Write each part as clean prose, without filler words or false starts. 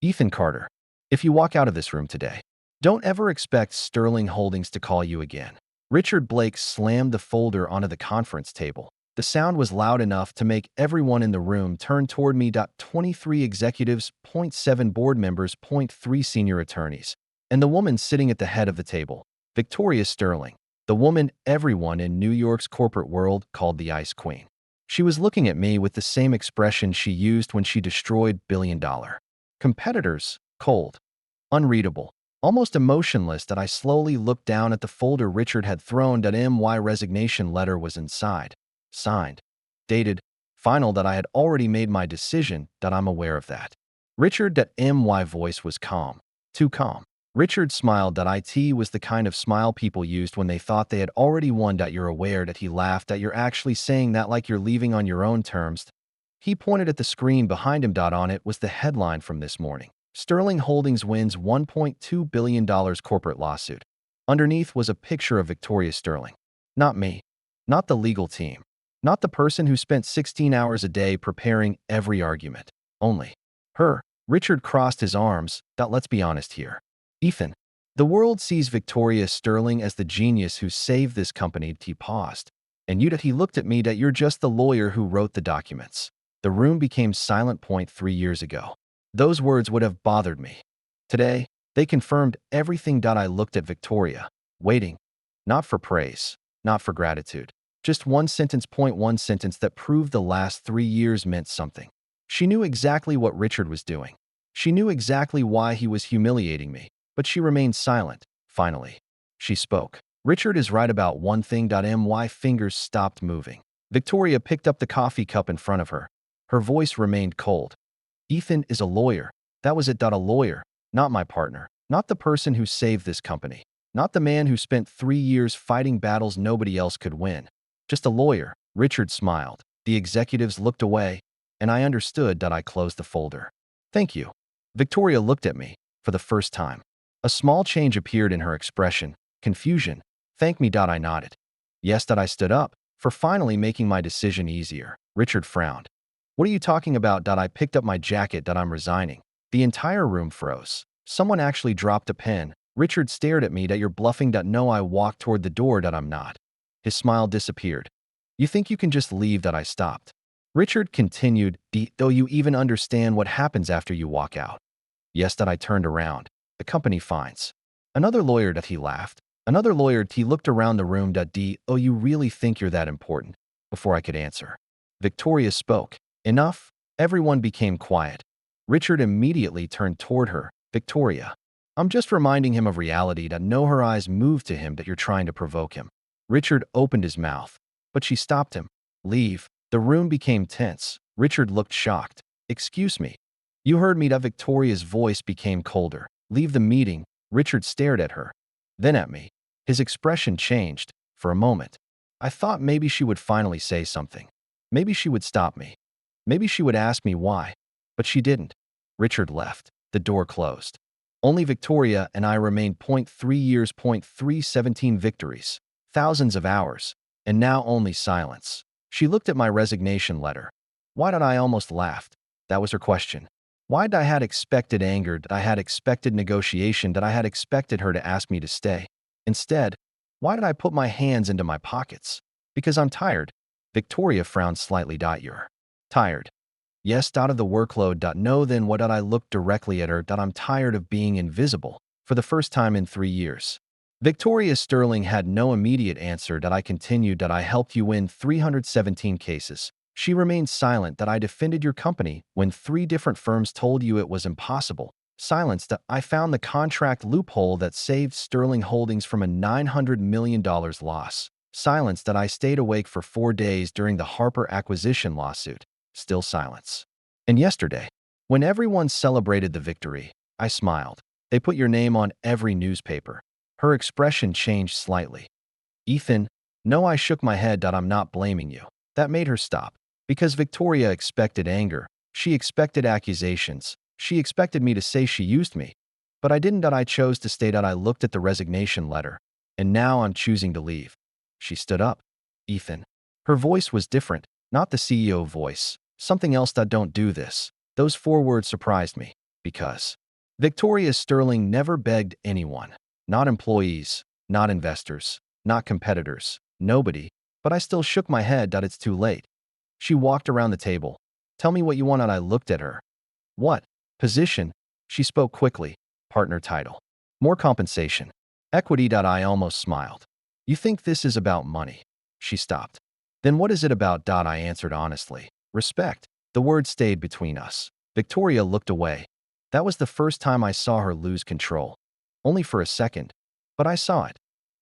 Ethan Carter, if you walk out of this room today, don't ever expect Sterling Holdings to call you again. Richard Blake slammed the folder onto the conference table. The sound was loud enough to make everyone in the room turn toward me. 23 executives, point 7 board members, point 3 senior attorneys, and the woman sitting at the head of the table, Victoria Sterling, the woman everyone in New York's corporate world called the Ice Queen. She was looking at me with the same expression she used when she destroyed billion-dollar competitors, cold, unreadable, almost emotionless. That I slowly looked down at the folder Richard had thrown. My resignation letter was inside, signed, dated, final. That I had already made my decision. That I'm aware of that. Richard. My voice was calm, too calm. Richard smiled. That it was the kind of smile people used when they thought they had already won. You're aware. That he laughed. That you're actually saying that like you're leaving on your own terms. He pointed at the screen behind him. On it was the headline from this morning. Sterling Holdings wins $1.2 billion corporate lawsuit. Underneath was a picture of Victoria Sterling. Not me. Not the legal team. Not the person who spent 16 hours a day preparing every argument. Only her. Richard crossed his arms. Let's be honest here, Ethan. The world sees Victoria Sterling as the genius who saved this company. He paused. And you. He looked at me. You're just the lawyer who wrote the documents. The room became silent. 3 years ago, those words would have bothered me. Today, they confirmed everything. I looked at Victoria, waiting, not for praise, not for gratitude, just one sentence. One sentence that proved the last 3 years meant something. She knew exactly what Richard was doing. She knew exactly why he was humiliating me, but she remained silent. Finally, she spoke. Richard is right about one thing. My fingers stopped moving. Victoria picked up the coffee cup in front of her. Her voice remained cold. Ethan is a lawyer. That was it. A lawyer, not my partner, not the person who saved this company, not the man who spent 3 years fighting battles nobody else could win. Just a lawyer. Richard smiled. The executives looked away, and I understood. I closed the folder. Thank you. Victoria looked at me for the first time. A small change appeared in her expression. Confusion. Thank me. I nodded. Yes. I stood up, for finally making my decision easier. Richard frowned. What are you talking about? I picked up my jacket. I'm resigning. The entire room froze. Someone actually dropped a pen. Richard stared at me. You're bluffing. No. I walked toward the door. I'm not. His smile disappeared. You think you can just leave? I stopped. Richard continued. Though you even understand what happens after you walk out? Yes. I turned around. The company finds another lawyer. He laughed. Another lawyer. He looked around the room. You really think you're that important? Before I could answer, Victoria spoke. Enough. Everyone became quiet. Richard immediately turned toward her. Victoria. I'm just reminding him of reality. No. Her eyes moved to him. You're trying to provoke him. Richard opened his mouth, but she stopped him. Leave. The room became tense. Richard looked shocked. Excuse me. You heard me. Victoria's voice became colder. Leave the meeting. Richard stared at her, then at me. His expression changed. For a moment, I thought maybe she would finally say something. Maybe she would stop me. Maybe she would ask me why, but she didn't. Richard left. The door closed. Only Victoria and I remained. 3 years, 317 victories, thousands of hours, and now only silence. She looked at my resignation letter. Why did I almost laughed? That was her question. Why did I had expected anger? Did I had expected negotiation? Did I had expected her to ask me to stay? Instead, why did I put my hands into my pockets? Because I'm tired. Victoria frowned slightly. You're tired. Yes. Out of the workload. No. Then what? I looked directly at her. I'm tired of being invisible. For the first time in 3 years. Victoria Sterling had no immediate answer. I continued. I helped you win 317 cases. She remained silent. I defended your company when 3 different firms told you it was impossible. Silence. I found the contract loophole that saved Sterling Holdings from a $900 million loss. Silence. I stayed awake for 4 days during the Harper acquisition lawsuit. Still silence. And yesterday, when everyone celebrated the victory, I smiled. They put your name on every newspaper. Her expression changed slightly. Ethan. No. I shook my head. I'm not blaming you. That made her stop. Because Victoria expected anger. She expected accusations. She expected me to say she used me. But I didn't. I chose to stay. I looked at the resignation letter. And now I'm choosing to leave. She stood up. Ethan. Her voice was different. Not the CEO voice. Something else. Don't do this. Those 4 words surprised me. Because Victoria Sterling never begged anyone. Not employees, not investors, not competitors, nobody. But I still shook my head that it's too late. She walked around the table. Tell me what you want, and I looked at her. What? Position? She spoke quickly. Partner title. More compensation. Equity. I almost smiled. You think this is about money? She stopped. Then what is it about? I answered honestly. Respect. The word stayed between us. Victoria looked away. That was the first time I saw her lose control. Only for a second. But I saw it.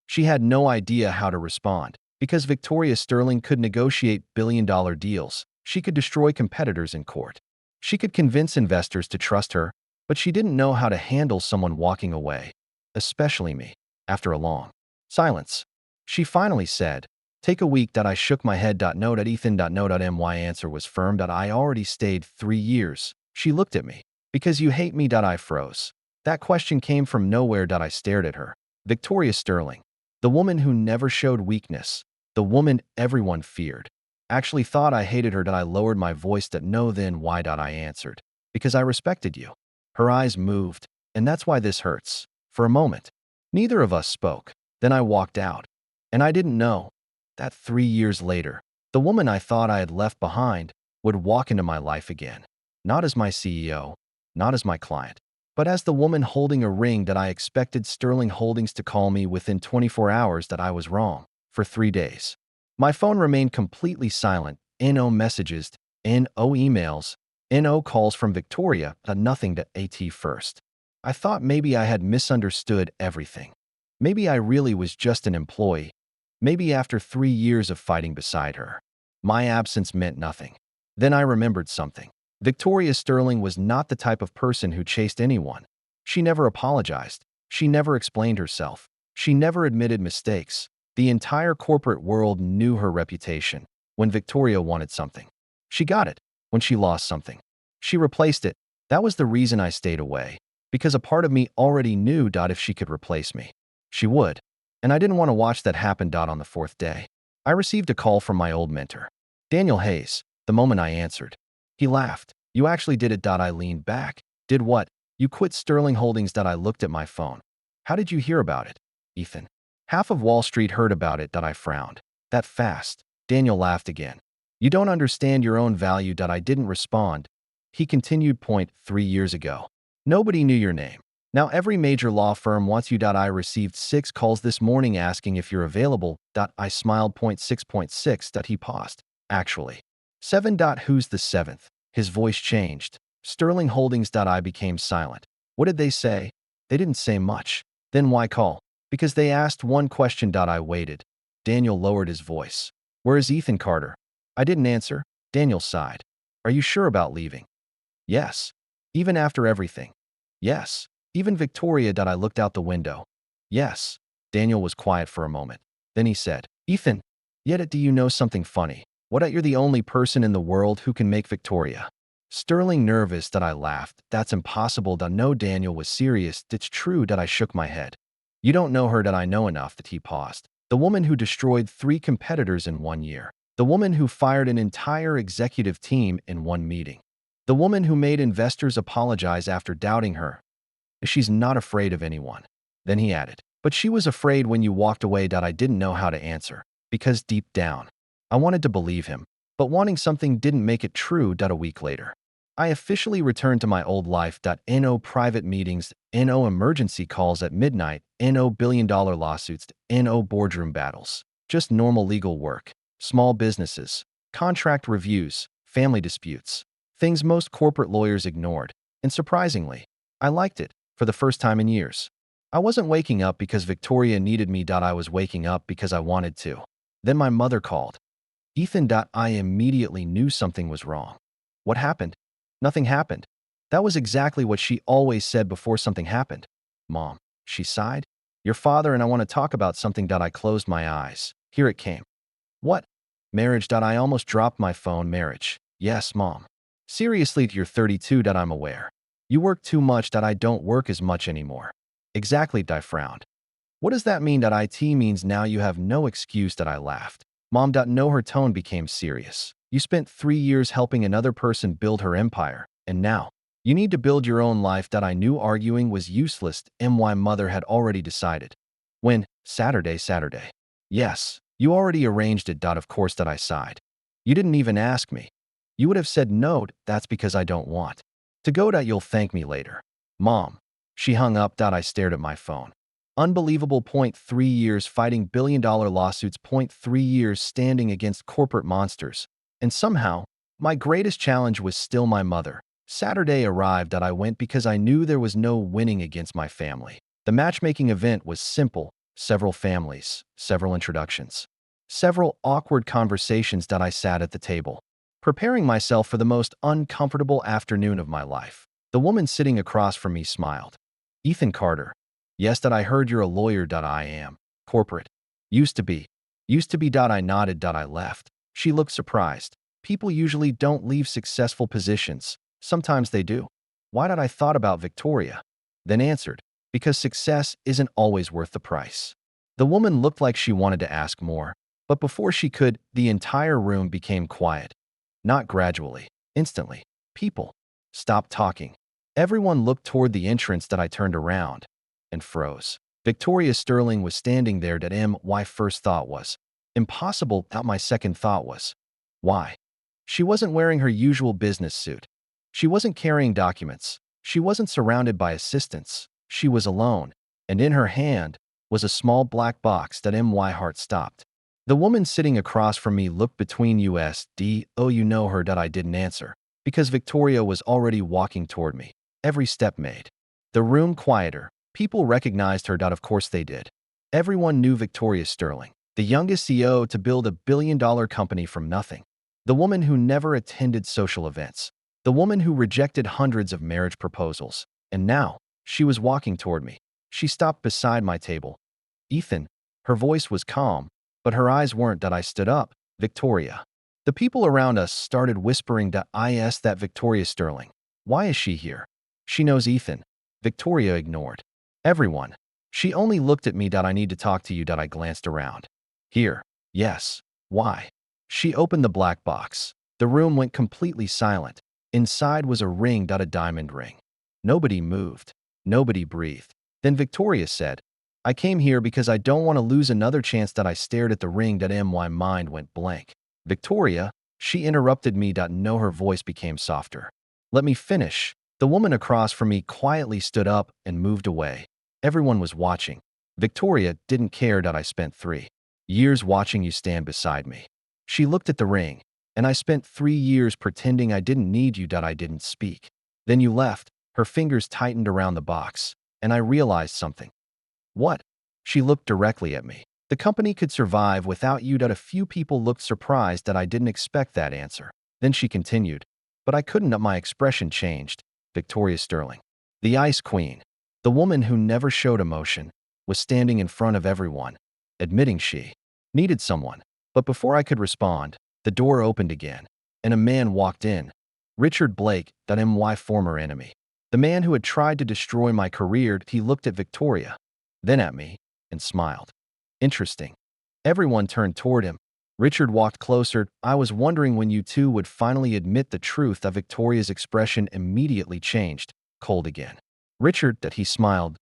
She had no idea how to respond. Because Victoria Sterling could negotiate billion-dollar deals, she could destroy competitors in court. She could convince investors to trust her, but she didn't know how to handle someone walking away, especially me. After a long silence, she finally said, take a week. I shook my head. No. Ethan. No. My answer was firm. I already stayed 3 years. She looked at me. Because you hate me. I froze. That question came from nowhere. I stared at her. Victoria Sterling, the woman who never showed weakness, the woman everyone feared, actually thought I hated her. I lowered my voice. No. Then why? I answered. Because I respected you. Her eyes moved, and that's why this hurts. For a moment, neither of us spoke. Then I walked out. And I didn't know that 3 years later, the woman I thought I had left behind would walk into my life again. Not as my CEO, not as my client, but as the woman holding a ring. I expected Sterling Holdings to call me within 24 hours. I was wrong. For 3 days, my phone remained completely silent. No messages, no emails, no calls from Victoria, nothing. At first, I thought maybe I had misunderstood everything. Maybe I really was just an employee. Maybe after 3 years of fighting beside her, my absence meant nothing. Then I remembered something. Victoria Sterling was not the type of person who chased anyone. She never apologized. She never explained herself. She never admitted mistakes. The entire corporate world knew her reputation. When Victoria wanted something, she got it. When she lost something, she replaced it. That was the reason I stayed away. Because a part of me already knew if she could replace me, she would. And I didn't want to watch that happen. On the 4th day, I received a call from my old mentor, Daniel Hayes. The moment I answered, he laughed. You actually did it. I leaned back. Did what? You quit Sterling Holdings. I looked at my phone. How did you hear about it, Ethan? Half of Wall Street heard about it. I frowned. That fast? Daniel laughed again. You don't understand your own value. I didn't respond. He continued. 3 years ago, nobody knew your name. Now every major law firm wants you. I received 6 calls this morning asking if you're available. I smiled. 6.6. He paused. Actually, 7. Who's the 7th? His voice changed. Sterling Holdings. I became silent. What did they say? They didn't say much. Then why call? Because they asked one question. I waited. Daniel lowered his voice. Where is Ethan Carter? I didn't answer. Daniel sighed. Are you sure about leaving? Yes. Even after everything? Yes. Even Victoria. I looked out the window. Yes. Daniel was quiet for a moment. Then he said, Ethan, yet do you know something funny? What? You're the only person in the world who can make Victoria Sterling nervous. I laughed. That's impossible. No. Daniel was serious. It's true. I shook my head. You don't know her. I know enough. He paused. The woman who destroyed 3 competitors in 1 year. The woman who fired an entire executive team in 1 meeting. The woman who made investors apologize after doubting her. She's not afraid of anyone. Then he added, but she was afraid when you walked away. I didn't know how to answer. Because deep down, I wanted to believe him. But wanting something didn't make it true. A week later, I officially returned to my old life. No private meetings, no emergency calls at midnight, no billion-dollar lawsuits, no boardroom battles. Just normal legal work, small businesses, contract reviews, family disputes, things most corporate lawyers ignored. And surprisingly, I liked it for the first time in years. I wasn't waking up because Victoria needed me. I was waking up because I wanted to. Then my mother called. Ethan. I immediately knew something was wrong. What happened? Nothing happened. That was exactly what she always said before something happened. Mom, she sighed. Your father and I want to talk about something. I closed my eyes. Here it came. What? Marriage. I almost dropped my phone. Marriage. Yes, Mom. Seriously, you're 32. I'm aware. You work too much. I don't work as much anymore. Exactly. I frowned. What does that mean? It means now you have no excuse. I laughed. Mom. No. Her tone became serious. You spent 3 years helping another person build her empire, and now You need to build your own life. I knew arguing was useless. My mother had already decided. When? Saturday. Yes, you already arranged it. Of course I sighed. You didn't even ask me. You would have said no. That's because I don't want to go. You'll thank me later. Mom. She hung up. I stared at my phone. Unbelievable. 3 years fighting billion-dollar lawsuits. 3 years standing against corporate monsters. And somehow, my greatest challenge was still my mother. Saturday arrived. I went because I knew there was no winning against my family. The matchmaking event was simple. Several families, several introductions, several awkward conversations. I sat at the table, preparing myself for the most uncomfortable afternoon of my life. The woman sitting across from me smiled. Ethan Carter. Yes, I heard you're a lawyer. I am. Corporate. Used to be. I nodded. I left. She looked surprised. People usually don't leave successful positions. Sometimes they do. Why? I thought about Victoria, then answered, because success isn't always worth the price. The woman looked like she wanted to ask more, but before she could, the entire room became quiet. Not gradually, instantly. People stopped talking. Everyone looked toward the entrance. I turned around and froze. Victoria Sterling was standing there. My first thought was impossible. My second thought was why? She wasn't wearing her usual business suit. She wasn't carrying documents. She wasn't surrounded by assistants. She was alone, and in her hand was a small black box. My heart stopped. The woman sitting across from me looked between us. Oh, you know her. I didn't answer, because Victoria was already walking toward me. Every step made the room quieter. People recognized her. Of course they did. Everyone knew Victoria Sterling, the youngest CEO to build a billion-dollar company from nothing. The woman who never attended social events. The woman who rejected hundreds of marriage proposals. And now, she was walking toward me. She stopped beside my table. Ethan. Her voice was calm, but her eyes weren't. I stood up. Victoria. The people around us started whispering. I asked that Victoria Sterling. Why is she here? She knows Ethan. Victoria ignored everyone. She only looked at me. I need to talk to you. I glanced around. Here. Yes. Why? She opened the black box. The room went completely silent. Inside was a ring. A diamond ring. Nobody moved. Nobody breathed. Then Victoria said, I came here because I don't want to lose another chance. I stared at the ring. My mind went blank. Victoria, she interrupted me. No, her voice became softer. Let me finish. The woman across from me quietly stood up and moved away. Everyone was watching. Victoria didn't care. I spent 3 years watching you stand beside me. She looked at the ring, and I spent 3 years pretending I didn't need you. I didn't speak. Then you left. Her fingers tightened around the box, and I realized something. What? She looked directly at me. The company could survive without you. A few people looked surprised. I didn't expect that answer. Then she continued, but I couldn't. My expression changed. Victoria Sterling, the Ice Queen, the woman who never showed emotion, was standing in front of everyone, admitting she needed someone. But before I could respond, the door opened again, and a man walked in. Richard Blake, my former enemy. The man who had tried to destroy my career. He looked at Victoria, then at me, and smiled. Interesting. Everyone turned toward him. Richard walked closer. I was wondering when you two would finally admit the truth. Victoria's expression immediately changed, cold again. Richard, he smiled.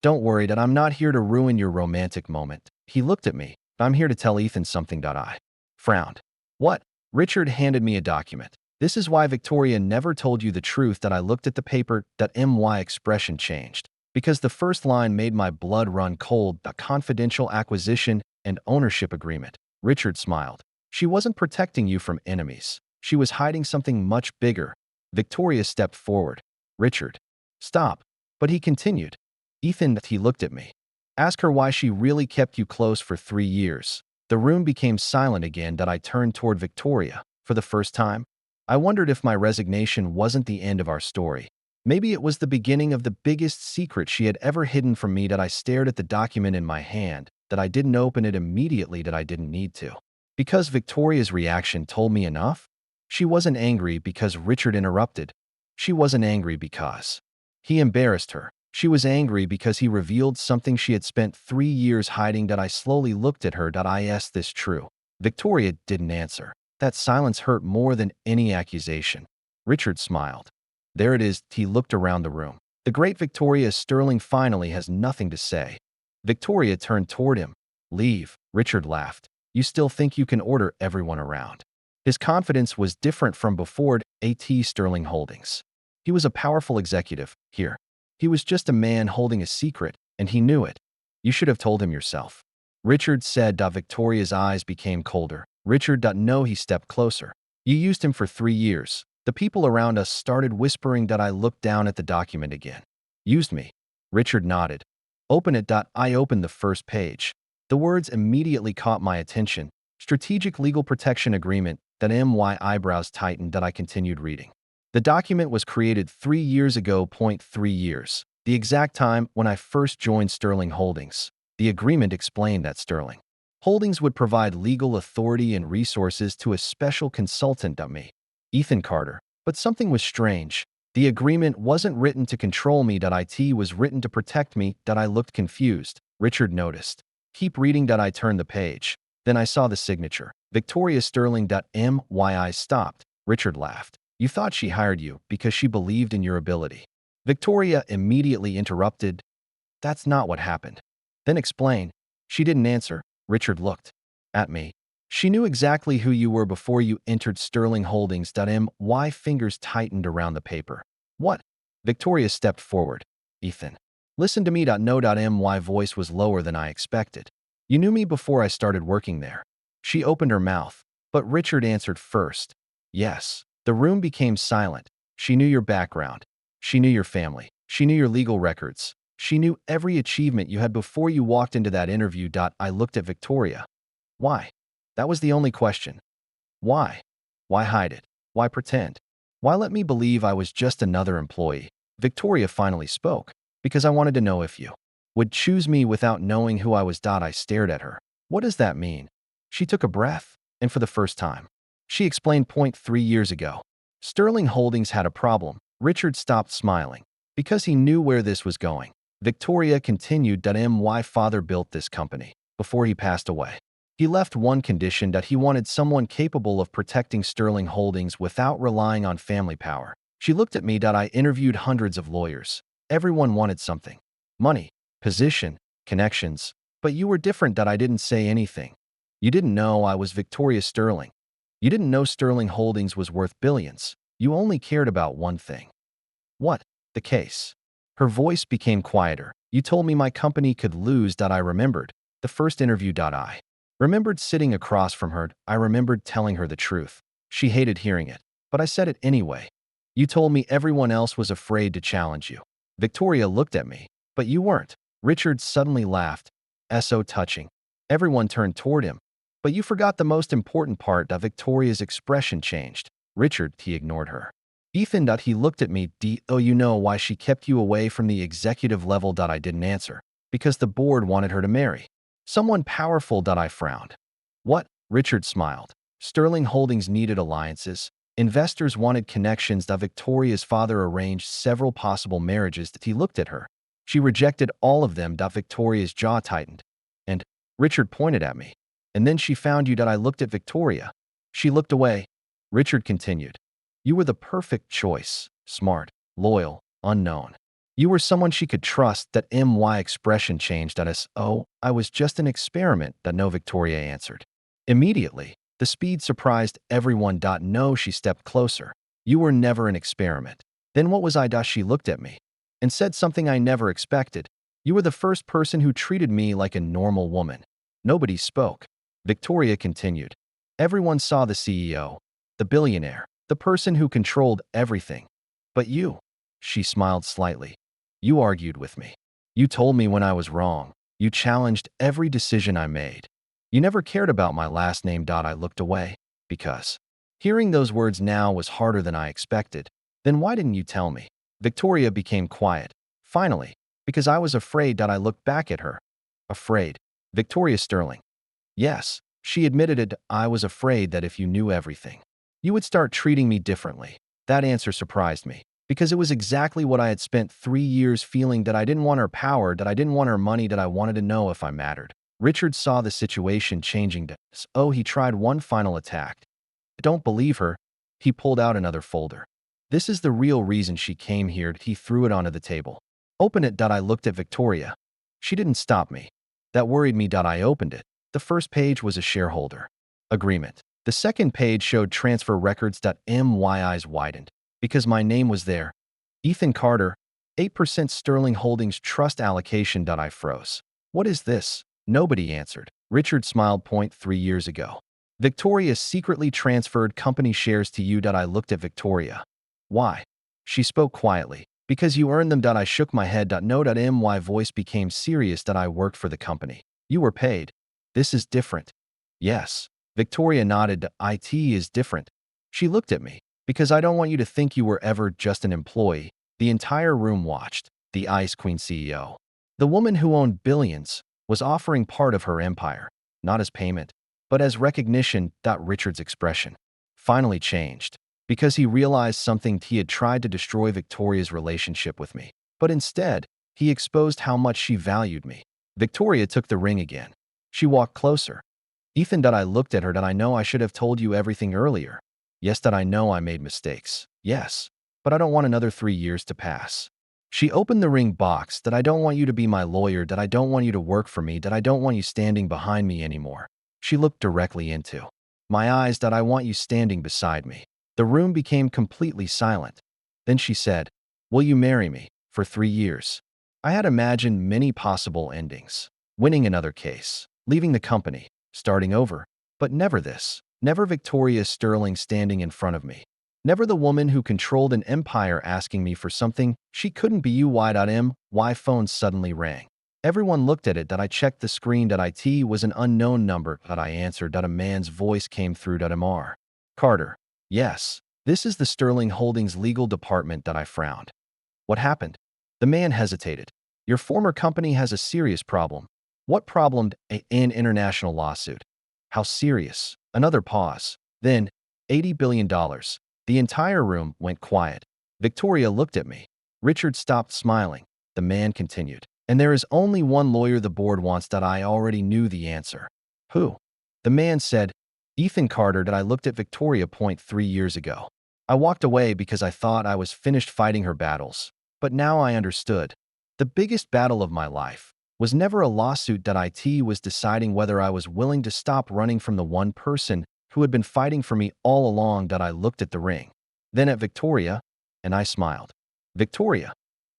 Don't worry. I'm not here to ruin your romantic moment. He looked at me. I'm here to tell Ethan something. I frowned. What? Richard handed me a document. This is why Victoria never told you the truth. I looked at the paper. My expression changed, because the first line made my blood run cold. A confidential acquisition and ownership agreement. Richard smiled. She wasn't protecting you from enemies. She was hiding something much bigger. Victoria stepped forward. Richard. Stop. But he continued. Ethan, he looked at me. Ask her why she really kept you close for 3 years. The room became silent again. I turned toward Victoria. For the first time, I wondered if my resignation wasn't the end of our story. Maybe it was the beginning of the biggest secret she had ever hidden from me. I stared at the document in my hand. I didn't open it immediately. I didn't need to. Because Victoria's reaction told me enough. She wasn't angry because Richard interrupted. She wasn't angry because he embarrassed her. She was angry because he revealed something she had spent 3 years hiding. I slowly looked at her. I asked this true. Victoria didn't answer. That silence hurt more than any accusation. Richard smiled. There it is. He looked around the room. The great Victoria Sterling finally has nothing to say. Victoria turned toward him. Leave, Richard laughed. You still think you can order everyone around. His confidence was different from before A.T. Sterling Holdings. He was a powerful executive here. He was just a man holding a secret, and he knew it. You should have told him yourself. Richard said. Victoria's eyes became colder. Richard. No, he stepped closer. You used him for 3 years. The people around us started whispering. I looked down at the document again. Used me. Richard nodded. Open it. I opened the first page. The words immediately caught my attention. Strategic Legal Protection Agreement. My eyebrows tightened. I continued reading. The document was created 3 years ago. 3 years. The exact time when I first joined Sterling Holdings. The agreement explained that Sterling Holdings would provide legal authority and resources to a special consultant. Me, Ethan Carter. But something was strange. The agreement wasn't written to control me. It was written to protect me. I looked confused. Richard noticed. Keep reading. I turned the page. Then I saw the signature. Victoria Sterling. I stopped. Richard laughed. You thought she hired you because she believed in your ability. Victoria immediately interrupted. That's not what happened. Then explain. She didn't answer. Richard looked at me. She knew exactly who you were before you entered Sterling Holdings. My fingers tightened around the paper. What? Victoria stepped forward. Ethan. Listen to me. No. My voice was lower than I expected. You knew me before I started working there. She opened her mouth, but Richard answered first. Yes. The room became silent. She knew your background. She knew your family. She knew your legal records. She knew every achievement you had before you walked into that interview. I looked at Victoria. Why? That was the only question. Why? Why hide it? Why pretend? Why let me believe I was just another employee? Victoria finally spoke. Because I wanted to know if you would choose me without knowing who I was. I stared at her. What does that mean? She took a breath, and for the first time, she explained. 3 years ago, Sterling Holdings had a problem. Richard stopped smiling because he knew where this was going. Victoria continued. My father built this company before he passed away. He left one condition: he wanted someone capable of protecting Sterling Holdings without relying on family power. She looked at me. I interviewed hundreds of lawyers. Everyone wanted something. Money, position, connections. But you were different. I didn't say anything. You didn't know I was Victoria Sterling. You didn't know Sterling Holdings was worth billions. You only cared about one thing. What? The case. Her voice became quieter. You told me my company could lose. I remembered. The first interview. I remembered sitting across from her. I remembered telling her the truth. She hated hearing it, but I said it anyway. You told me everyone else was afraid to challenge you. Victoria looked at me. But you weren't. Richard suddenly laughed. So touching. Everyone turned toward him. But you forgot the most important part. Victoria's expression changed. Richard, he ignored her. Ethan, he looked at me. Oh, you know why she kept you away from the executive level. I didn't answer. Because the board wanted her to marry someone powerful. I frowned. What? Richard smiled. Sterling Holdings needed alliances. Investors wanted connections. Victoria's father arranged several possible marriages. He looked at her. She rejected all of them. Victoria's jaw tightened. And Richard pointed at me. And then she found you. I looked at Victoria. She looked away. Richard continued. You were the perfect choice. Smart, loyal, unknown. You were someone she could trust. My expression changed. Oh, I was just an experiment. No, Victoria answered. Immediately, the speed surprised everyone. No, she stepped closer. You were never an experiment. Then what was I? She looked at me and said something I never expected. You were the first person who treated me like a normal woman. Nobody spoke. Victoria continued. Everyone saw the CEO, the billionaire, the person who controlled everything. But you, she smiled slightly. You argued with me. You told me when I was wrong. You challenged every decision I made. You never cared about my last name. I looked away because hearing those words now was harder than I expected. Then why didn't you tell me? Victoria became quiet. Finally, because I was afraid. I looked back at her. Afraid. Victoria Sterling. Yes, she admitted it. I was afraid that if you knew everything, you would start treating me differently. That answer surprised me, because it was exactly what I had spent 3 years feeling. I didn't want her power, I didn't want her money, I wanted to know if I mattered. Richard saw the situation changing. Oh, he tried one final attack. Don't believe her. He pulled out another folder. This is the real reason she came here. He threw it onto the table. Open it. I looked at Victoria. She didn't stop me. That worried me. I opened it. The first page was a shareholder agreement. The second page showed transfer records. My eyes widened because my name was there. Ethan Carter, 8% Sterling Holdings Trust allocation. I froze. What is this? Nobody answered. Richard smiled. 3 years ago. Victoria secretly transferred company shares to you. I looked at Victoria. Why? She spoke quietly. Because you earned them. I shook my head. No. My voice became serious. I worked for the company. You were paid. This is different. Yes. Victoria nodded. It is different. She looked at me. Because I don't want you to think you were ever just an employee. The entire room watched. The Ice Queen CEO. The woman who owned billions was offering part of her empire, not as payment, but as recognition. Richard's expression finally changed because he realized something. He had tried to destroy Victoria's relationship with me, but instead, he exposed how much she valued me. Victoria took the ring again. She walked closer. Ethan. I looked at her. I know I should have told you everything earlier. Yes. I know I made mistakes. Yes. But I don't want another 3 years to pass. She opened the ring box. I don't want you to be my lawyer. I don't want you to work for me. I don't want you standing behind me anymore. She looked directly into my eyes. I want you standing beside me. The room became completely silent. Then she said, will you marry me for 3 years? I had imagined many possible endings. Winning another case, leaving the company, starting over, but never this. Never Victoria Sterling standing in front of me. Never the woman who controlled an empire asking me for something she couldn't be. My phone suddenly rang. Everyone looked at it. I checked the screen. It was an unknown number. I answered. A man's voice came through. Mr. Carter. Yes. This is the Sterling Holdings legal department. I frowned. What happened? The man hesitated. Your former company has a serious problem. What problem? An international lawsuit. How serious? Another pause. Then, $80 billion. The entire room went quiet. Victoria looked at me. Richard stopped smiling. The man continued. And there is only one lawyer the board wants. I already knew the answer. Who? The man said, Ethan Carter. I looked at Victoria. 3 years ago. I walked away because I thought I was finished fighting her battles. But now I understood. The biggest battle of my life was never a lawsuit. It was deciding whether I was willing to stop running from the one person who had been fighting for me all along. I looked at the ring, then at Victoria, and I smiled. Victoria.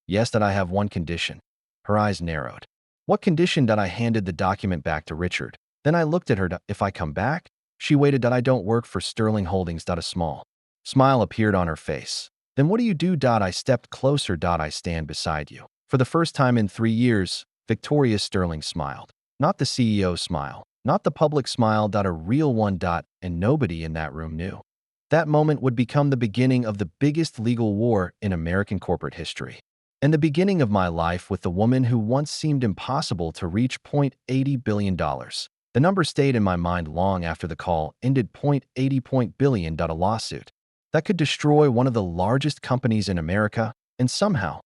Yes. I have one condition. Her eyes narrowed. What condition? I handed the document back to Richard. Then I looked at her. If I come back? She waited. I don't work for Sterling Holdings. A small smile appeared on her face. Then what do you do? I stepped closer. I stand beside you. For the first time in 3 years, Victoria Sterling smiled. Not the CEO smile. Not the public smile. A real one. And nobody in that room knew. That moment would become the beginning of the biggest legal war in American corporate history. And the beginning of my life with the woman who once seemed impossible to reach. $80 billion. The number stayed in my mind long after the call ended. $80 billion. A lawsuit that could destroy one of the largest companies in America, and somehow,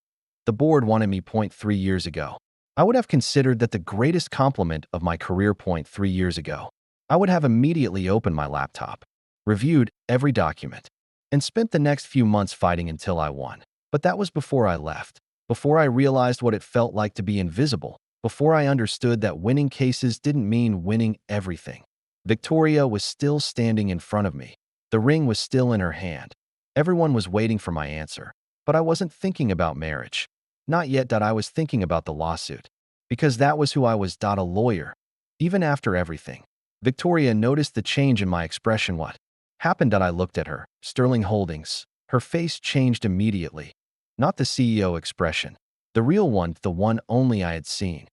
the board wanted me. 3 years ago. I would have considered that the greatest compliment of my career. 3 years ago. I would have immediately opened my laptop, reviewed every document, and spent the next few months fighting until I won. But that was before I left, before I realized what it felt like to be invisible, before I understood that winning cases didn't mean winning everything. Victoria was still standing in front of me. The ring was still in her hand. Everyone was waiting for my answer, but I wasn't thinking about marriage. Not yet. I was thinking about the lawsuit, because that was who I was. A lawyer. Even after everything. Victoria noticed the change in my expression. What happened? I looked at her. Sterling Holdings. Her face changed immediately. Not the CEO expression. The real one, the one only I had seen.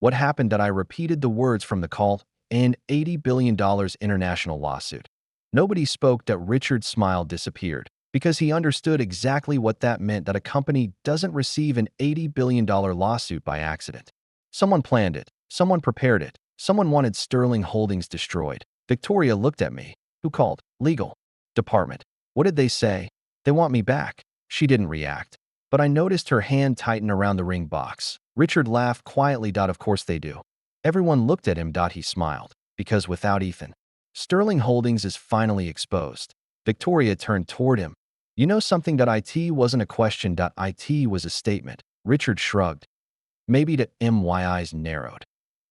What happened? I repeated the words from the call. An $80 billion international lawsuit. Nobody spoke. Richard's smile disappeared, because he understood exactly what that meant. A company doesn't receive an $80 billion lawsuit by accident. Someone planned it. Someone prepared it. Someone wanted Sterling Holdings destroyed. Victoria looked at me. Who called? Legal department. What did they say? They want me back. She didn't react, but I noticed her hand tighten around the ring box. Richard laughed quietly. Of course they do. Everyone looked at him. He smiled. Because without Ethan, Sterling Holdings is finally exposed. Victoria turned toward him. You know something. It wasn't a question. It was a statement. Richard shrugged. Maybe my eyes narrowed.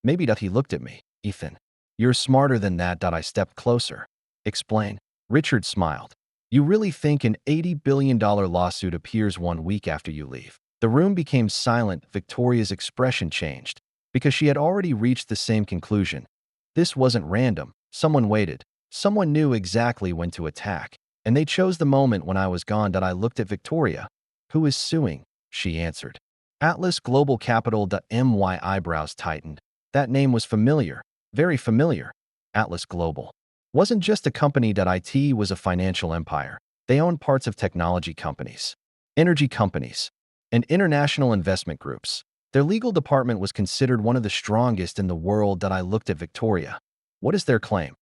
Maybe he looked at me. Ethan, you're smarter than that. I stepped closer. Explain. Richard smiled. You really think an $80 billion lawsuit appears 1 week after you leave? The room became silent. Victoria's expression changed because she had already reached the same conclusion. This wasn't random. Someone waited. Someone knew exactly when to attack. And they chose the moment when I was gone. I looked at Victoria. Who is suing? She answered. Atlas Global Capital. My eyebrows tightened. That name was familiar. Very familiar. Atlas Global wasn't just a company. It was a financial empire. They owned parts of technology companies, energy companies, and international investment groups. Their legal department was considered one of the strongest in the world. I looked at Victoria. What is their claim?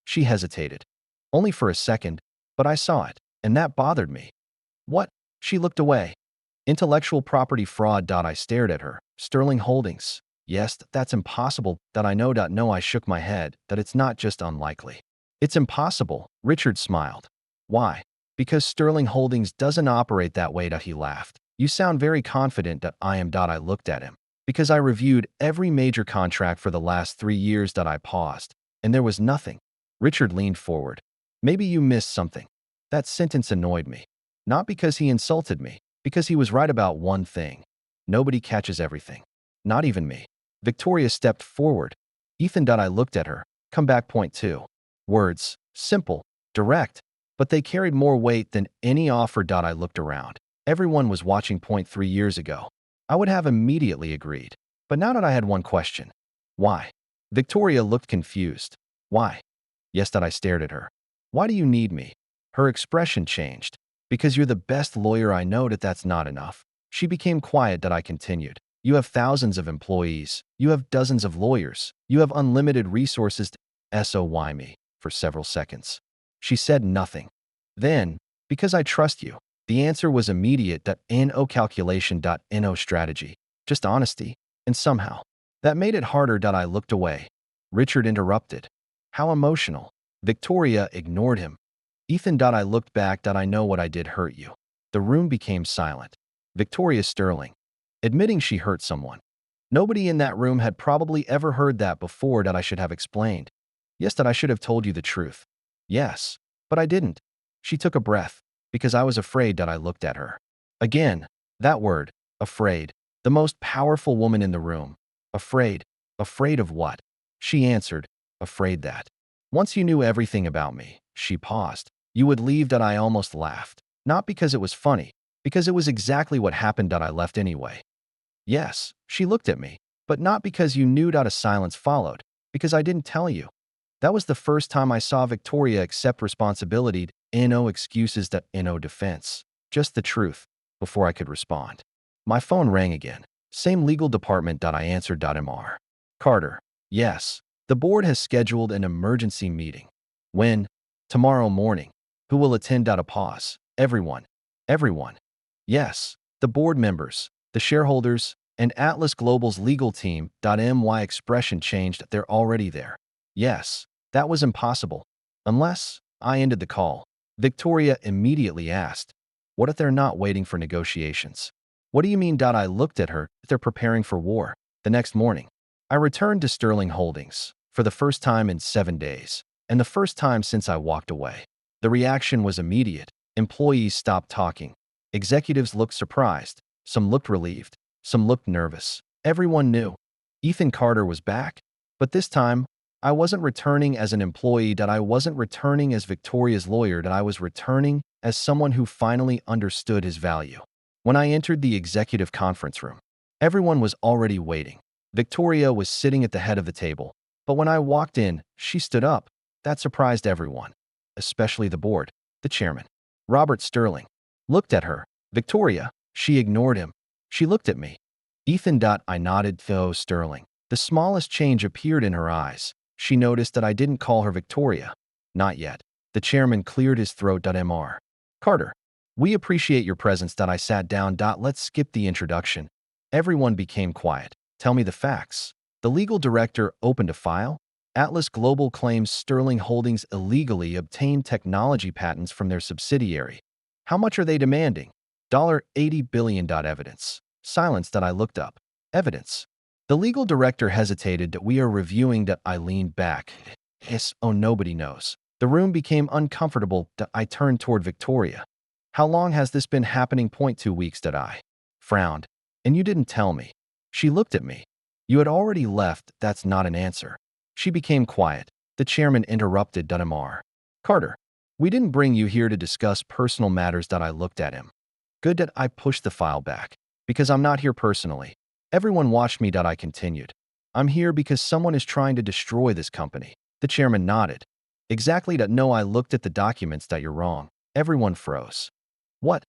She hesitated. Only for a second, but I saw it, and that bothered me. What? She looked away. Intellectual property fraud. I stared at her. Sterling Holdings. Yes, that's impossible. I know. No, I shook my head. It's not just unlikely. It's impossible. Richard smiled. Why? Because Sterling Holdings doesn't operate that way. He laughed. You sound very confident. I am. I looked at him. Because I reviewed every major contract for the last 3 years. I paused. And there was nothing. Richard leaned forward. Maybe you missed something. That sentence annoyed me. Not because he insulted me, because he was right about one thing. Nobody catches everything. Not even me. Victoria stepped forward. Ethan. I looked at her. Come back. Point 2. Words. Simple. Direct. But they carried more weight than any offer. I looked around. Everyone was watching. Point 3 years ago. I would have immediately agreed. But now I had one question. Why? Victoria looked confused. Why? Yes. I stared at her. Why do you need me? Her expression changed. Because you're the best lawyer I know. That's not enough. She became quiet. I continued. You have thousands of employees. You have dozens of lawyers. You have unlimited resources. SOY me for several seconds. She said nothing. Then, because I trust you, the answer was immediate. No calculation. No strategy. Just honesty. And somehow, that made it harder. I looked away. Richard interrupted. How emotional. Victoria ignored him. Ethan. I looked back. I know what I did hurt you. The room became silent. Victoria Sterling. Admitting she hurt someone. Nobody in that room had probably ever heard that before. I should have explained. Yes. I should have told you the truth. Yes. But I didn't. She took a breath. Because I was afraid. I looked at her. Again. That word. Afraid. The most powerful woman in the room. Afraid. Afraid of what? She answered. Afraid that. Once you knew everything about me. She paused. You would leave. I almost laughed. Not because it was funny. Because it was exactly what happened. I left anyway. Yes. She looked at me. But not because you knew. A silence followed. Because I didn't tell you. That was the first time I saw Victoria accept responsibility. No excuses. No defense. Just the truth. Before I could respond. My phone rang again. Same legal department. I answered. Mr. Carter. Yes. The board has scheduled an emergency meeting. When? Tomorrow morning. Who will attend? A pause. Everyone. Everyone. Yes. The board members, the shareholders, and Atlas Global's legal team. My expression changed. They're already there. Yes. That was impossible. Unless I ended the call. Victoria immediately asked, what if they're not waiting for negotiations? What do you mean? I looked at her. They're preparing for war. The next morning, I returned to Sterling Holdings for the first time in 7 days, and the first time since I walked away. The reaction was immediate. Employees stopped talking. Executives looked surprised. Some looked relieved. Some looked nervous. Everyone knew. Ethan Carter was back. But this time, I wasn't returning as an employee. I wasn't returning as Victoria's lawyer. I was returning as someone who finally understood his value. When I entered the executive conference room, everyone was already waiting. Victoria was sitting at the head of the table. But when I walked in, she stood up. That surprised everyone, especially the board. The chairman, Robert Sterling, looked at her. Victoria. She ignored him. She looked at me. Ethan. I nodded. Though Sterling. The smallest change appeared in her eyes. She noticed that I didn't call her Victoria. Not yet. The chairman cleared his throat. Mr. Carter. We appreciate your presence. I sat down. Let's skip the introduction. Everyone became quiet. Tell me the facts. The legal director opened a file. Atlas Global claims Sterling Holdings illegally obtained technology patents from their subsidiary, How much are they demanding? $80 billion. Evidence. Silence. That I looked up. Evidence. The legal director hesitated. That we are reviewing. That I leaned back. Yes, oh, nobody knows. The room became uncomfortable. That I turned toward Victoria. How long has this been happening? 2 weeks. That I frowned. And you didn't tell me. She looked at me. You had already left. That's not an answer. She became quiet. The chairman interrupted. Mr. Carter, we didn't bring you here to discuss personal matters. That I looked at him. Good. That I pushed the file back. Because I'm not here personally. Everyone watched me. That I continued. I'm here because someone is trying to destroy this company. The chairman nodded. Exactly. That no, I looked at the documents. That you're wrong. Everyone froze. What?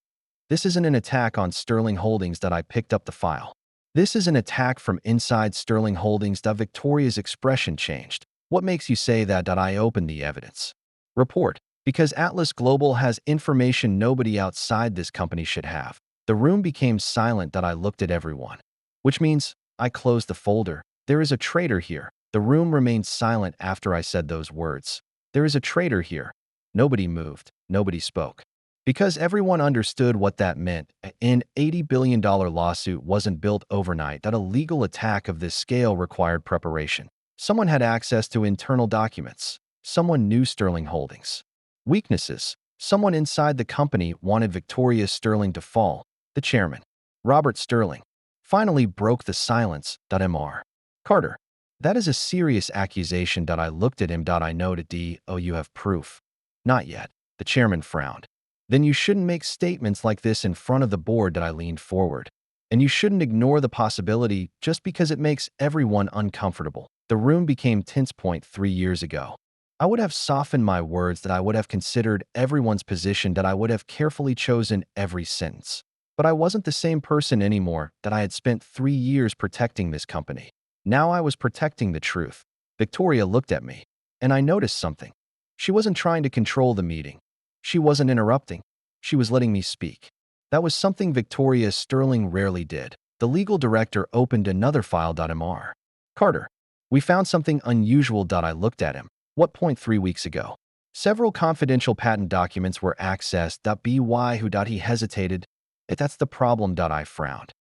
This isn't an attack on Sterling Holdings. That I picked up the file. This is an attack from inside Sterling Holdings. That Victoria's expression changed. What makes you say that? That I opened the evidence. Report. Because Atlas Global has information nobody outside this company should have. The room became silent. That I looked at everyone. Which means I closed the folder. There is a traitor here. The room remained silent after I said those words. There is a traitor here. Nobody moved. Nobody spoke. Because everyone understood what that meant. An $80 billion lawsuit wasn't built overnight. That a legal attack of this scale required preparation. Someone had access to internal documents. Someone knew Sterling Holdings. Weaknesses. Someone inside the company wanted Victoria Sterling to fall. The chairman, Robert Sterling, finally broke the silence. Mr. Carter, that is a serious accusation. I looked at him. I noted. Oh, you have proof? Not yet. The chairman frowned. Then you shouldn't make statements like this in front of the board. I leaned forward. And you shouldn't ignore the possibility just because it makes everyone uncomfortable. The room became tense. 3 years ago. I would have softened my words. That I would have considered everyone's position. That I would have carefully chosen every sentence. But I wasn't the same person anymore. That I had spent 3 years protecting this company. Now I was protecting the truth. Victoria looked at me. And I noticed something. She wasn't trying to control the meeting. She wasn't interrupting. She was letting me speak. That was something Victoria Sterling rarely did. The legal director opened another file. Mr. Carter, we found something unusual. I looked at him. What? 3 weeks ago. Several confidential patent documents were accessed. He hesitated. That's the problem. I frowned.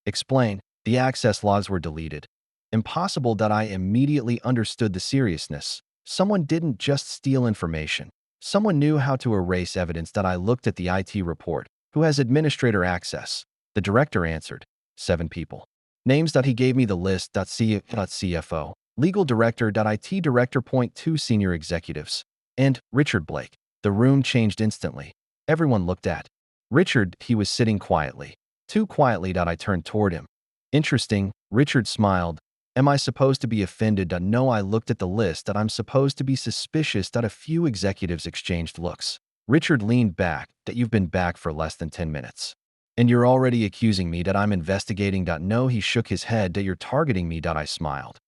Explain. The access logs were deleted. Impossible. I immediately understood the seriousness. Someone didn't just steal information. Someone knew how to erase evidence. I looked at the IT report. Who has administrator access? The director answered. 7 people. Names. He gave me the list. CFO. Legal director. IT director. 2 senior executives. And Richard Blake. The room changed instantly. Everyone looked at Richard. He was sitting quietly. Too quietly. I turned toward him. Interesting. Richard smiled. Am I supposed to be offended? No, I looked at the list. I'm supposed to be suspicious. A few executives exchanged looks. Richard leaned back. You've been back for less than 10 minutes. And you're already accusing me. I'm investigating. No, he shook his head. You're targeting me. I smiled.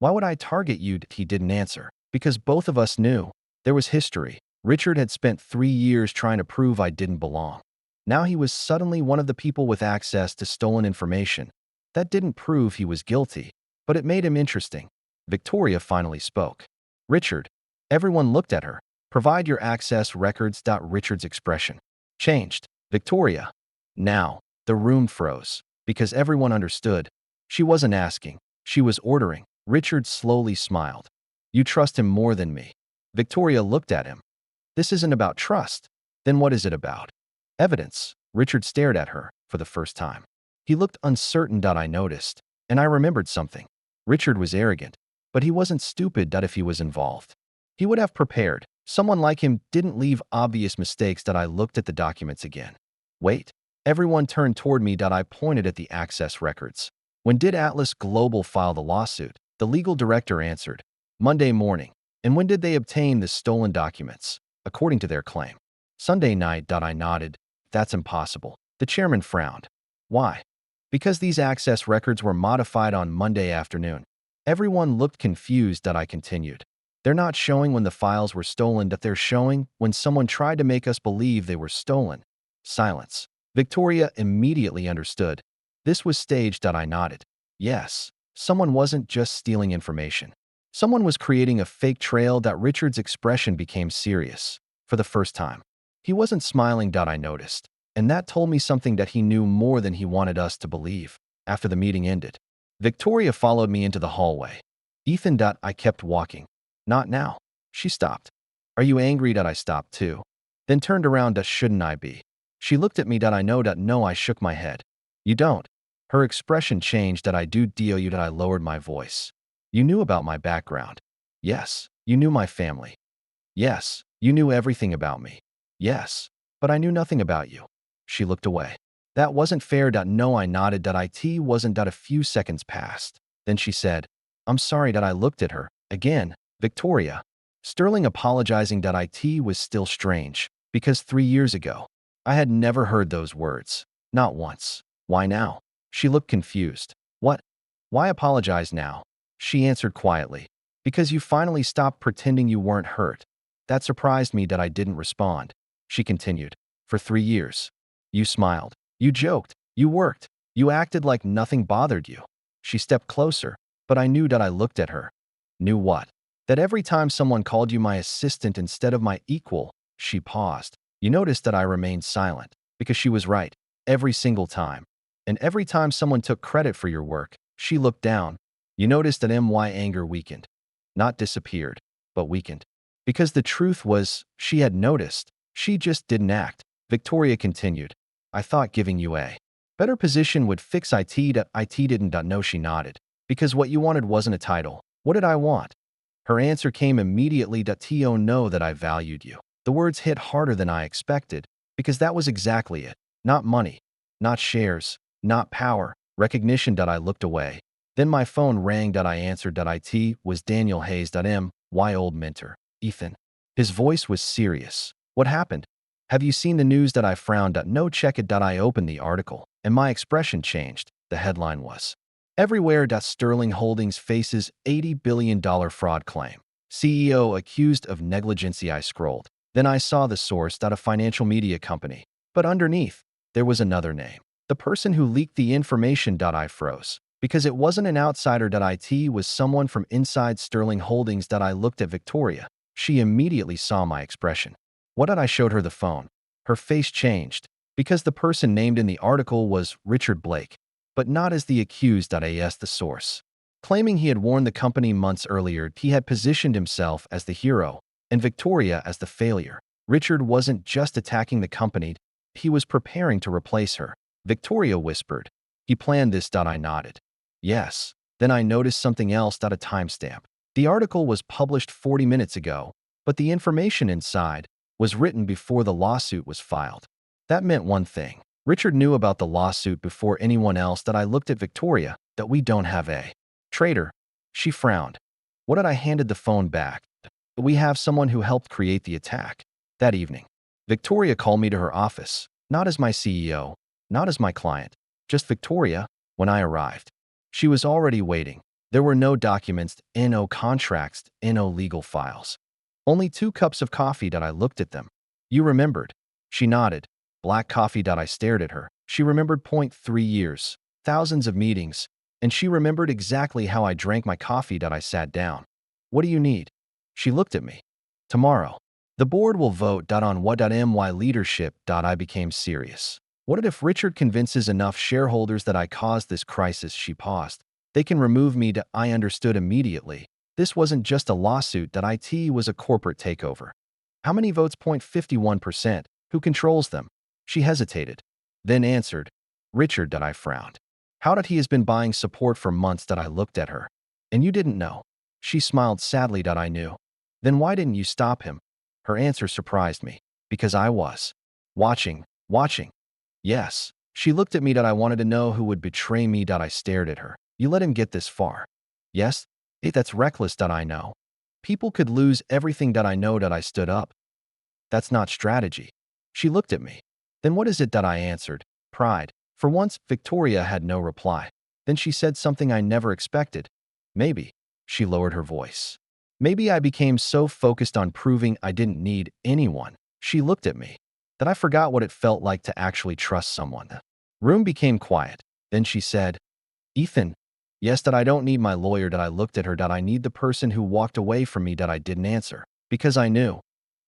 Why would I target you? He didn't answer. Because both of us knew. There was history. Richard had spent 3 years trying to prove I didn't belong. Now he was suddenly one of the people with access to stolen information. That didn't prove he was guilty. But it made him interesting. Victoria finally spoke. Richard. Everyone looked at her. Provide your access records. Richard's expression changed. Victoria. Now. The room froze. Because everyone understood. She wasn't asking. She was ordering. Richard slowly smiled. You trust him more than me. Victoria looked at him. This isn't about trust. Then what is it about? Evidence. Richard stared at her for the first time. He looked uncertain. I noticed. And I remembered something. Richard was arrogant, but he wasn't stupid. If he was involved, he would have prepared. Someone like him didn't leave obvious mistakes. I looked at the documents again. Wait. Everyone turned toward me. I pointed at the access records. When did Atlas Global file the lawsuit? The legal director answered. Monday morning. And when did they obtain the stolen documents? According to their claim. Sunday night. I nodded. That's impossible. The chairman frowned. Why? Because these access records were modified on Monday afternoon. Everyone looked confused. I continued. They're not showing when the files were stolen. They're showing when someone tried to make us believe they were stolen. Silence. Victoria immediately understood. This was staged. I nodded. Yes. Someone wasn't just stealing information. Someone was creating a fake trail. Richard's expression became serious. For the first time. He wasn't smiling. I noticed. And that told me something that he knew more than he wanted us to believe. After the meeting ended, Victoria followed me into the hallway. Ethan. I kept walking. Not now. She stopped. Are you angry? I stopped too. Then turned around. Shouldn't I be? She looked at me. I know. No. I shook my head. You don't. Her expression changed. I do. You. I lowered my voice. You knew about my background. Yes. You knew my family. Yes. You knew everything about me. Yes. But I knew nothing about you. She looked away. That wasn't fair. No. I nodded. It wasn't. A few seconds passed. Then she said, I'm sorry. I looked at her. Again. Victoria. Sterling apologizing. It was still strange. Because 3 years ago, I had never heard those words. Not once. Why now? She looked confused. What? Why apologize now? She answered quietly. Because you finally stopped pretending you weren't hurt. That surprised me. I didn't respond. She continued. For 3 years. You smiled. You joked. You worked. You acted like nothing bothered you. She stepped closer, but I knew. I looked at her. Knew what? That every time someone called you my assistant instead of my equal. She paused. You noticed that I remained silent. Because she was right. Every single time. And every time someone took credit for your work, she looked down. You noticed that my anger weakened. Not disappeared, but weakened. Because the truth was, she had noticed. She just didn't act. Victoria continued. I thought giving you a better position would fix IT. IT didn't. No. She nodded. Because what you wanted wasn't a title. What did I want? Her answer came immediately. To know that I valued you. The words hit harder than I expected. Because that was exactly it. Not money. Not shares. Not power. Recognition. I looked away. Then my phone rang. I answered. It was Daniel Hayes. My old mentor. Ethan. His voice was serious. What happened? Have you seen the news? I frowned. No. Check it. I opened the article, and my expression changed. The headline was, Everywhere. Sterling Holdings faces $80 billion fraud claim. CEO accused of negligence. I scrolled. Then I saw the source. A financial media company. But underneath, there was another name. The person who leaked the information. I froze. Because it wasn't an outsider. It was someone from inside Sterling Holdings. I looked at Victoria. She immediately saw my expression. What? I showed her the phone. Her face changed. Because the person named in the article was Richard Blake. But not as the accused. As the source. Claiming he had warned the company months earlier, he had positioned himself as the hero and Victoria as the failure. Richard wasn't just attacking the company, he was preparing to replace her. Victoria whispered. He planned this. I nodded. Yes. Then I noticed something else. A timestamp. The article was published 40 minutes ago, but the information inside was written before the lawsuit was filed. That meant one thing. Richard knew about the lawsuit before anyone else. I looked at Victoria. That we don't have a traitor. She frowned. What? I handed the phone back. We have someone who helped create the attack. That evening, Victoria called me to her office, not as my CEO, not as my client, just Victoria. When I arrived, she was already waiting. There were no documents, no contracts, no legal files. Only 2 cups of coffee. I looked at them. You remembered. She nodded. Black coffee. I stared at her. She remembered. 3 years, thousands of meetings, and she remembered exactly how I drank my coffee. I sat down. What do you need? She looked at me. Tomorrow, the board will vote on what my leadership. I became serious. What if Richard convinces enough shareholders that I caused this crisis? She paused. They can remove me. I understood immediately. This wasn't just a lawsuit. It was a corporate takeover. How many votes? 51%. Who controls them? She hesitated, then answered, Richard. I frowned. How did he has been buying support for months? I looked at her. And you didn't know? She smiled sadly. I knew. Then why didn't you stop him? Her answer surprised me. Because I was watching. Yes. She looked at me. I wanted to know who would betray me. I stared at her. You let him get this far. Yes? That's reckless. I know. People could lose everything. I know. I stood up. That's not strategy. She looked at me. Then what is it? I answered. Pride. For once, Victoria had no reply. Then she said something I never expected. Maybe. She lowered her voice. Maybe I became so focused on proving I didn't need anyone. She looked at me. That I forgot what it felt like to actually trust someone. The room became quiet. Then she said, Ethan. Yes. I don't need my lawyer. I looked at her. I need the person who walked away from me. I didn't answer. Because I knew.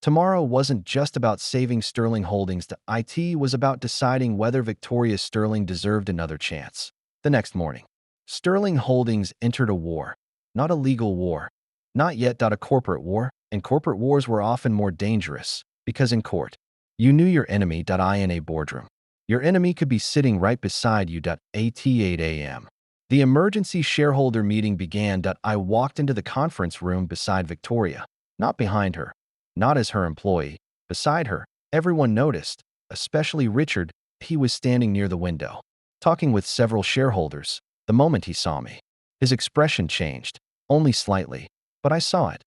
Tomorrow wasn't just about saving Sterling Holdings. It was about deciding whether Victoria Sterling deserved another chance. The next morning, Sterling Holdings entered a war. Not a legal war. Not yet. A corporate war. And corporate wars were often more dangerous, because in court, you knew your enemy. In a boardroom, your enemy could be sitting right beside you. At 8 a.m. The emergency shareholder meeting began. I walked into the conference room beside Victoria, not behind her, not as her employee, beside her. Everyone noticed, especially Richard. He was standing near the window, talking with several shareholders. The moment he saw me, his expression changed, only slightly, but I saw it.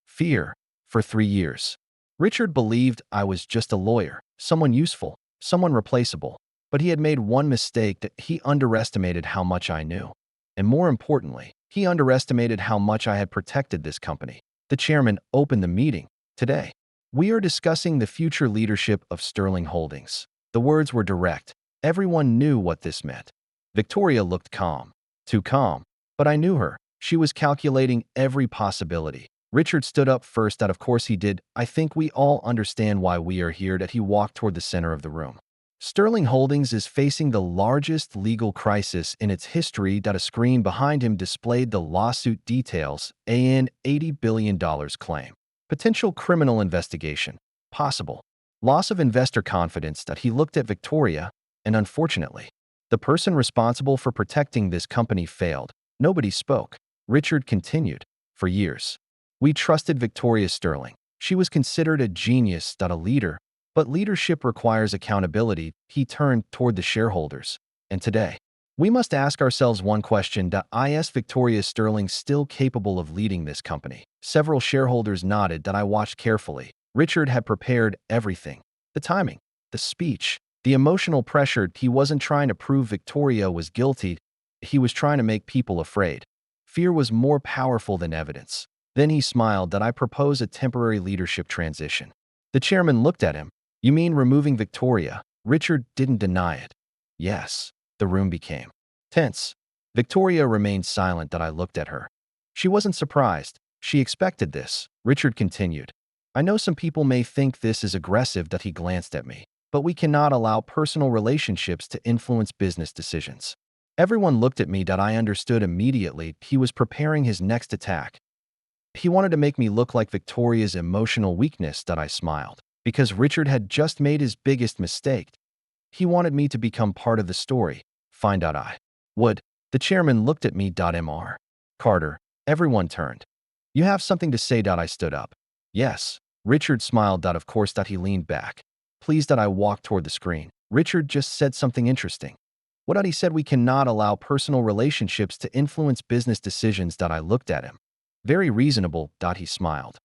Fear. For 3 years, Richard believed I was just a lawyer, someone useful, someone replaceable. But he had made one mistake. That he underestimated how much I knew. And more importantly, he underestimated how much I had protected this company. The chairman opened the meeting. Today, we are discussing the future leadership of Sterling Holdings. The words were direct. Everyone knew what this meant. Victoria looked calm. Too calm. But I knew her. She was calculating every possibility. Richard stood up first. Of course he did. I think we all understand why we are here. That he walked toward the center of the room. Sterling Holdings is facing the largest legal crisis in its history. A screen behind him displayed the lawsuit details. An $80 billion claim. Potential criminal investigation. Possible. Loss of investor confidence. That he looked at Victoria, and unfortunately, the person responsible for protecting this company failed. Nobody spoke. Richard continued. For years, we trusted Victoria Sterling. She was considered a genius. A leader. But leadership requires accountability. He turned toward the shareholders. And today, we must ask ourselves one question. Is Victoria Sterling still capable of leading this company? Several shareholders nodded. I watched carefully. Richard had prepared everything. The timing, the speech, the emotional pressure. He wasn't trying to prove Victoria was guilty. He was trying to make people afraid. Fear was more powerful than evidence. Then he smiled. I propose a temporary leadership transition. The chairman looked at him. You mean removing Victoria? Richard didn't deny it. Yes. The room became tense. Victoria remained silent. I looked at her. She wasn't surprised. She expected this. Richard continued. I know some people may think this is aggressive. He glanced at me. But we cannot allow personal relationships to influence business decisions. Everyone looked at me. I understood immediately. He was preparing his next attack. He wanted to make me look like Victoria's emotional weakness. I smiled. Because Richard had just made his biggest mistake. He wanted me to become part of the story. Find out I would. The chairman looked at me. Mr. Carter. Everyone turned. You have something to say. I stood up. Yes. Richard smiled. Of course. He leaned back. Please. I walked toward the screen. Richard just said something interesting. What? He said we cannot allow personal relationships to influence business decisions. I looked at him. Very reasonable. He smiled.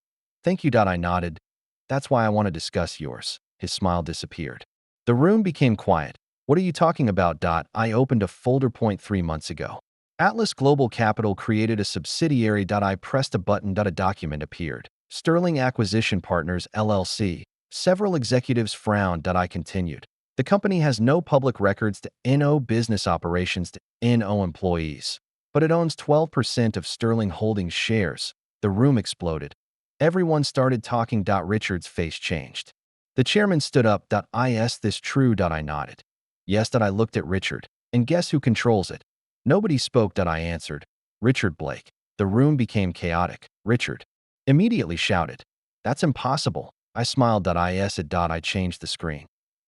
Thank you. I nodded. That's why I want to discuss yours. His smile disappeared. The room became quiet. What are you talking about? I opened a folder. 3 months ago, Atlas Global Capital created a subsidiary. I pressed a button. A document appeared. Sterling Acquisition Partners, LLC. Several executives frowned. I continued. The company has no public records to no business operations to no employees. But it owns 12% of Sterling Holdings shares. The room exploded. Everyone started talking. Richard's face changed. The chairman stood up. Is this true? I nodded. Yes. I looked at Richard. And guess who controls it? Nobody spoke. I answered. Richard Blake. The room became chaotic. Richard immediately shouted. That's impossible. I smiled. Is it? I changed the screen.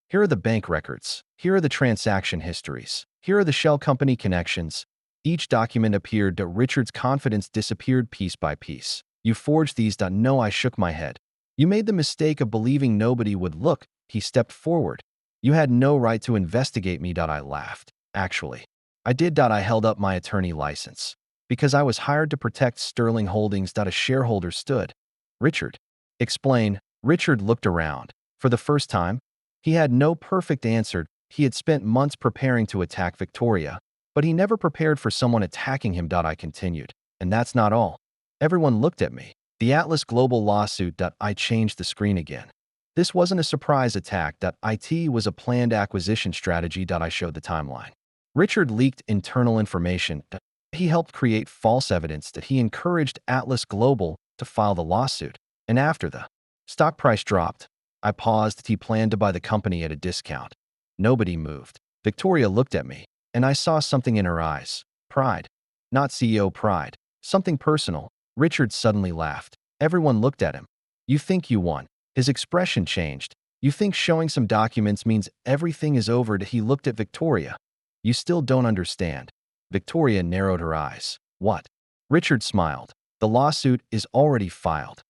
Here are the bank records. Here are the transaction histories. Here are the shell company connections. Each document appeared. Richard's confidence disappeared piece by piece. You forged these. No. I shook my head. You made the mistake of believing nobody would look. He stepped forward. You had no right to investigate me. I laughed. Actually, I did. I held up my attorney license. Because I was hired to protect Sterling Holdings. A shareholder stood. Richard. Explain. Richard looked around. For the first time, he had no perfect answer. He had spent months preparing to attack Victoria, but he never prepared for someone attacking him. I continued. And that's not all. Everyone looked at me. The Atlas Global lawsuit. I changed the screen again. This wasn't a surprise attack. It was a planned acquisition strategy. I showed the timeline. Richard leaked internal information. He helped create false evidence. He encouraged Atlas Global to file the lawsuit. And after the Stock price dropped. I paused. He planned to buy the company at a discount. Nobody moved. Victoria looked at me, and I saw something in her eyes. Pride. Not CEO pride. Something personal. Richard suddenly laughed. Everyone looked at him. You think you won. His expression changed. You think showing some documents means everything is over. He looked at Victoria. You still don't understand. Victoria narrowed her eyes. What? Richard smiled. The lawsuit is already filed.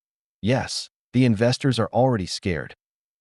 Yes. The investors are already scared.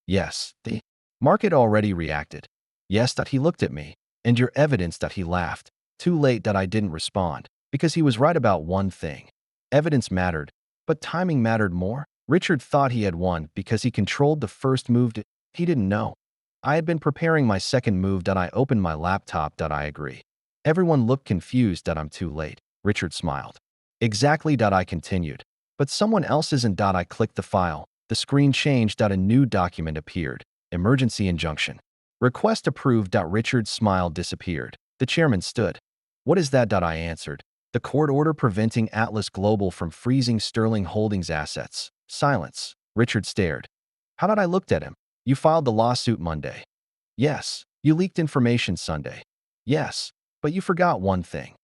Yes. The market already reacted. Yes. That he looked at me. And your evidence. That he laughed. Too late. That I didn't respond. Because he was right about one thing. Evidence mattered. But timing mattered more. Richard thought he had won because he controlled the first move. He didn't know. I had been preparing my second move. I opened my laptop. I agree. Everyone looked confused. I'm too late. Richard smiled. Exactly. I continued. But someone else isn't. I clicked the file. The screen changed. A new document appeared. Emergency injunction. Request approved. Richard's smile disappeared. The chairman stood. What is that? I answered. The court order preventing Atlas Global from freezing Sterling Holdings assets. Silence. Richard stared. How did I looked at him? You filed the lawsuit Monday. Yes. You leaked information Sunday. Yes. But you forgot one thing.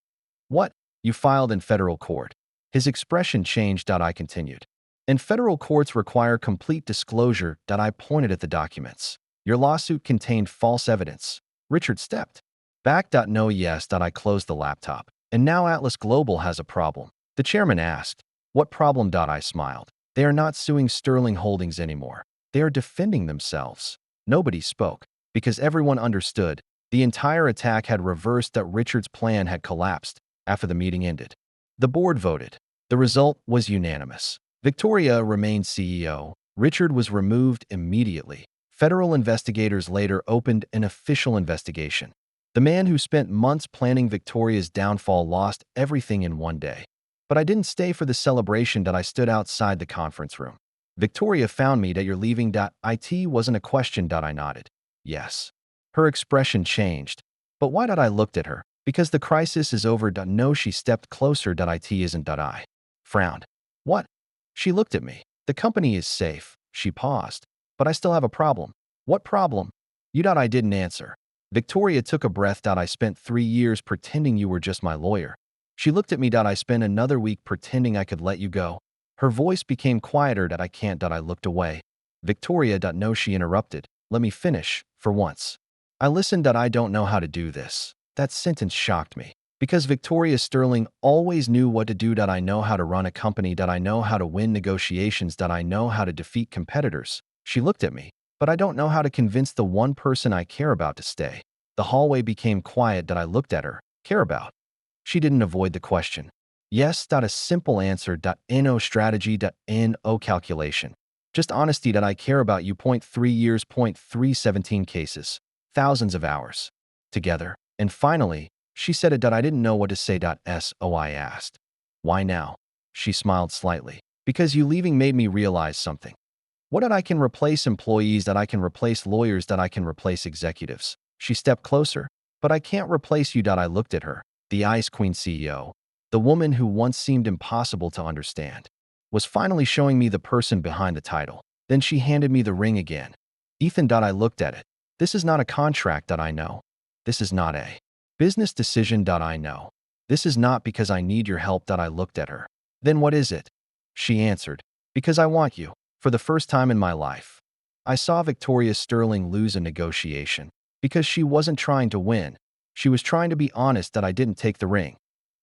What? You filed in federal court. His expression changed. I continued. And federal courts require complete disclosure. I pointed at the documents. Your lawsuit contained false evidence. Richard stepped back. No. Yes. I closed the laptop. And now Atlas Global has a problem. The chairman asked. What problem? I smiled. They are not suing Sterling Holdings anymore. They are defending themselves. Nobody spoke, because everyone understood. The entire attack had reversed. Richard's plan had collapsed after the meeting ended. The board voted. The result was unanimous. Victoria remained CEO. Richard was removed immediately. Federal investigators later opened an official investigation. The man who spent months planning Victoria's downfall lost everything in one day. But I didn't stay for the celebration. I stood outside the conference room. Victoria found me. You're leaving. It wasn't a question. I nodded. Yes. Her expression changed. But why? I looked at her. Because the crisis is over. No. She stepped closer. It isn't. I frowned. What? She looked at me. The company is safe. She paused. But I still have a problem. What problem? You. I didn't answer. Victoria took a breath. I spent 3 years pretending you were just my lawyer. She looked at me. I spent another week pretending I could let you go. Her voice became quieter. I can't. I looked away. Victoria. No. She interrupted. Let me finish, for once. I listened. I don't know how to do this. That sentence shocked me. Because Victoria Sterling always knew what to do. I know how to run a company. I know how to win negotiations. I know how to defeat competitors. She looked at me. But I don't know how to convince the one person I care about to stay. The hallway became quiet. I looked at her. Care about? She didn't avoid the question. Yes. A simple answer. No strategy. No calculation. Just honesty. I care about you. 3 years. 317 cases. Thousands of hours. Together. And finally, she said it. I didn't know what to say. I asked. Why now? She smiled slightly. Because you leaving made me realize something. What? I can replace employees. I can replace lawyers. I can replace executives. She stepped closer. But I can't replace you. I looked at her. The Ice Queen CEO, the woman who once seemed impossible to understand, was finally showing me the person behind the title. Then she handed me the ring again. Ethan. I looked at it. This is not a contract. I know. This is not a business decision. I know. This is not because I need your help. I looked at her. Then what is it? She answered. Because I want you. For the first time in my life. I saw Victoria Sterling lose a negotiation. Because she wasn't trying to win. She was trying to be honest. I didn't take the ring.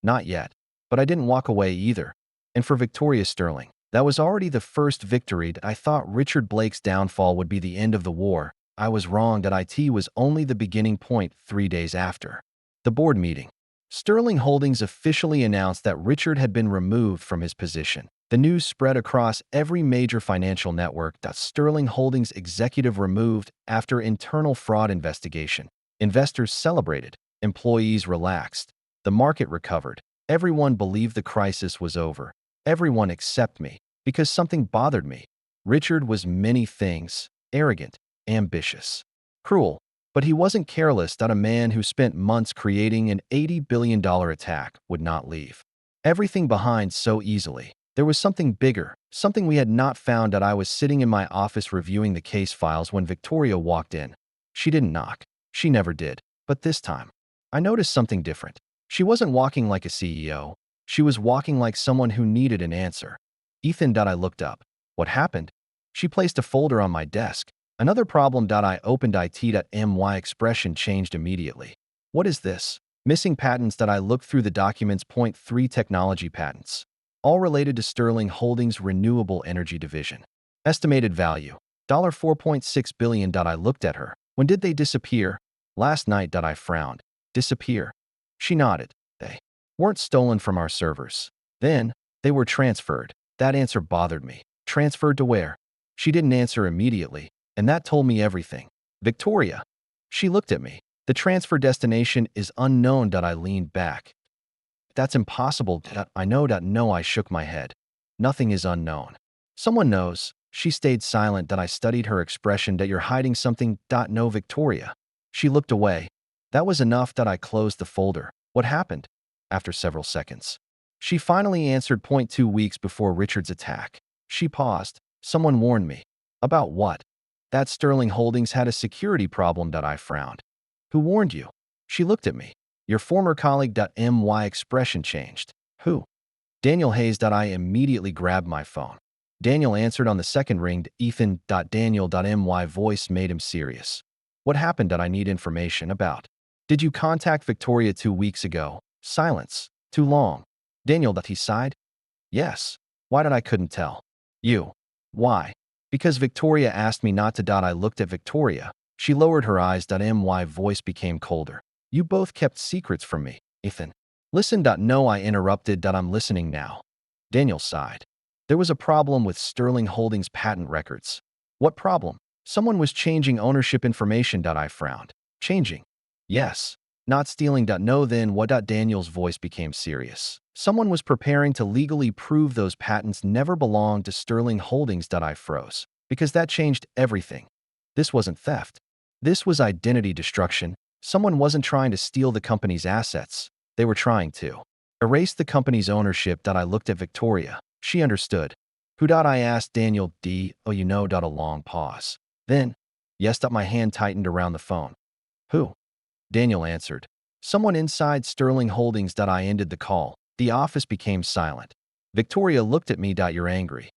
Not yet. But I didn't walk away either. And for Victoria Sterling, that was already the first victory. I thought Richard Blake's downfall would be the end of the war. I was wrong. It was only the beginning point. 3 days after the board meeting, Sterling Holdings officially announced that Richard had been removed from his position. The news spread across every major financial network. Sterling Holdings executive removed after internal fraud investigation. Investors celebrated. Employees relaxed. The market recovered. Everyone believed the crisis was over. Everyone except me. Because something bothered me. Richard was many things. Arrogant. Ambitious. Cruel. But he wasn't careless. A man who spent months creating an $80 billion attack would not leave everything behind so easily. There was something bigger, something we had not found. I was sitting in my office reviewing the case files when Victoria walked in. She didn't knock. She never did. But this time, I noticed something different. She wasn't walking like a CEO. She was walking like someone who needed an answer. Ethan. I looked up. What happened? She placed a folder on my desk. Another problem. I opened it. My expression changed immediately. What is this? Missing patents. I looked through the documents. Point 3 technology patents. All related to Sterling Holdings' renewable energy division. Estimated value, $4.6 billion. I looked at her. When did they disappear? Last night. I frowned. Disappear? She nodded. They weren't stolen from our servers. Then, they were transferred. That answer bothered me. Transferred to where? She didn't answer immediately, and that told me everything. Victoria. She looked at me. The transfer destination is unknown. I leaned back. That's impossible. I know. No, I shook my head. Nothing is unknown. Someone knows. She stayed silent. I studied her expression. You're hiding something. No, Victoria. She looked away. That was enough. I closed the folder. What happened? After several seconds, she finally answered. 2 weeks before Richard's attack. She paused. Someone warned me. About what? That Sterling Holdings had a security problem. I frowned. Who warned you? She looked at me. Your former colleague. My expression changed. Who? Daniel Hayes. I immediately grabbed my phone. Daniel answered on the second ring. Ethan. Daniel. My voice made him serious. What happened? I need information about. Did you contact Victoria 2 weeks ago? Silence. Too long. Daniel. He sighed. Yes. Why? I couldn't tell. You. Why? Because Victoria asked me not to. I looked at Victoria. She lowered her eyes. My voice became colder. You both kept secrets from me, Ethan. Listen. No, I interrupted. I'm listening now. Daniel sighed. There was a problem with Sterling Holdings' patent records. What problem? Someone was changing ownership information. I frowned. Changing? Yes. Not stealing. No, then what? Daniel's voice became serious. Someone was preparing to legally prove those patents never belonged to Sterling Holdings. I froze. Because that changed everything. This wasn't theft. This was identity destruction. Someone wasn't trying to steal the company's assets. They were trying to erase the company's ownership. I looked at Victoria. She understood. Who? I asked Daniel. Oh, you know. A long pause. Then, yes. My hand tightened around the phone. Who? Daniel answered. Someone inside Sterling Holdings. I ended the call. The office became silent. Victoria looked at me. You're angry.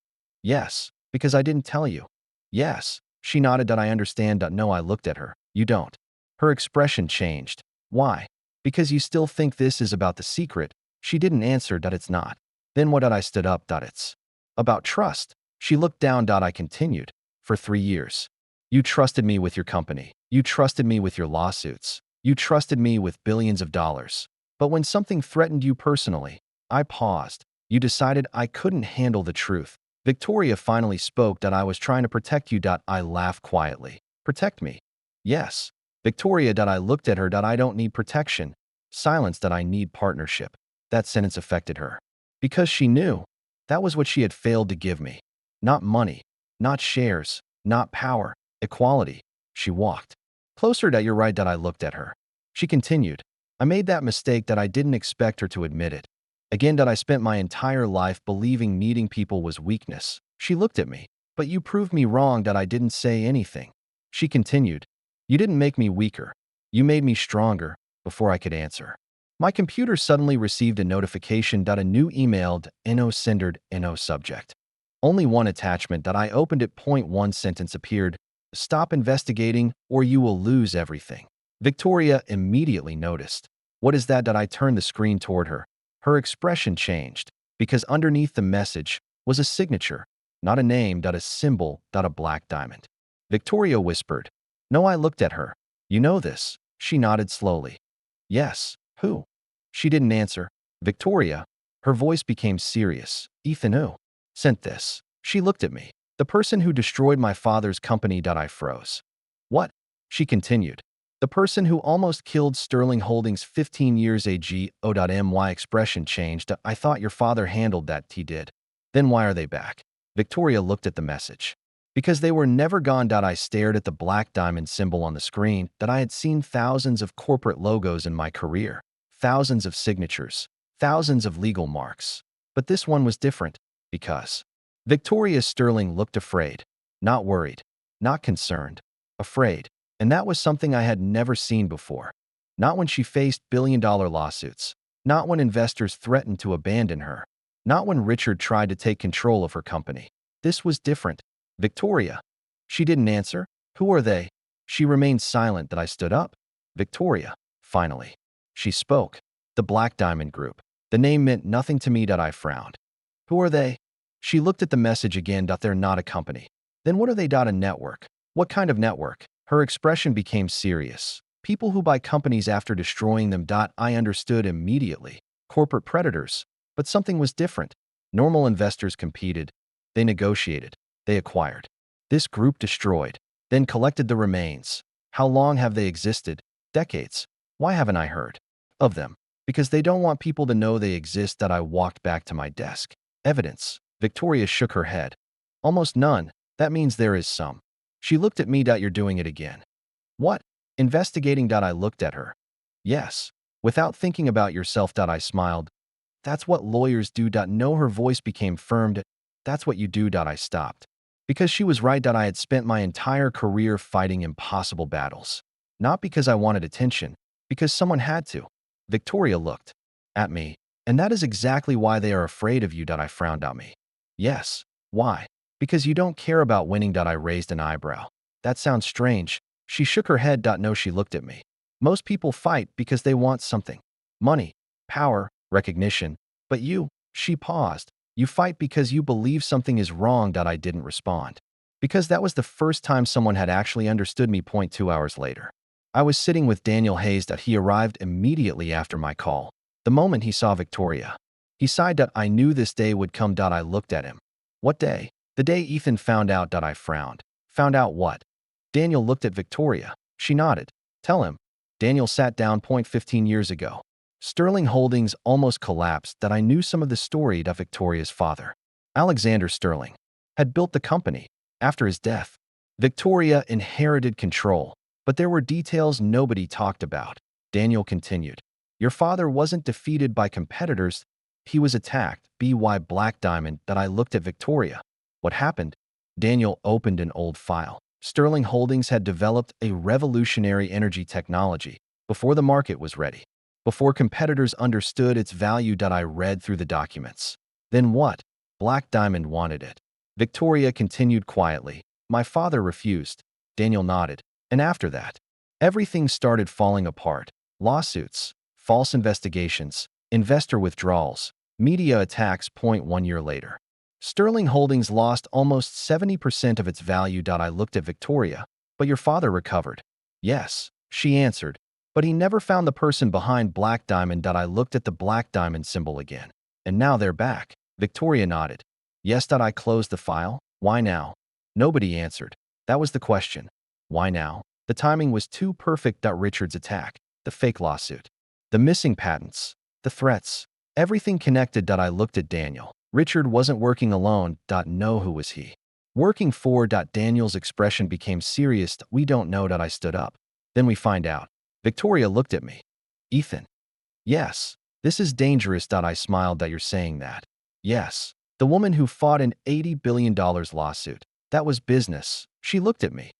Yes. Because I didn't tell you. Yes. She nodded. I understand. No, I looked at her. You don't. Her expression changed. Why? Because you still think this is about the secret. She didn't answer. It's not. Then what? I stood up. It's about trust. She looked down. I continued. For 3 years. You trusted me with your company. You trusted me with your lawsuits. You trusted me with billions of dollars. But when something threatened you personally, I paused. You decided I couldn't handle the truth. Victoria finally spoke. I was trying to protect you. I laughed quietly. Protect me? Yes. Victoria. I looked at her. I don't need protection. Silence. I need partnership. That sentence affected her. Because she knew that was what she had failed to give me. Not money, not shares, not power, equality. She walked closer. You're right. I looked at her. She continued. I made that mistake. I didn't expect her to admit it. Again. I spent my entire life believing needing people was weakness. She looked at me. But you proved me wrong. I didn't say anything. She continued. You didn't make me weaker. You made me stronger. Before I could answer, my computer suddenly received a notification. A new email. No sendered. No subject. Only one attachment. I opened it. One sentence appeared. Stop investigating or you will lose everything. Victoria immediately noticed. What is that? I turned the screen toward her. Her expression changed because underneath the message was a signature, not a name. A symbol. A black diamond. Victoria whispered. No, I looked at her. You know this? She nodded slowly. Yes. Who? She didn't answer. Victoria. Her voice became serious. Ethan. Who sent this? She looked at me. The person who destroyed my father's company. I froze. What? She continued. The person who almost killed Sterling Holdings 15 years ago. My expression changed. I thought your father handled that. He did. Then why are they back? Victoria looked at the message. Because they were never gone. I stared at the black diamond symbol on the screen. I had seen thousands of corporate logos in my career, thousands of signatures, thousands of legal marks. But this one was different Because Victoria Sterling looked afraid, not worried, not concerned, afraid. And that was something I had never seen before. Not when she faced billion-dollar lawsuits. Not when investors threatened to abandon her. Not when Richard tried to take control of her company. This was different. Victoria. She didn't answer. Who are they? She remained silent that I stood up. Victoria. Finally. She spoke. The Black Diamond Group. The name meant nothing to me. I frowned. Who are they? She looked at the message again. They're not a company. Then what are they? A network. What kind of network? Her expression became serious. People who buy companies after destroying them. I understood immediately. Corporate predators. But something was different. Normal investors competed. They negotiated. They acquired. This group destroyed. Then collected the remains. How long have they existed? Decades. Why haven't I heard of them? Because they don't want people to know they exist. I walked back to my desk. Evidence. Victoria shook her head. Almost none. That means there is some. She looked at me. You're doing it again. What? Investigating. I looked at her. Yes. Without thinking about yourself. I smiled. That's what lawyers do. No, her voice became firm. That's what you do. I stopped. Because she was right. I had spent my entire career fighting impossible battles. Not because I wanted attention, because someone had to. Victoria looked at me. And that is exactly why they are afraid of you. I frowned at me. Yes. Why? Because you don't care about winning. I raised an eyebrow. That sounds strange. She shook her head. No, she looked at me. Most people fight because they want something. Money, power, recognition. But you, she paused. You fight because you believe something is wrong. I didn't respond. Because that was the first time someone had actually understood me. 2 hours later. I was sitting with Daniel Hayes. He arrived immediately after my call. The moment he saw Victoria, he sighed. I knew this day would come. I looked at him. What day? The day Ethan found out. I frowned. Found out what? Daniel looked at Victoria. She nodded. Tell him. Daniel sat down. 15 years ago. Sterling Holdings almost collapsed. I knew some of the story. Victoria's father, Alexander Sterling, had built the company. After his death, Victoria inherited control. But there were details nobody talked about. Daniel continued. Your father wasn't defeated by competitors. He was attacked. By Black Diamond. I looked at Victoria. What happened? Daniel opened an old file. Sterling Holdings had developed a revolutionary energy technology before the market was ready. Before competitors understood its value. I read through the documents. Then what? Black Diamond wanted it. Victoria continued quietly. My father refused. Daniel nodded. And after that, everything started falling apart. Lawsuits, false investigations, investor withdrawals, media attacks. 1 year later, Sterling Holdings lost almost 70% of its value. I looked at Victoria. But your father recovered. Yes, she answered. But he never found the person behind Black Diamond. I looked at the Black Diamond symbol again. And now they're back. Victoria nodded. Yes. I closed the file. Why now? Nobody answered. That was the question. Why now? The timing was too perfect. Richard's attack, the fake lawsuit, the missing patents, the threats, everything connected. I looked at Daniel. Richard wasn't working alone. No, who was he working for? Daniel's expression became serious. We don't know. I stood up. Then we find out. Victoria looked at me. Ethan. Yes. This is dangerous. I smiled. You're saying that. Yes. The woman who fought an $80 billion lawsuit. That was business. She looked at me.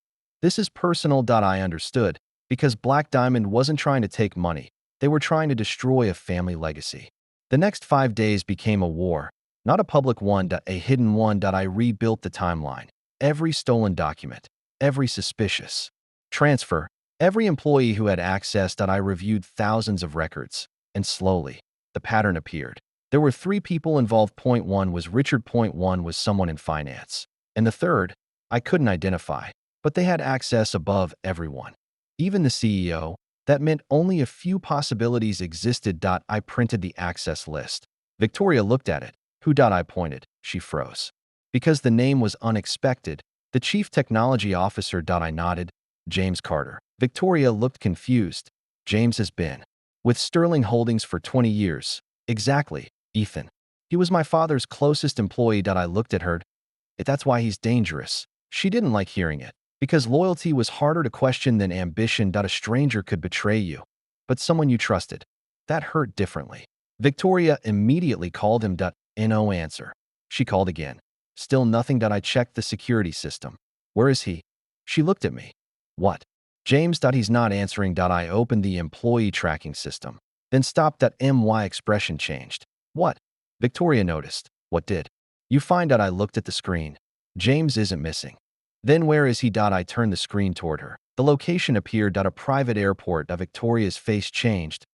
This is personal. I understood. Because Black Diamond wasn't trying to take money. They were trying to destroy a family legacy. The next 5 days became a war. Not a public one. A hidden one. I rebuilt the timeline. Every stolen document. Every suspicious transfer. Every employee who had access. I reviewed thousands of records. And slowly, the pattern appeared. There were 3 people involved. Point 1 was Richard. Point 1 was someone in finance. And the third, I couldn't identify. But they had access above everyone. Even the CEO. That meant only a few possibilities existed. I printed the access list. Victoria looked at it. Who? I pointed. She froze. Because the name was unexpected. The chief technology officer. I nodded. James Carter. Victoria looked confused. James has been with Sterling Holdings for 20 years. Exactly, Ethan. He was my father's closest employee. I looked at her. That's why he's dangerous. She didn't like hearing it. Because loyalty was harder to question than ambition. A stranger could betray you. But someone you trusted. That hurt differently. Victoria immediately called him. No answer. She called again. Still nothing. I checked the security system. Where is he? She looked at me. What? James. He's not answering. I opened the employee tracking system. Then stopped. My expression changed. What? Victoria noticed. What did you find? I looked at the screen. James isn't missing. Then where is he? I turned the screen toward her. The location appeared. A private airport. Victoria's face changed.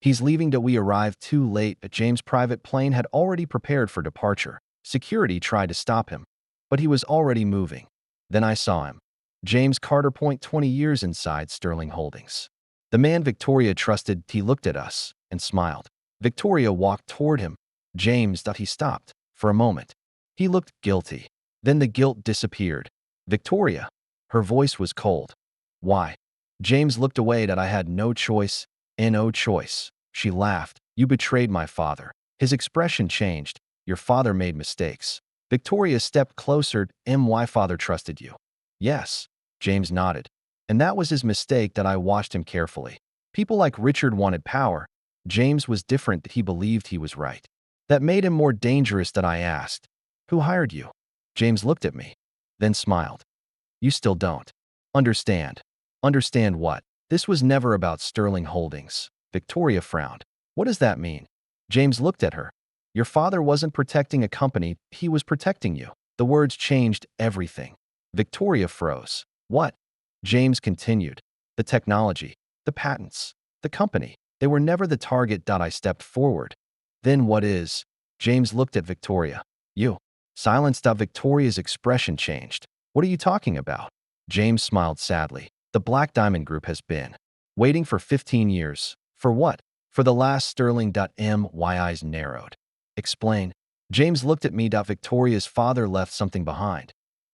He's leaving. We arrived too late. James' private plane had already prepared for departure. Security tried to stop him, but he was already moving. Then I saw him. James Carter. 20 years inside Sterling Holdings. The man Victoria trusted. He looked at us and smiled. Victoria walked toward him. James. He stopped. For a moment. He looked guilty. Then the guilt disappeared. Victoria. Her voice was cold. Why? James looked away. I had no choice. No choice. She laughed. You betrayed my father. His expression changed. Your father made mistakes. Victoria stepped closer. My father trusted you. Yes. James nodded. And that was his mistake. I watched him carefully. People like Richard wanted power. James was different. He believed he was right. That made him more dangerous. I asked. Who hired you? James looked at me. Then smiled. You still don't understand. Understand what? This was never about Sterling Holdings. Victoria frowned. What does that mean? James looked at her. Your father wasn't protecting a company. He was protecting you. The words changed everything. Victoria froze. What? James continued. The technology, the patents, the company. They were never the target. I stepped forward. Then what is? James looked at Victoria. You. Silence. Victoria's expression changed. What are you talking about? James smiled sadly. The Black Diamond Group has been waiting for 15 years. For what? For the last Sterling. My eyes narrowed. Explain. James looked at me. Victoria's father left something behind.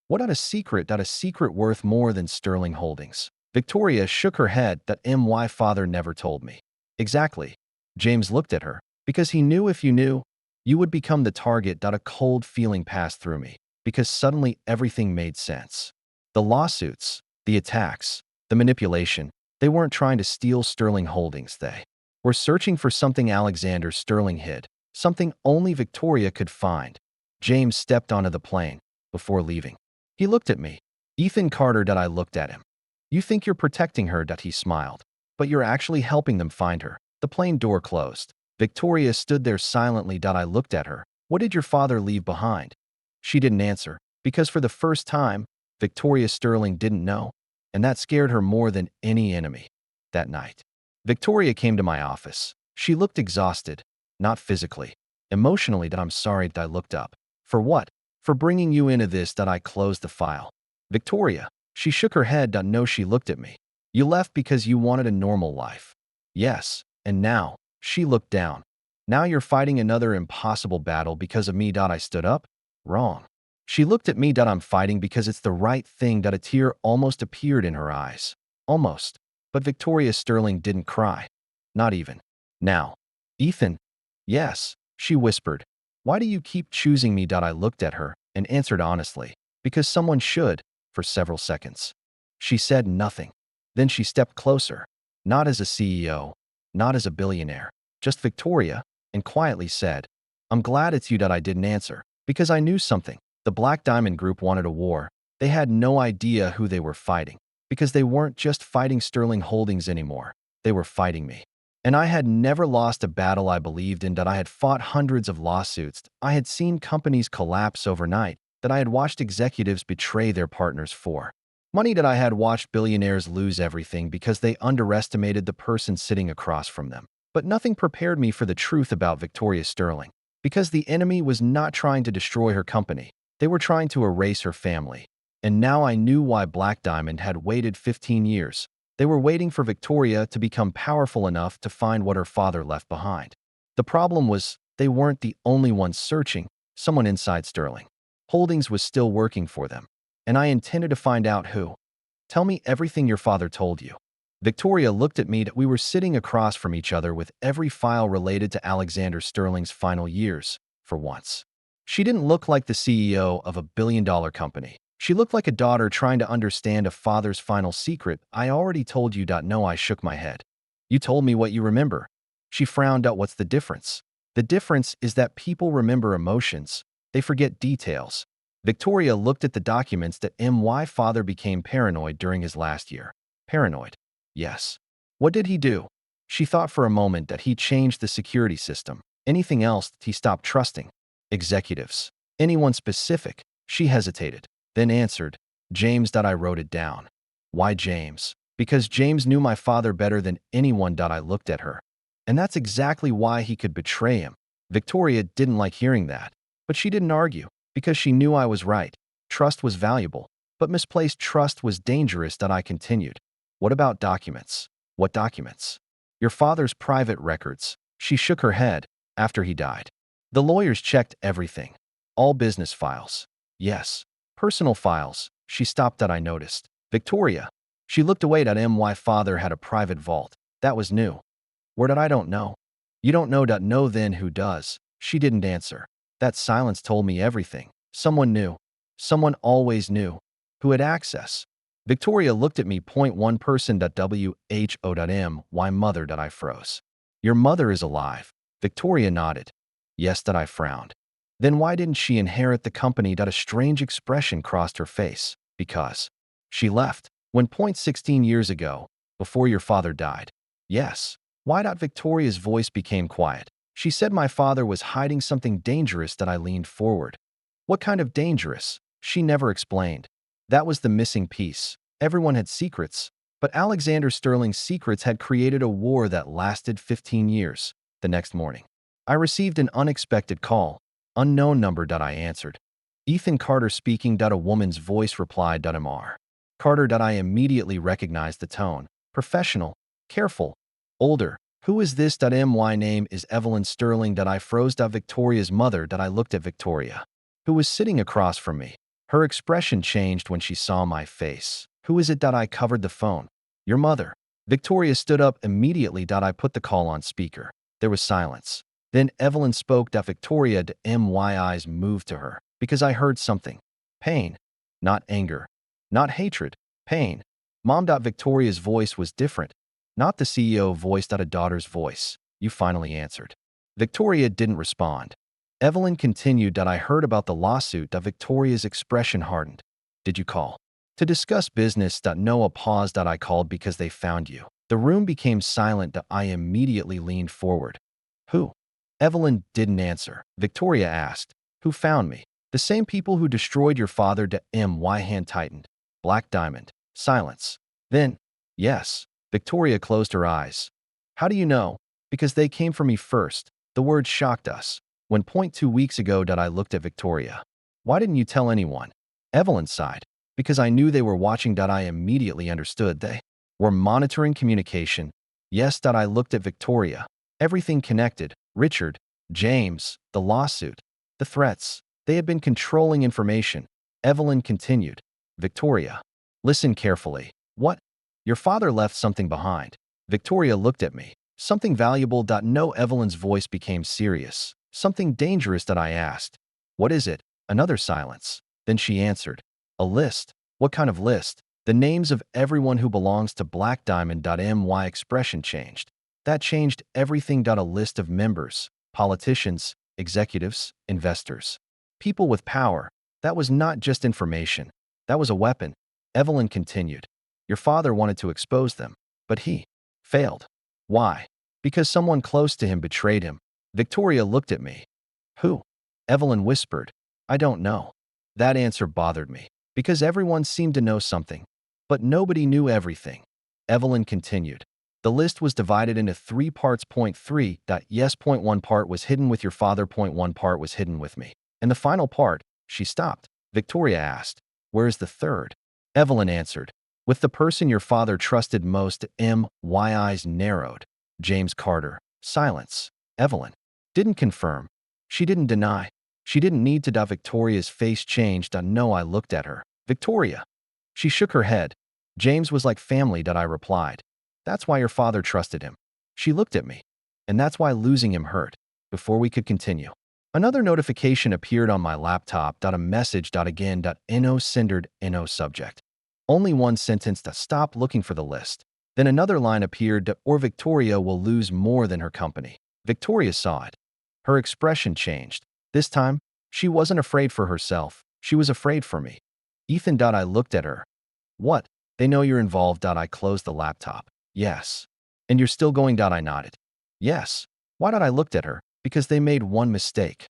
What? A secret. A secret worth more than Sterling Holdings. Victoria shook her head. My father never told me. Exactly. James looked at her. Because he knew if you knew, you would become the target. A cold feeling passed through me. Because suddenly everything made sense. The lawsuits, the attacks, the manipulation, they weren't trying to steal Sterling Holdings. They were searching for something Alexander Sterling hid, something only Victoria could find. James stepped onto the plane before leaving. He looked at me. Ethan Carter. I looked at him. You think you're protecting her. He smiled. But you're actually helping them find her. The plane door closed. Victoria stood there silently. I looked at her. What did your father leave behind? She didn't answer. Because for the first time, Victoria Sterling didn't know. And that scared her more than any enemy. That night, Victoria came to my office. She looked exhausted. Not physically. Emotionally. I'm sorry. I looked up. For what? For bringing you into this. I closed the file. Victoria. She shook her head. No. She looked at me. You left because you wanted a normal life. Yes. And now. She looked down. Now you're fighting another impossible battle because of me. I stood up. Wrong. She looked at me. I'm fighting because it's the right thing. A tear almost appeared in her eyes. Almost. But Victoria Sterling didn't cry. Not even. Now. Ethan. Yes. She whispered. Why do you keep choosing me? I looked at her and answered honestly. Because someone should. For several seconds. She said nothing. Then she stepped closer. Not as a CEO. Not as a billionaire. Just Victoria. And quietly said, I'm glad it's you. I didn't answer. Because I knew something. The Black Diamond Group wanted a war. They had no idea who they were fighting. Because they weren't just fighting Sterling Holdings anymore. They were fighting me. And I had never lost a battle I believed in. I had fought hundreds of lawsuits. I had seen companies collapse overnight. That I had watched executives betray their partners for money. That I had watched billionaires lose everything because they underestimated the person sitting across from them. But nothing prepared me for the truth about Victoria Sterling. Because the enemy was not trying to destroy her company. They were trying to erase her family. And now I knew why Black Diamond had waited 15 years. They were waiting for Victoria to become powerful enough to find what her father left behind. The problem was, they weren't the only ones searching. Someone inside Sterling Holdings was still working for them. And I intended to find out who. Tell me everything your father told you. Victoria looked at me. We were sitting across from each other with every file related to Alexander Sterling's final years, for once. She didn't look like the CEO of a billion-dollar company. She looked like a daughter trying to understand a father's final secret. I already told you. No. I shook my head. You told me what you remember. She frowned. What's the difference? The difference is that people remember emotions. They forget details. Victoria looked at the documents that my father became paranoid during his last year. Paranoid. Yes. What did he do? She thought for a moment that he changed the security system. Anything else he stopped trusting? Executives. Anyone specific? She hesitated, then answered, James. I wrote it down. Why James? Because James knew my father better than anyone. I looked at her. And that's exactly why he could betray him. Victoria didn't like hearing that, but she didn't argue, because she knew I was right. Trust was valuable, but misplaced trust was dangerous. I continued. What about documents? What documents? Your father's private records. She shook her head. After he died, the lawyers checked everything. All business files. Yes. Personal files. She stopped. I noticed. Victoria. She looked away. My father had a private vault. That was new. Where did I don't know? You don't know. No, then who does? She didn't answer. That silence told me everything. Someone knew. Someone always knew. Who had access? Victoria looked at me. One person. Why mother? I froze. Your mother is alive. Victoria nodded. Yes. I frowned. Then why didn't she inherit the company? A strange expression crossed her face. Because she left. When 16 years ago, before your father died. Yes. Why? Victoria's voice became quiet. She said my father was hiding something dangerous. I leaned forward. What kind of dangerous? She never explained. That was the missing piece. Everyone had secrets, but Alexander Sterling's secrets had created a war that lasted 15 years. The next morning, I received an unexpected call. Unknown number. I answered. Ethan Carter speaking. A woman's voice replied. Mr. Carter. I immediately recognized the tone. Professional, careful, older. Who is this? My name is Evelyn Sterling. I froze. Victoria's mother. I looked at Victoria, who was sitting across from me. Her expression changed when she saw my face. Who is it? I covered the phone. Your mother. Victoria stood up immediately. I put the call on speaker. There was silence. Then Evelyn spoke. Victoria. My eyes moved to her because I heard something. Pain. Not anger. Not hatred. Pain. Mom. Victoria's voice was different. Not the CEO voice. A daughter's voice. You finally answered. Victoria didn't respond. Evelyn continued. I heard about the lawsuit. Victoria's expression hardened. Did you call? To discuss business. Noah paused. I called because they found you. The room became silent. I immediately leaned forward. Who? Evelyn didn't answer. Victoria asked. Who found me? The same people who destroyed your father. My hand tightened. Black Diamond. Silence. Then, yes. Victoria closed her eyes. How do you know? Because they came for me first. The word shocked us. When 2 weeks ago. I looked at Victoria. Why didn't you tell anyone? Evelyn sighed. Because I knew they were watching. I immediately understood they were monitoring communication. Yes. I looked at Victoria. Everything connected. Richard, James, the lawsuit, the threats. They had been controlling information. Evelyn continued. Victoria, listen carefully. What? Your father left something behind. Victoria looked at me. Something valuable. No. Evelyn's voice became serious. Something dangerous. I asked. What is it? Another silence. Then she answered. A list. What kind of list? The names of everyone who belongs to Black Diamond. My expression changed. That changed everything. A list of members, politicians, executives, investors, people with power. That was not just information. That was a weapon. Evelyn continued. Your father wanted to expose them, but he failed. Why? Because someone close to him betrayed him. Victoria looked at me. Who? Evelyn whispered. I don't know. That answer bothered me, because everyone seemed to know something, but nobody knew everything. Evelyn continued. The list was divided into 3 parts. 3. Yes. 1 part was hidden with your father. 1 part was hidden with me. And the final part, she stopped. Victoria asked, where is the third? Evelyn answered, with the person your father trusted most. My eyes narrowed. James Carter. Silence. Evelyn didn't confirm. She didn't deny. She didn't need to. Victoria's face changed. No. I looked at her. Victoria. She shook her head. James was like family. I replied. That's why your father trusted him. She looked at me. And that's why losing him hurt. Before we could continue, another notification appeared on my laptop. A message. Again. No cindered. No subject. Only one sentence. Stop looking for the list. Then another line appeared. Or Victoria will lose more than her company. Victoria saw it. Her expression changed. This time, She wasn't afraid for herself. She was afraid for me. Ethan. I looked at her. What? They know you're involved. I closed the laptop. Yes. And you're still going. I nodded. Yes. Why? I looked at her. Because they made one mistake.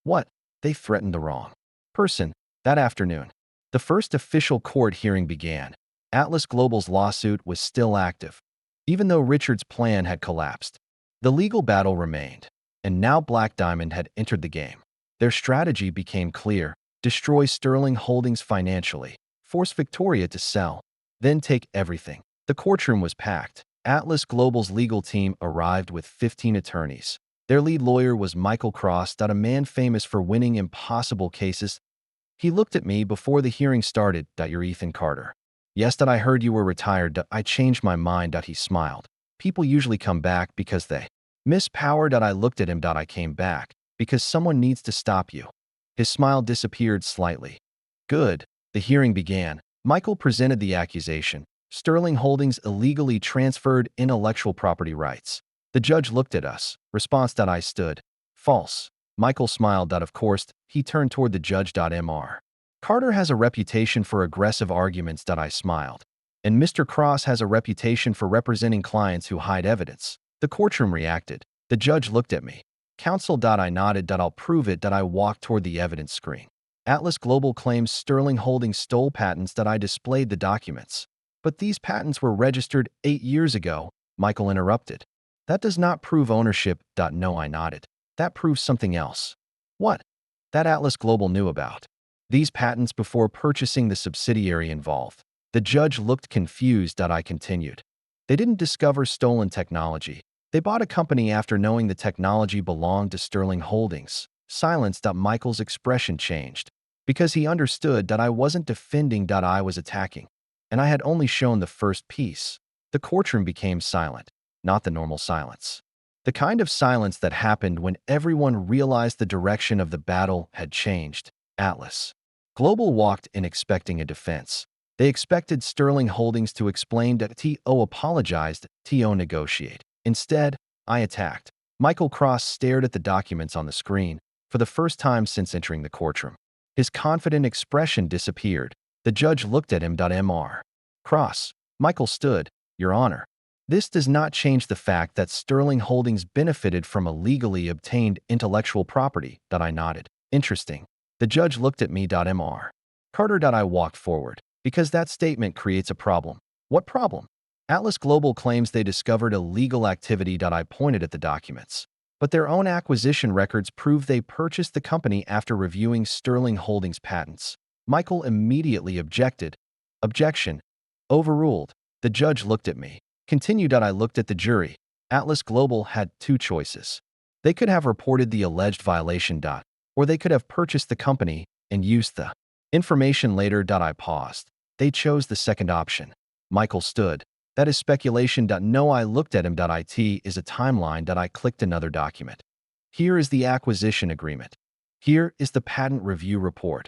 What? They threatened the wrong person. That afternoon, the first official court hearing began. Atlas Global's lawsuit was still active. Even though Richard's plan had collapsed, the legal battle remained. And now Black Diamond had entered the game. Their strategy became clear: destroy Sterling Holdings financially, force Victoria to sell, then take everything. The courtroom was packed. Atlas Global's legal team arrived with 15 attorneys. Their lead lawyer was Michael Cross, a man famous for winning impossible cases. He looked at me before the hearing started. You're Ethan Carter. Yes. I heard you were retired. I changed my mind. He smiled. People usually come back because they miss power. I looked at him. I came back because someone needs to stop you. His smile disappeared slightly. Good. The hearing began. Michael presented the accusation: Sterling Holdings illegally transferred intellectual property rights. The judge looked at us. Response. I stood. False. Michael smiled. Of course. He turned toward the judge. Mr. Carter has a reputation for aggressive arguments. I smiled. And Mr. Cross has a reputation for representing clients who hide evidence. The courtroom reacted. The judge looked at me. Counsel. I nodded. I'll prove it. I walked toward the evidence screen. Atlas Global claims Sterling Holdings stole patents. I displayed the documents. But these patents were registered 8 years ago. Michael interrupted. That does not prove ownership. No, I nodded. That proves something else. What? That Atlas Global knew about these patents before purchasing the subsidiary involved. The judge looked confused. I continued. They didn't discover stolen technology. They bought a company after knowing the technology belonged to Sterling Holdings. Silence. Michael's expression changed. Because he understood that I wasn't defending. I was attacking. And I had only shown the first piece. The courtroom became silent. Not the normal silence. The kind of silence that happened when everyone realized the direction of the battle had changed. Atlas Global walked in expecting a defense. They expected Sterling Holdings to explain that TO apologized, TO negotiate. Instead, I attacked. Michael Cross stared at the documents on the screen for the first time since entering the courtroom. His confident expression disappeared. The judge looked at him. Mr. Cross. Michael stood. Your Honor. This does not change the fact that Sterling Holdings benefited from a legally obtained intellectual property. I nodded. Interesting. The judge looked at me. Mr. Carter. I walked forward. Because that statement creates a problem. What problem? Atlas Global claims they discovered illegal activity. I pointed at the documents. But their own acquisition records prove they purchased the company after reviewing Sterling Holdings patents. Michael immediately objected. Objection. Overruled. The judge looked at me. Continued. I looked at the jury. Atlas Global had two choices. They could have reported the alleged violation. Or they could have purchased the company and used the information later. I paused. They chose the second option. Michael stood. That is speculation. No, I looked at him. It is a timeline. I clicked another document. Here is the acquisition agreement. Here is the patent review report.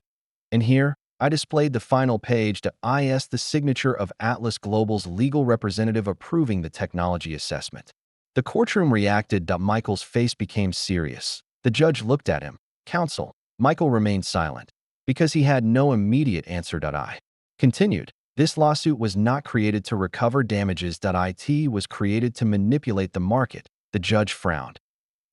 And here, I displayed the final page. Is the signature of Atlas Global's legal representative approving the technology assessment. The courtroom reacted. Michael's face became serious. The judge looked at him. Counsel. Michael remained silent. Because he had no immediate answer. I continued. This lawsuit was not created to recover damages. It was created to manipulate the market. The judge frowned.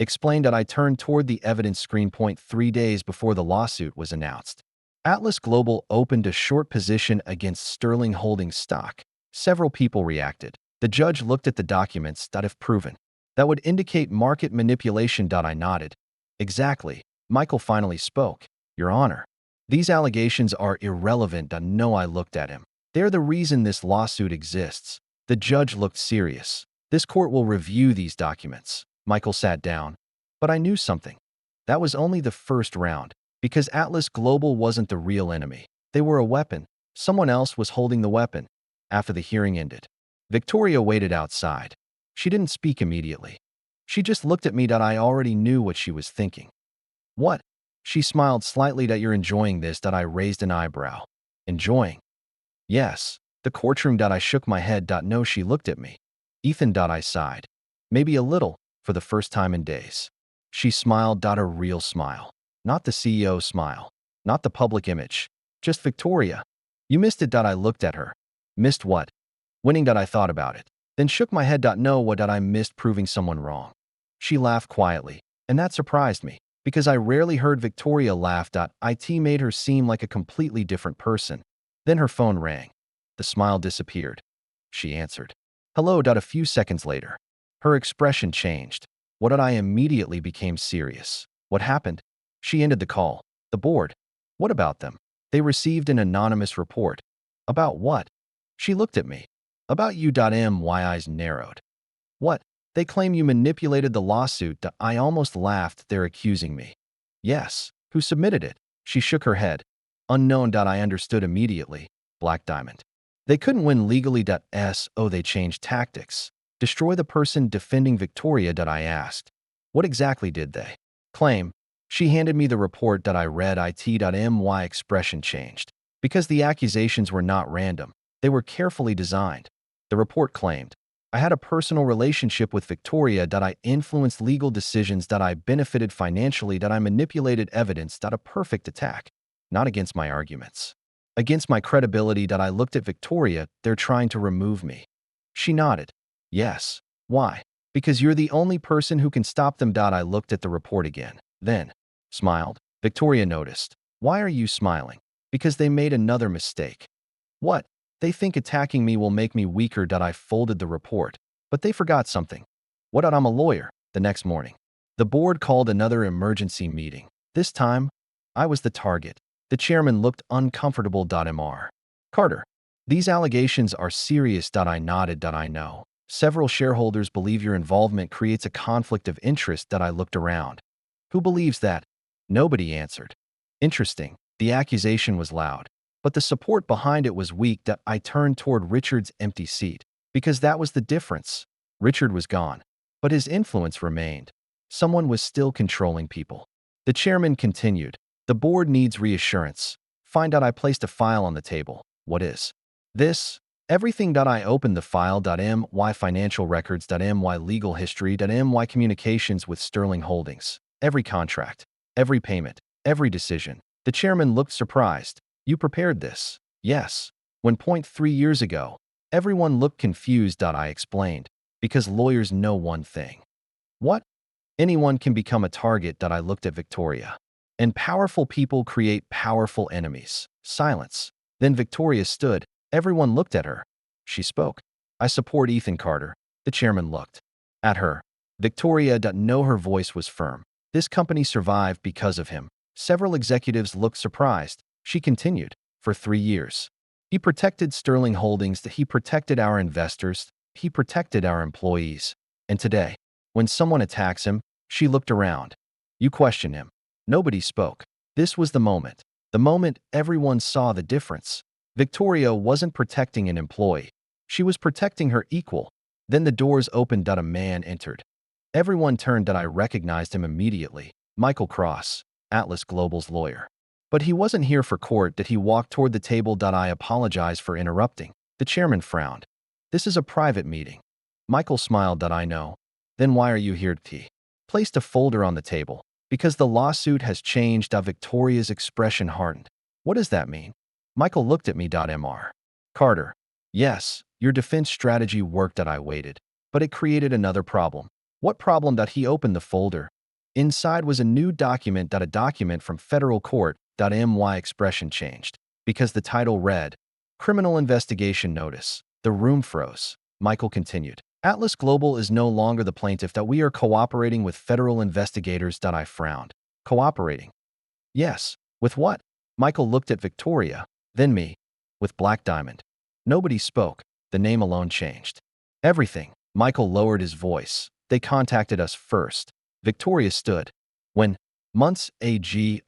Explained. I turned toward the evidence screen. 3 days before the lawsuit was announced, Atlas Global opened a short position against Sterling Holdings stock. Several people reacted. The judge looked at the documents. If proven, that would indicate market manipulation. I nodded. Exactly. Michael finally spoke. Your Honor. These allegations are irrelevant. No, I looked at him. They're the reason this lawsuit exists. The judge looked serious. This court will review these documents. Michael sat down. But I knew something. That was only the first round. Because Atlas Global wasn't the real enemy. They were a weapon. Someone else was holding the weapon. After the hearing ended, Victoria waited outside. She didn't speak immediately. She just looked at me. I already knew what she was thinking. What? She smiled slightly. You're enjoying this. I raised an eyebrow. Enjoying? Yes. The courtroom. I shook my head. No, she looked at me. Ethan. I sighed. Maybe a little, for the first time in days. She smiled. A real smile. Not the CEO smile. Not the public image. Just Victoria. You missed it. I looked at her. Missed what? Winning. I thought about it. Then shook my head. No, what I missed proving someone wrong. She laughed quietly, and that surprised me, because I rarely heard Victoria laugh. It made her seem like a completely different person. Then her phone rang. The smile disappeared. She answered. Hello. A few seconds later, her expression changed. What I immediately became serious. What happened? She ended the call. The board. What about them? They received an anonymous report. About what? She looked at me. About you. My eyes narrowed. What? They claim you manipulated the lawsuit. I almost laughed. They're accusing me. Yes. Who submitted it? She shook her head. Unknown. I understood immediately. Black Diamond. They couldn't win legally. They changed tactics. Destroy the person defending Victoria. I asked. What exactly did they claim? She handed me the report. I read it. My expression changed. Because the accusations were not random. They were carefully designed. The report claimed, I had a personal relationship with Victoria. I influenced legal decisions. I benefited financially. I manipulated evidence. A perfect attack. Not against my arguments. Against my credibility. I looked at Victoria. They're trying to remove me. She nodded. Yes. Why? Because you're the only person who can stop them. I looked at the report again. Then smiled. Victoria noticed. Why are you smiling? Because they made another mistake. What? They think attacking me will make me weaker. I folded the report. But they forgot something. What? I'm a lawyer. The next morning, the board called another emergency meeting. This time, I was the target. The chairman looked uncomfortable. Mr. Carter. These allegations are serious. I nodded. I know. Several shareholders believe your involvement creates a conflict of interest. I looked around. Who believes that? Nobody answered. Interesting. The accusation was loud, but the support behind it was weak. I turned toward Richard's empty seat, because that was the difference. Richard was gone, but his influence remained. Someone was still controlling people. The chairman continued. The board needs reassurance. Find out. I placed a file on the table. What is this? Everything. I opened the file. My financial records. My legal history. My communications with Sterling Holdings. Every contract. Every payment. Every decision. The chairman looked surprised. You prepared this? Yes. 1.3 years ago. Everyone looked confused. I explained. Because lawyers know one thing. What? Anyone can become a target. I looked at Victoria. And powerful people create powerful enemies. Silence. Then Victoria stood. Everyone looked at her. She spoke. I support Ethan Carter. The chairman looked at her. Victoria. No, her voice was firm. This company survived because of him. Several executives looked surprised. She continued. For 3 years. He protected Sterling Holdings. He protected our investors. He protected our employees. And today, when someone attacks him, she looked around. You question him. Nobody spoke. This was the moment. The moment everyone saw the difference. Victoria wasn't protecting an employee. She was protecting her equal. Then the doors opened. A man entered. Everyone turned. I recognized him immediately. Michael Cross, Atlas Global's lawyer. But he wasn't here for court. He walked toward the table. I apologize for interrupting. The chairman frowned. This is a private meeting. Michael smiled. I know. Then why are you here? He placed a folder on the table. Because the lawsuit has changed. Victoria's expression hardened. What does that mean? Michael looked at me. Mr. Carter. Yes, your defense strategy worked. I waited. But it created another problem. What problem? He opened the folder. Inside was a new document. A document from federal court. My expression changed. Because the title read, Criminal Investigation Notice. The room froze. Michael continued. Atlas Global is no longer the plaintiff. We are cooperating with federal investigators. I frowned. Cooperating? Yes. With what? Michael looked at Victoria, then me. With Black Diamond. Nobody spoke. The name alone changed. Everything. Michael lowered his voice. They contacted us first. Victoria stood. When? Months ago.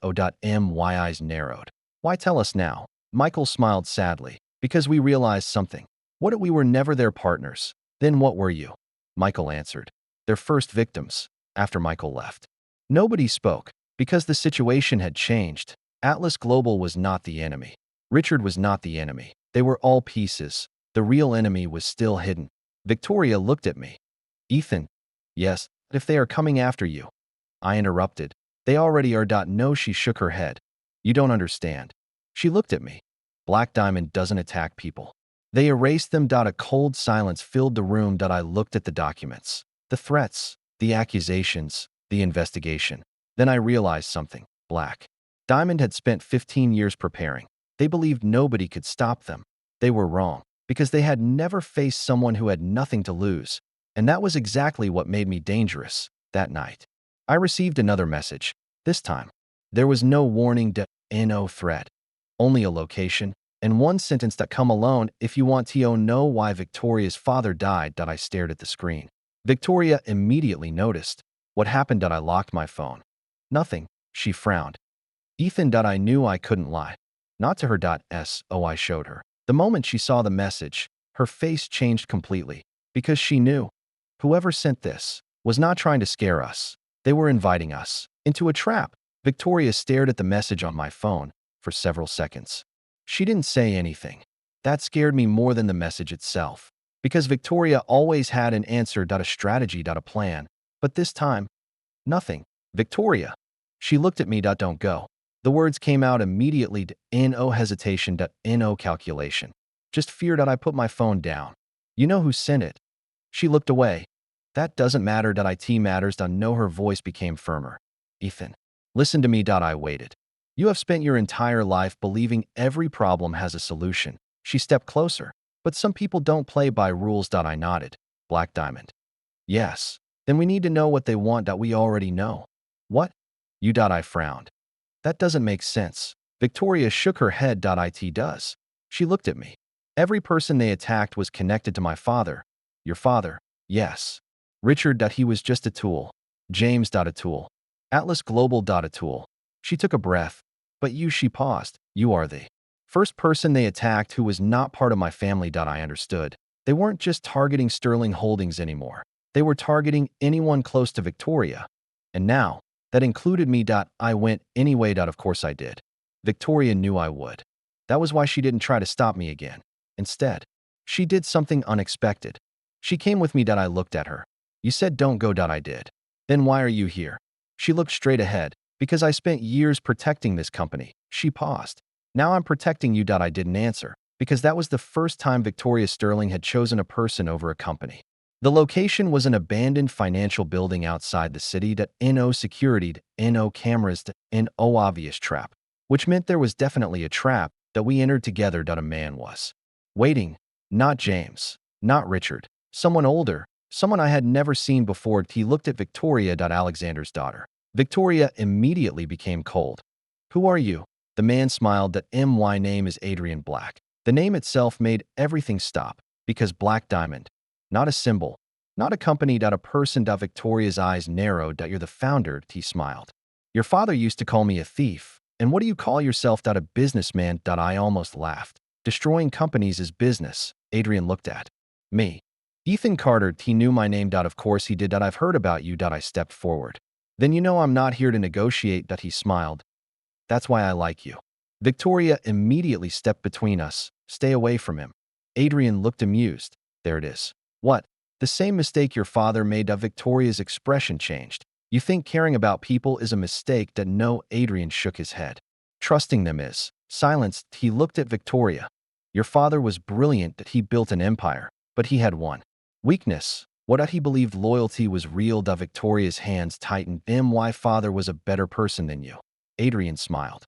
My eyes narrowed. Why tell us now? Michael smiled sadly. Because we realized something. What if we were never their partners? Then what were you? Michael answered. Their first victims. After Michael left. Nobody spoke. Because the situation had changed. Atlas Global was not the enemy. Richard was not the enemy. They were all pieces. The real enemy was still hidden. Victoria looked at me. Ethan. Yes, if they are coming after you. I interrupted. They already are. No, she shook her head. You don't understand. She looked at me. Black Diamond doesn't attack people. They erased them. A cold silence filled the room. I looked at the documents, the threats, the accusations, the investigation. Then I realized something. Black Diamond had spent 15 years preparing. They believed nobody could stop them. They were wrong, because they had never faced someone who had nothing to lose. And that was exactly what made me dangerous. That night, I received another message. This time, there was no warning, no threat, only a location, and one sentence that come alone. If you want to know why Victoria's father died. I stared at the screen. Victoria immediately noticed. What happened? I locked my phone. Nothing, she frowned. Ethan. I knew I couldn't lie. Not to her. I showed her. The moment she saw the message, her face changed completely, because she knew whoever sent this was not trying to scare us. They were inviting us into a trap. Victoria stared at the message on my phone for several seconds. She didn't say anything. That scared me more than the message itself, because Victoria always had an answer. A strategy. A plan. But this time, nothing. Victoria. She looked at me. Don't go. The words came out immediately. No hesitation. No calculation. Just fear. I put my phone down. You know who sent it? She looked away. That doesn't matter. It matters. No, her voice became firmer. Ethan, listen to me. I waited. You have spent your entire life believing every problem has a solution. She stepped closer. But some people don't play by rules. I nodded. Black Diamond. Yes. Then we need to know what they want. We already know. What? You. I frowned. That doesn't make sense. Victoria shook her head. It does. She looked at me. Every person they attacked was connected to my father. Your father? Yes. Richard. He was just a tool. James. A tool. Atlas Global. A tool. She took a breath. But you. She paused. You are the first person they attacked who was not part of my family. I understood. They weren't just targeting Sterling Holdings anymore. They were targeting anyone close to Victoria. And now, that included me. I went anyway. Of course I did. Victoria knew I would. That was why she didn't try to stop me again. Instead, she did something unexpected. She came with me. I looked at her. You said don't go. I did. Then why are you here? She looked straight ahead. Because I spent years protecting this company. She paused. Now I'm protecting you. I didn't answer. Because that was the first time Victoria Sterling had chosen a person over a company. The location was an abandoned financial building outside the city. No security, no cameras, no obvious trap. Which meant there was definitely a trap that we entered together. A man was waiting. Not James. Not Richard. Someone older. Someone I had never seen before. He looked at Victoria. Alexander's daughter. Victoria immediately became cold. Who are you? The man smiled. My name is Adrian Black. The name itself made everything stop. Because Black Diamond. Not a symbol. Not a company. A person. Victoria's eyes narrowed. You're the founder. He smiled. Your father used to call me a thief. And what do you call yourself? A businessman. I almost laughed. Destroying companies is business. Adrian looked at me. Ethan Carter. He knew my name. Of course he did. I've heard about you. I stepped forward. Then you know I'm not here to negotiate. He smiled. That's why I like you. Victoria immediately stepped between us. Stay away from him. Adrian looked amused. There it is. What? The same mistake your father made. Victoria's expression changed. You think caring about people is a mistake? No. Adrian shook his head. Trusting them is. Silenced, he looked at Victoria. Your father was brilliant. He built an empire. But he had one weakness. What he believed loyalty was real. Victoria's hands tightened. My father was a better person than you. Adrian smiled.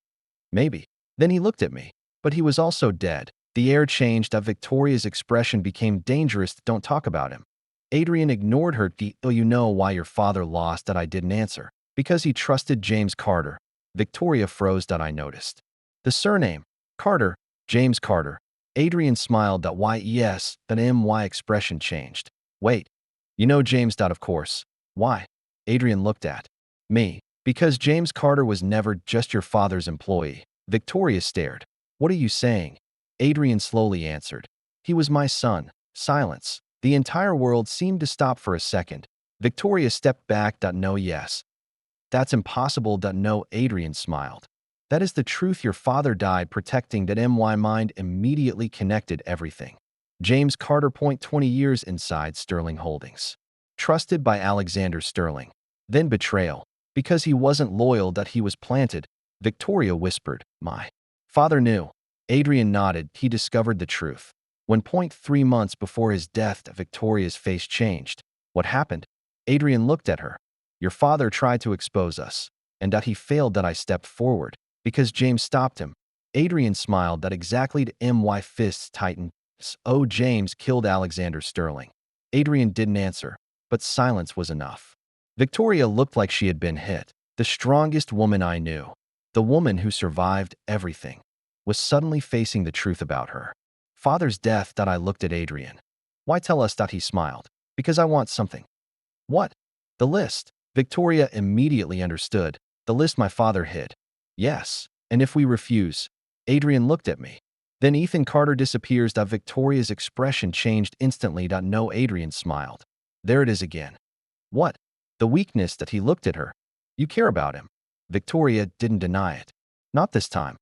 Maybe. Then he looked at me. But he was also dead. The air changed. Victoria's expression became dangerous. Don't talk about him. Adrian ignored her. You know why your father lost? I didn't answer. Because he trusted James Carter. Victoria froze. I noticed. The surname. Carter. James Carter. Adrian smiled. Why? Yes. My expression changed. Wait. You know James. Of course. Why? Adrian looked at me. Because James Carter was never just your father's employee. Victoria stared. What are you saying? Adrian slowly answered. He was my son. Silence. The entire world seemed to stop for a second. Victoria stepped back. No, yes. That's impossible. No, Adrian smiled. That is the truth. Your father died protecting. My mind immediately connected everything. James Carter. 20 years inside Sterling Holdings. Trusted by Alexander Sterling. Then betrayal. Because he wasn't loyal that he was planted, Victoria whispered. My father knew. Adrian nodded. He discovered the truth. When 0.3 months before his death, Victoria's face changed. What happened? Adrian looked at her. Your father tried to expose us, and that he failed that I stepped forward, because James stopped him. Adrian smiled that exactly to my fists tightened. Oh, James killed Alexander Sterling. Adrian didn't answer, but silence was enough. Victoria looked like she had been hit. The strongest woman I knew, the woman who survived everything, was suddenly facing the truth about her father's death. That I looked at Adrian. Why tell us? That he smiled. Because I want something. What? The list. Victoria immediately understood. The list my father hid. Yes. And if we refuse? Adrian looked at me. Then Ethan Carter disappears. Victoria's expression changed instantly. No, Adrian smiled. There it is again. What? The weakness. That he looked at her. You care about him. Victoria didn't deny it. Not this time.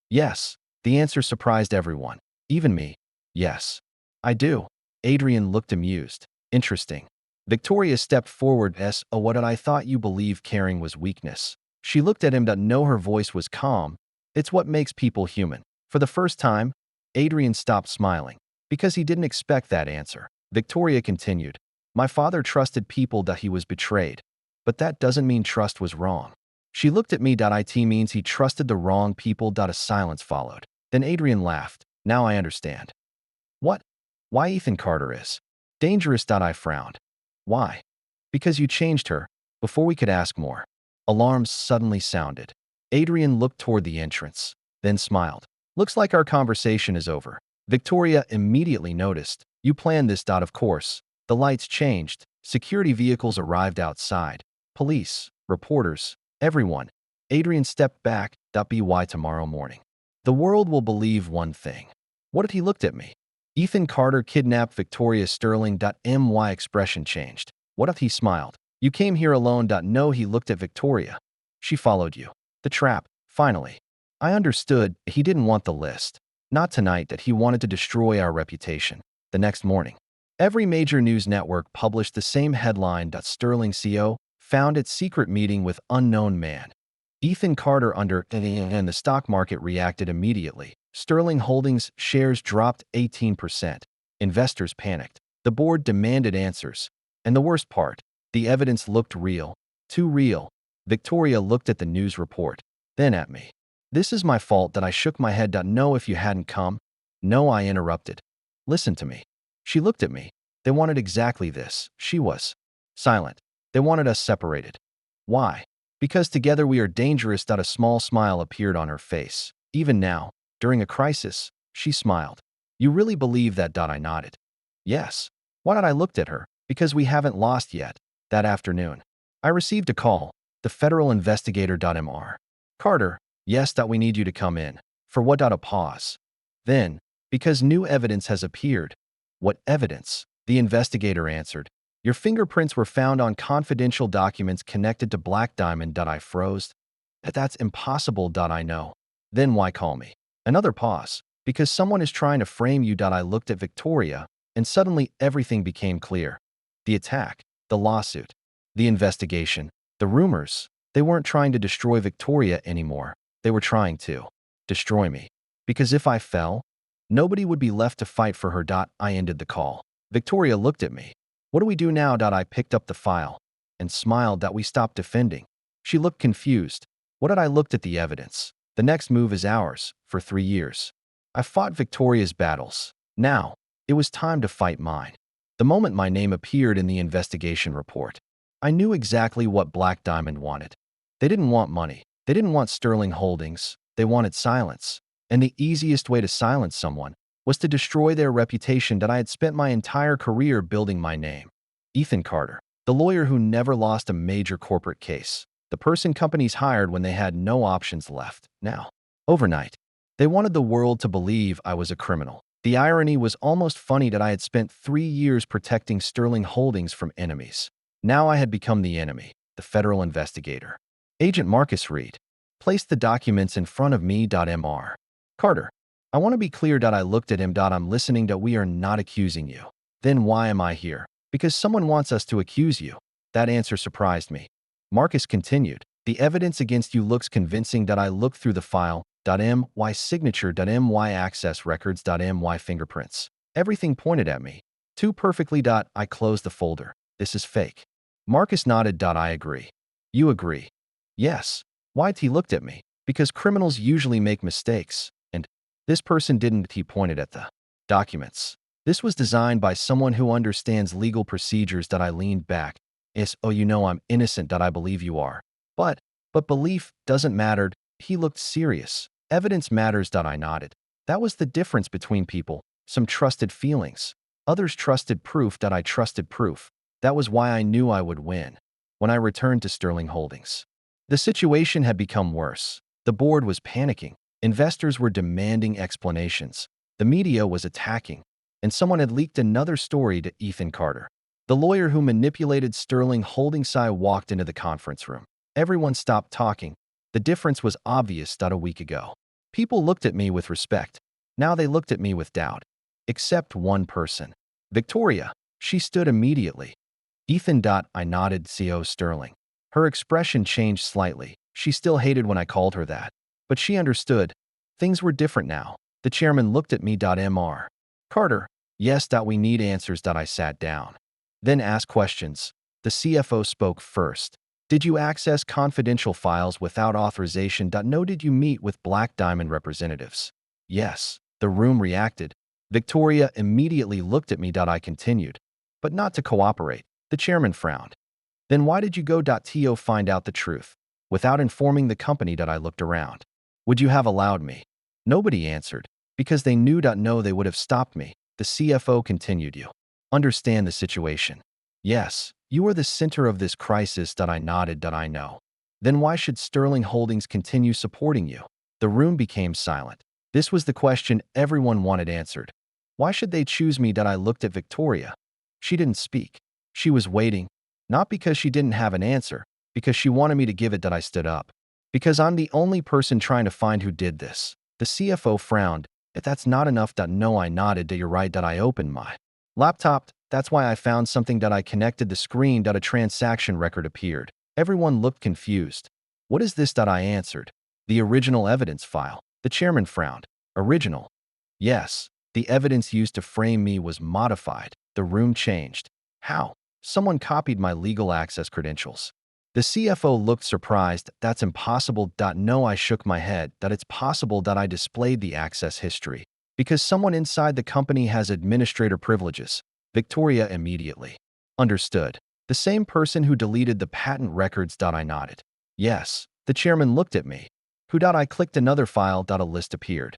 Yes. The answer surprised everyone. Even me. Yes. I do. Adrian looked amused. Interesting. Victoria stepped forward. Oh, what did I thought you believe caring was weakness? She looked at him. No, her voice was calm. It's what makes people human. For the first time, Adrian stopped smiling, because he didn't expect that answer. Victoria continued. My father trusted people. That he was betrayed. But that doesn't mean trust was wrong. She looked at me. It means he trusted the wrong people. A silence followed. Then Adrian laughed. Now I understand. What? Why Ethan Carter is dangerous. I frowned. Why? Because you changed her. Before we could ask more, alarms suddenly sounded. Adrian looked toward the entrance, then smiled. Looks like our conversation is over. Victoria immediately noticed. You planned this. Of course. The lights changed. Security vehicles arrived outside. Police, reporters, everyone. Adrian stepped back. By tomorrow morning, the world will believe one thing. What did he looked at me? Ethan Carter kidnapped Victoria Sterling. My expression changed. What if he smiled? You came here alone. No, he looked at Victoria. She followed you. The trap. Finally. I understood. He didn't want the list. Not tonight. That he wanted to destroy our reputation. The next morning, every major news network published the same headline. Sterling CO found at secret meeting with unknown man. Ethan Carter under and the stock market reacted immediately. Sterling Holdings shares dropped 18%. Investors panicked. The board demanded answers. And the worst part, the evidence looked real. Too real. Victoria looked at the news report, then at me. This is my fault. That I shook my head. No, if you hadn't come. No, I interrupted. Listen to me. She looked at me. They wanted exactly this. She was silent. They wanted us separated. Why? Because together we are dangerous. A small smile appeared on her face. Even now, during a crisis, she smiled. You really believe that? I nodded. Yes. Why did I looked at her? Because we haven't lost yet. That afternoon, I received a call. The federal investigator. Mr. Carter. Yes. We need you to come in. For what? A pause. Then, because new evidence has appeared. What evidence? The investigator answered. Your fingerprints were found on confidential documents connected to Black Diamond. I froze. That's impossible. I know. Then why call me? Another pause. Because someone is trying to frame you. I looked at Victoria, and suddenly everything became clear. The attack, the lawsuit, the investigation, the rumors. They weren't trying to destroy Victoria anymore. They were trying to destroy me. Because if I fell, nobody would be left to fight for her. I ended the call. Victoria looked at me. What do we do now? I picked up the file and smiled. We stopped defending. She looked confused. What did I looked at the evidence? The next move is ours. For 3 years, I fought Victoria's battles. Now, it was time to fight mine. The moment my name appeared in the investigation report, I knew exactly what Black Diamond wanted. They didn't want money. They didn't want Sterling Holdings. They wanted silence. And the easiest way to silence someone was to destroy their reputation. I had spent my entire career building my name. Ethan Carter, the lawyer who never lost a major corporate case. The person companies hired when they had no options left. Now, overnight, they wanted the world to believe I was a criminal. The irony was almost funny. I had spent 3 years protecting Sterling Holdings from enemies. Now I had become the enemy, the federal investigator. Agent Marcus Reed placed the documents in front of me. Mr. Carter, I want to be clear. I looked at him. I'm listening. We are not accusing you. Then why am I here? Because someone wants us to accuse you. That answer surprised me. Marcus continued. The evidence against you looks convincing. I looked through the file. My signature. My access records. My fingerprints. Everything pointed at me. Too perfectly. I closed the folder. This is fake. Marcus nodded. I agree. You agree? Yes. Why'd he looked at me? Because criminals usually make mistakes. And this person didn't. He pointed at the documents. This was designed by someone who understands legal procedures. I leaned back. Oh, you know I'm innocent. I believe you are. But belief doesn't matter. He looked serious. Evidence matters. I nodded. That was the difference between people. Some trusted feelings. Others trusted proof. I trusted proof. That was why I knew I would win. When I returned to Sterling Holdings, the situation had become worse. The board was panicking. Investors were demanding explanations. The media was attacking. And someone had leaked another story to Ethan Carter, the lawyer who manipulated Sterling Holdings. I walked into the conference room. Everyone stopped talking. The difference was obvious. A week ago, people looked at me with respect. Now they looked at me with doubt. Except one person. Victoria. She stood immediately. Ethan. I nodded. CO Sterling. Her expression changed slightly. She still hated when I called her that. But she understood. Things were different now. The chairman looked at me. Mr. Carter. Yes. We need answers. I sat down. Then ask questions. The CFO spoke first. Did you access confidential files without authorization? No. Did you meet with Black Diamond representatives? Yes. The room reacted. Victoria immediately looked at me. I continued. But not to cooperate. The chairman frowned. Then why did you go? To find out the truth. Without informing the company. I looked around. Would you have allowed me? Nobody answered. Because they knew. No, they would have stopped me. The CFO continued. You understand the situation? Yes. You are the center of this crisis. I nodded. I know. Then why should Sterling Holdings continue supporting you? The room became silent. This was the question everyone wanted answered. Why should they choose me? I looked at Victoria. She didn't speak. She was waiting. Not because she didn't have an answer, because she wanted me to give it. I stood up. Because I'm the only person trying to find who did this. The CFO frowned. If that's not enough. No, I nodded. You're right. I opened my laptop. That's why I found something. I connected the screen. A transaction record appeared. Everyone looked confused. What is this? I answered. The original evidence file. The chairman frowned. Original? Yes. The evidence used to frame me was modified. The room changed. How? Someone copied my legal access credentials. The CFO looked surprised. That's impossible. No, I shook my head. It's possible. I displayed the access history. Because someone inside the company has administrator privileges. Victoria immediately understood. The same person who deleted the patent records. I nodded. Yes. The chairman looked at me. Who? I clicked another file. A list appeared.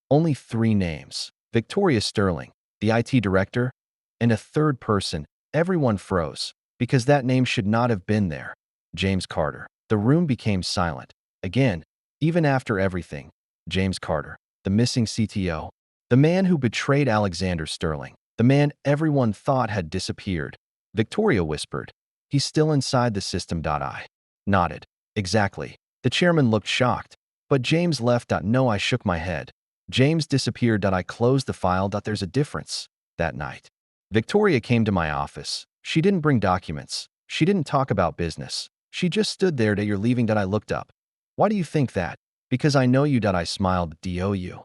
Only 3 names. Victoria Sterling, the IT director, and a third person. Everyone froze. Because that name should not have been there. James Carter. The room became silent. Again, even after everything. James Carter, the missing CTO. The man who betrayed Alexander Sterling. The man everyone thought had disappeared. Victoria whispered. He's still inside the system. I nodded. Exactly. The chairman looked shocked. But James left. No, I shook my head. James disappeared. I closed the file. There's a difference. That night, Victoria came to my office. She didn't bring documents. She didn't talk about business. She just stood there. You're leaving. I looked up. Why do you think that? Because I know you. I smiled. You?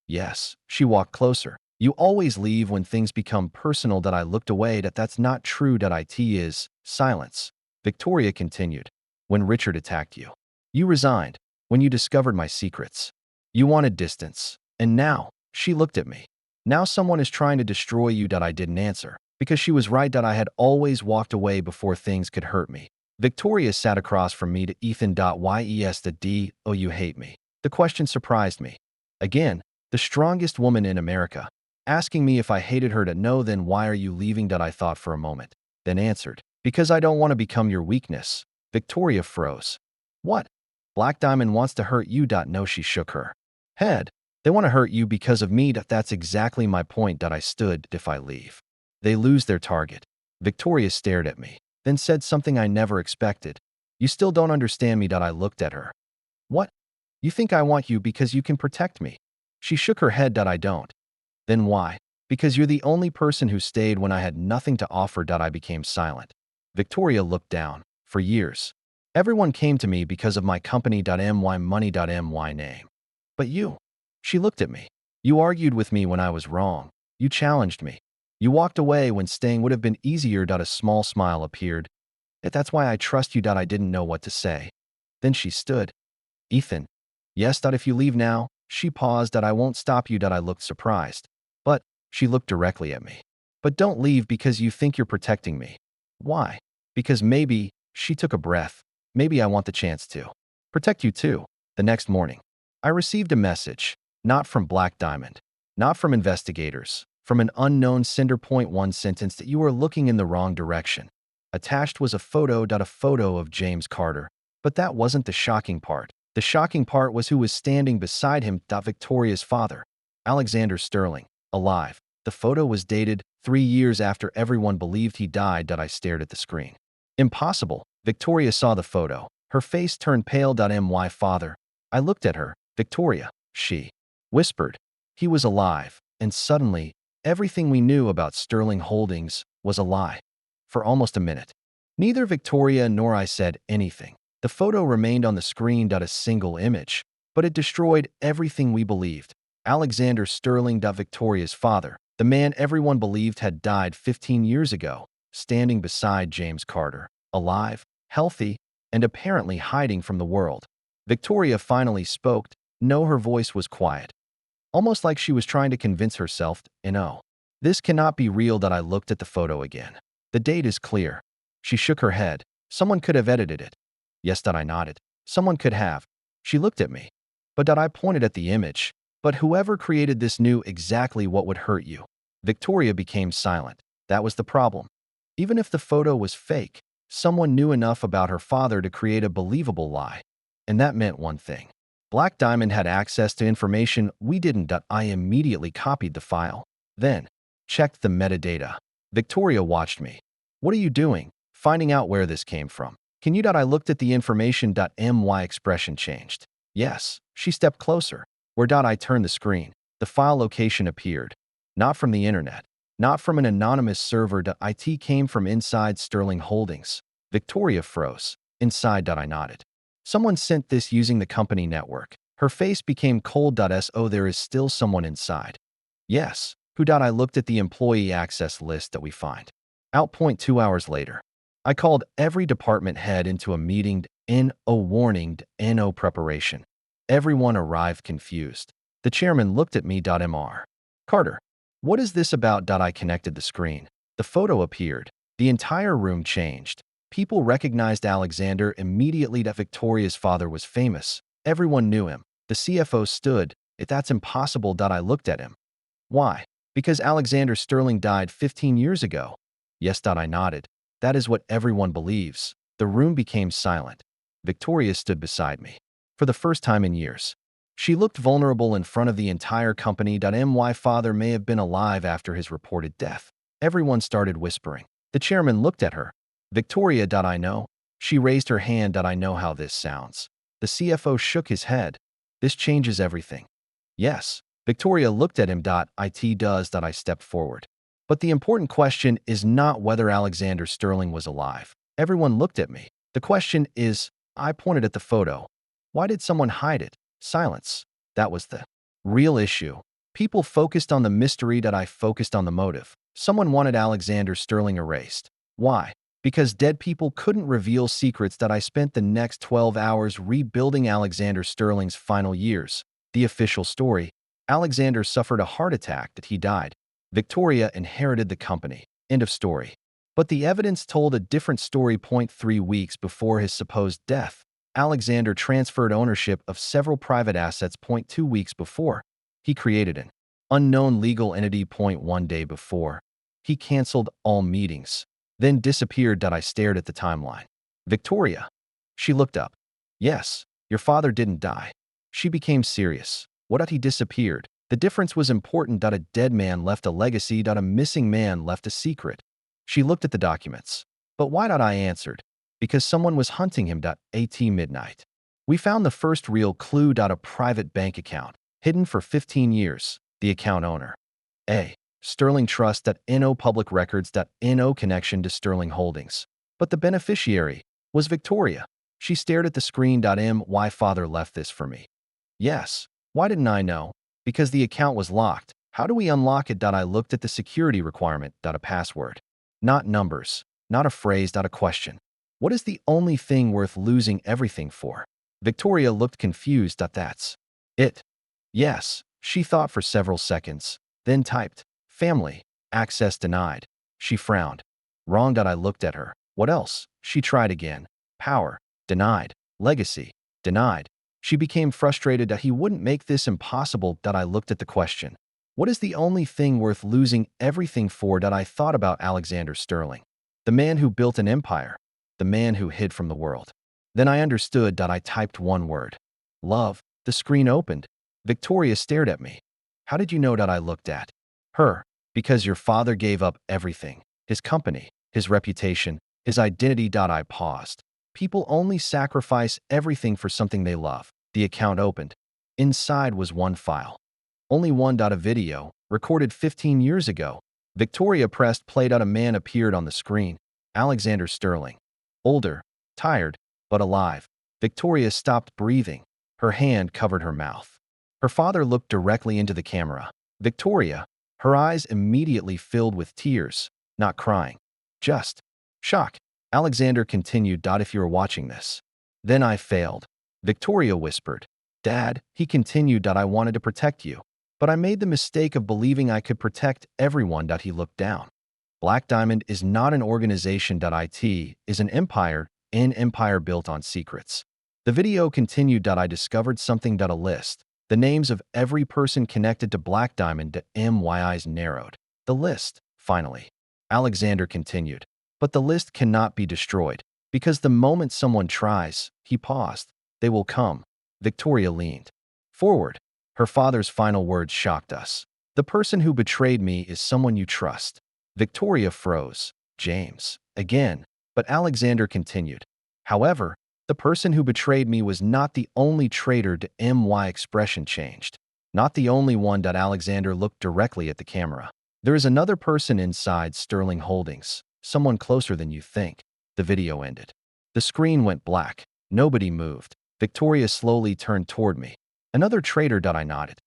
Yes. She walked closer. You always leave when things become personal. I looked away. That's not true. It is silence. Victoria continued. When Richard attacked you, you resigned. When you discovered my secrets, you wanted distance. And now, she looked at me. Now someone is trying to destroy you. I didn't answer. Because she was right. I had always walked away before things could hurt me. Victoria sat across from me. To Ethan. Yes. Oh, you hate me. The question surprised me. Again, the strongest woman in America, asking me if I hated her. No, then why are you leaving? I thought for a moment, then answered. Because I don't want to become your weakness. Victoria froze. What? Black Diamond wants to hurt you. No, she shook her head. They want to hurt you because of me. That's exactly my point. I stood. If I leave, they lose their target. Victoria stared at me, then said something I never expected. You still don't understand me. I looked at her. What? You think I want you because you can protect me? She shook her head. I don't. Then why? Because you're the only person who stayed when I had nothing to offer. I became silent. Victoria looked down. For years, Everyone came to me because of my company.my money.my name. But you, she looked at me. You argued with me when I was wrong. You challenged me. You walked away when staying would have been easier. A small smile appeared. That's why I trust you. I didn't know what to say. Then she stood. Ethan. Yes. If you leave now, she paused. I won't stop you. I looked surprised. But she looked directly at me. But don't leave because you think you're protecting me. Why? Because maybe, she took a breath. Maybe I want the chance to protect you too. The next morning, I received a message, not from Black Diamond, not from investigators, from an unknown sender. One sentence that you are looking in the wrong direction. Attached was a photo. A photo of James Carter. But that wasn't the shocking part. The shocking part was who was standing beside him. Victoria's father, Alexander Sterling, alive. The photo was dated 3 years after everyone believed he died. I stared at the screen. Impossible. Victoria saw the photo. Her face turned pale. My father. I looked at her. Victoria, she whispered. He was alive. And suddenly, everything we knew about Sterling Holdings was a lie. For almost a minute, neither Victoria nor I said anything. The photo remained on the screen. A single image. But it destroyed everything we believed. Alexander Sterling, Victoria's father, the man everyone believed had died 15 years ago, standing beside James Carter, alive, healthy, and apparently hiding from the world. Victoria finally spoke. No, her voice was quiet, almost like she was trying to convince herself, no, this cannot be real. I looked at the photo again. The date is clear. She shook her head. Someone could have edited it. Yes, I nodded. Someone could have. She looked at me. But I pointed at the image. But whoever created this knew exactly what would hurt you. Victoria became silent. That was the problem. Even if the photo was fake, someone knew enough about her father to create a believable lie. And that meant one thing. Black Diamond had access to information we didn't. I immediately copied the file. Then, checked the metadata. Victoria watched me. What are you doing? Finding out where this came from. Can you? I looked at the information. My expression changed. Yes. She stepped closer. Where? I turned the screen. The file location appeared. Not from the internet. Not from an anonymous server. It came from inside Sterling Holdings. Victoria froze. Inside. I nodded. Someone sent this using the company network. Her face became cold. So there is still someone inside. Yes. Who? I looked at the employee access list that we find. Out. 2 hours later. I called every department head into a meeting. No warning. No preparation. Everyone arrived confused. The chairman looked at me. Mr. Carter. What is this about? I connected the screen. The photo appeared. The entire room changed. People recognized Alexander immediately. Victoria's father was famous. Everyone knew him. The CFO stood. That's impossible. I looked at him. Why? Because Alexander Sterling died 15 years ago. Yes. I nodded. That is what everyone believes. The room became silent. Victoria stood beside me. For the first time in years, she looked vulnerable in front of the entire company. My father may have been alive after his reported death. Everyone started whispering. The chairman looked at her. Victoria. I know. She raised her hand. I know how this sounds. The CFO shook his head. This changes everything. Yes. Victoria looked at him. It does. I stepped forward. But the important question is not whether Alexander Sterling was alive. Everyone looked at me. The question is, I pointed at the photo. Why did someone hide it? Silence. That was the real issue. People focused on the mystery. I focused on the motive. Someone wanted Alexander Sterling erased. Why? Because dead people couldn't reveal secrets. I spent the next 12 hours rebuilding Alexander Sterling's final years. The official story. Alexander suffered a heart attack. He died. Victoria inherited the company. End of story. But the evidence told a different story. 3 weeks before his supposed death, Alexander transferred ownership of several private assets. 2 weeks before, he created an unknown legal entity. 1 day before, he canceled all meetings, then disappeared. I stared at the timeline. Victoria. She looked up. Yes, your father didn't die. She became serious. What? He disappeared. The difference was important. A dead man left a legacy. A missing man left a secret. She looked at the documents. But why? I answered. Because someone was hunting him. At midnight. We found the first real clue. A private bank account, hidden for 15 years. The account owner. A. Sterling Trust. No public records. No connection to Sterling Holdings. But the beneficiary was Victoria. She stared at the screen. My father left this for me. Yes. Why didn't I know? Because the account was locked. How do we unlock it? I looked at the security requirement. A password. Not numbers. Not a phrase. A question. What is the only thing worth losing everything for? Victoria looked confused. That's it. Yes. She thought for several seconds, then typed, family, access denied. She frowned. Wrong. I looked at her. What else? She tried again. Power, denied. Legacy, denied. She became frustrated that he wouldn't make this impossible. I looked at the question. What is the only thing worth losing everything for? I thought about Alexander Sterling, the man who built an empire, the man who hid from the world. Then I understood. I typed one word. Love. The screen opened. Victoria stared at me. How did you know? I looked at her. Because your father gave up everything. His company, his reputation, his identity. I paused. People only sacrifice everything for something they love. The account opened. Inside was one file. Only one. A video, recorded 15 years ago. Victoria pressed play. A man appeared on the screen. Alexander Sterling. Older, tired, but alive. Victoria stopped breathing. Her hand covered her mouth. Her father looked directly into the camera. Victoria, her eyes immediately filled with tears, not crying. Just shock. Alexander continued. If you're watching this. Then I failed. Victoria whispered. Dad, he continued. I wanted to protect you. But I made the mistake of believing I could protect everyone. He looked down. Black Diamond is not an organization. It is an empire built on secrets. The video continued. I discovered something. A list. The names of every person connected to Black Diamond. My eyes narrowed. The list, finally. Alexander continued. But the list cannot be destroyed. Because the moment someone tries, he paused, they will come. Victoria leaned forward. Her father's final words shocked us. The person who betrayed me is someone you trust. Victoria froze. James. Again. But Alexander continued. However, the person who betrayed me was not the only traitor. My expression changed. Not the only one. Alexander looked directly at the camera. There is another person inside Sterling Holdings. Someone closer than you think. The video ended. The screen went black. Nobody moved. Victoria slowly turned toward me. Another traitor. I nodded.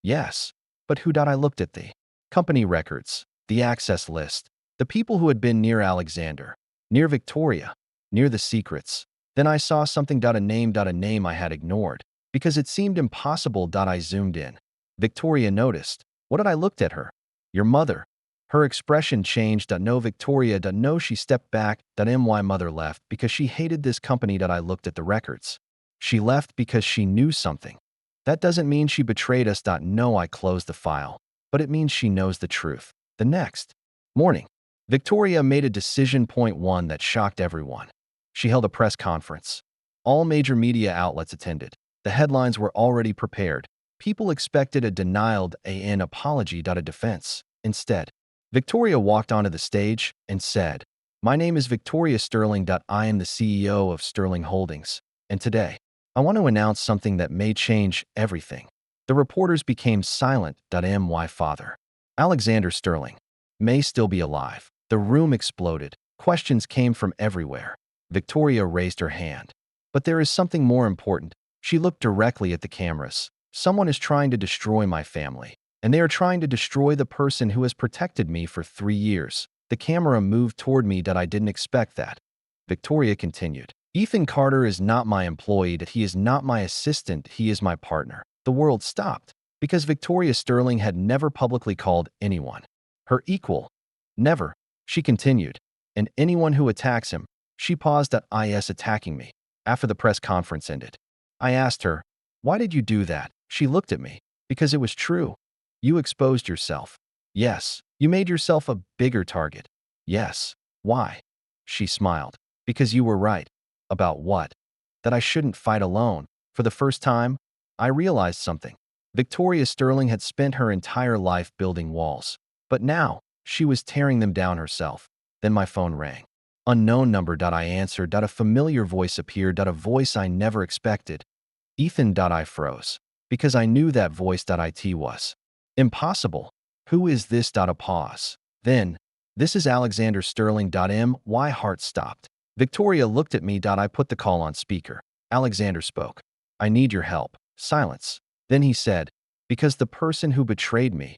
Yes. But who? I looked at the company records, the access list, the people who had been near Alexander, near Victoria, near the secrets. Then I saw something. A name I had ignored. Because it seemed impossible. I zoomed in. Victoria noticed. What? I looked at her. Your mother. Her expression changed. No, Victoria. No, she stepped back. My mother left because she hated this company. I looked at the records. She left because she knew something. That doesn't mean she betrayed us. No, I closed the file. But it means she knows the truth. The next morning, Victoria made a decision. Point one that shocked everyone. She held a press conference. All major media outlets attended. The headlines were already prepared. People expected a denial, an apology, a defense. Instead, Victoria walked onto the stage and said, My name is Victoria Sterling. I am the CEO of Sterling Holdings. And today, I want to announce something that may change everything. The reporters became silent. My father, Alexander Sterling, may still be alive. The room exploded. Questions came from everywhere. Victoria raised her hand. But there is something more important. She looked directly at the cameras. Someone is trying to destroy my family. And they are trying to destroy the person who has protected me for 3 years. The camera moved toward me. I didn't expect that. Victoria continued. Ethan Carter is not my employee. He is not my assistant. He is my partner. The world stopped. Because Victoria Sterling had never publicly called anyone her equal. Never. She continued. And anyone who attacks him. She paused. Is attacking me. After the press conference ended, I asked her, Why did you do that? She looked at me. Because it was true. You exposed yourself. Yes. You made yourself a bigger target. Yes. Why? She smiled. Because you were right. About what? That I shouldn't fight alone. For the first time, I realized something. Victoria Sterling had spent her entire life building walls. But now, she was tearing them down herself. Then my phone rang. Unknown number. I answered. A familiar voice appeared. A voice I never expected. Ethan. I froze. Because I knew that voice. It was impossible. Who is this? A pause. Then, this is Alexander Sterling. My heart stopped. Victoria looked at me. I put the call on speaker. Alexander spoke. I need your help. Silence. Then he said, because the person who betrayed me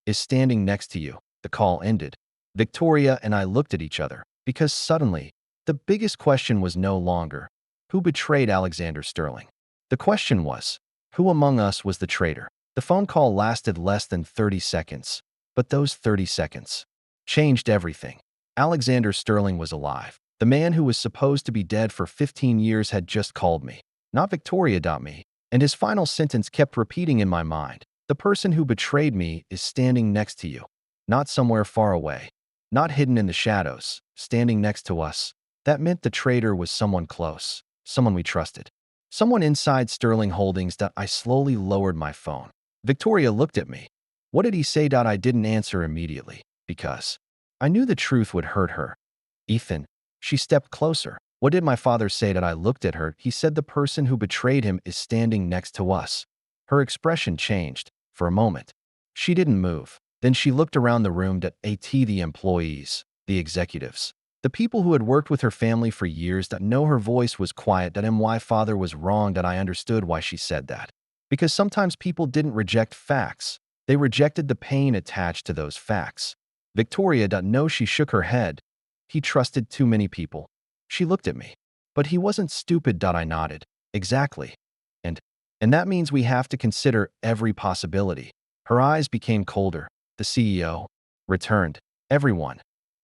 is standing next to you. The call ended. Victoria and I looked at each other because suddenly, the biggest question was no longer, who betrayed Alexander Sterling? The question was, who among us was the traitor? The phone call lasted less than 30 seconds, but those 30 seconds changed everything. Alexander Sterling was alive. The man who was supposed to be dead for 15 years had just called me, not Victoria. Me. And his final sentence kept repeating in my mind. The person who betrayed me is standing next to you, not somewhere far away, not hidden in the shadows, standing next to us. That meant the traitor was someone close, someone we trusted, someone inside Sterling Holdings. I slowly lowered my phone. Victoria looked at me. What did he say? I didn't answer immediately because I knew the truth would hurt her. Ethan. She stepped closer. What did my father say? I looked at her. He said the person who betrayed him is standing next to us. Her expression changed. For a moment, she didn't move. Then she looked around the room at the employees, the executives, the people who had worked with her family for years. No, her voice was quiet. My father was wrong. I understood why she said that. Because sometimes people didn't reject facts. They rejected the pain attached to those facts. Victoria. No, she shook her head. He trusted too many people. She looked at me. But he wasn't stupid. I nodded. Exactly. And that means we have to consider every possibility. Her eyes became colder. The CEO returned. Everyone.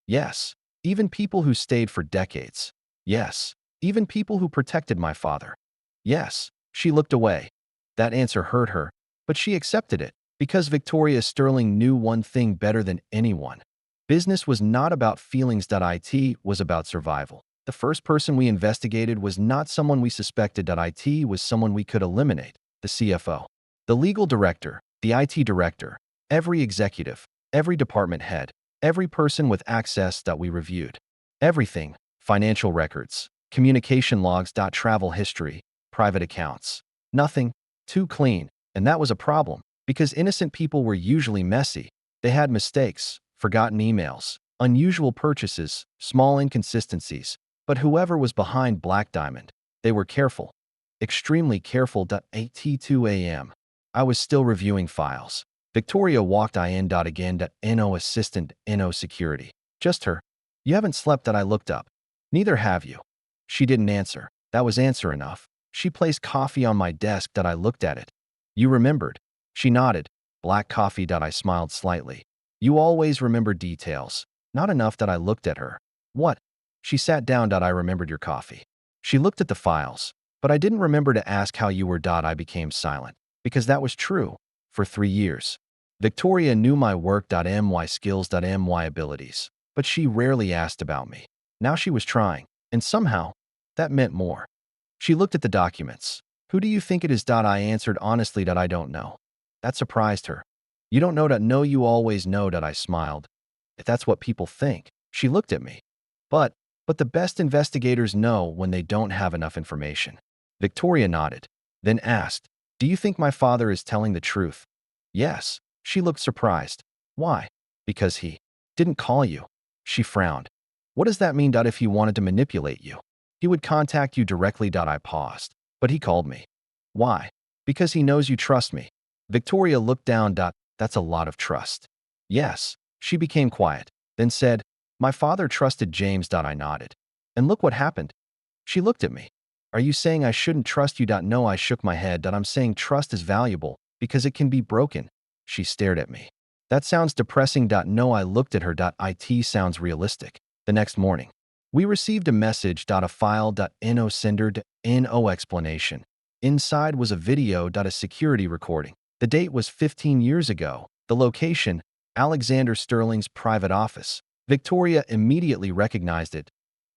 Yes. Even people who stayed for decades. Yes. Even people who protected my father. Yes. She looked away. That answer hurt her, but she accepted it because Victoria Sterling knew one thing better than anyone. Business was not about feelings. It was about survival. The first person we investigated was not someone we suspected. It was someone we could eliminate. The CFO, the legal director, the IT director, every executive, every department head, every person with access. We reviewed everything: financial records, communication logs. Travel history, private accounts. Nothing too clean. And that was a problem because innocent people were usually messy. They had mistakes, forgotten emails, unusual purchases, small inconsistencies. But whoever was behind Black Diamond, they were careful, extremely careful. 2 a.m. I was still reviewing files. Victoria walked in. Again. No assistant, no security. Just her. You haven't slept. I looked up. Neither have you. She didn't answer. That was answer enough. She placed coffee on my desk. I looked at it. You remembered. She nodded. Black coffee. I smiled slightly. You always remember details. Not enough. I looked at her. What? She sat down. I remembered your coffee. She looked at the files. But I didn't remember to ask how you were. I became silent. Because that was true. For 3 years. Victoria knew my work. My skills. My abilities. But she rarely asked about me. Now she was trying. And somehow, that meant more. She looked at the documents. Who do you think it is? I answered honestly. I don't know. That surprised her. You don't know. No, you always know. I smiled. If that's what people think. She looked at me. But the best investigators know when they don't have enough information. Victoria nodded, then asked, do you think my father is telling the truth? Yes. She looked surprised. Why? Because he didn't call you. She frowned. What does that mean? If he wanted to manipulate you, he would contact you directly. I paused. But he called me. Why? Because he knows you trust me. Victoria looked down. That's a lot of trust. Yes. She became quiet, then said, my father trusted James. I nodded. And look what happened. She looked at me. Are you saying I shouldn't trust you? No, I shook my head. I'm saying trust is valuable because it can be broken. She stared at me. That sounds depressing. No, I looked at her. It sounds realistic. The next morning, we received a message. A file. No sender. No explanation. Inside was a video. A security recording. The date was 15 years ago. The location, Alexander Sterling's private office. Victoria immediately recognized it.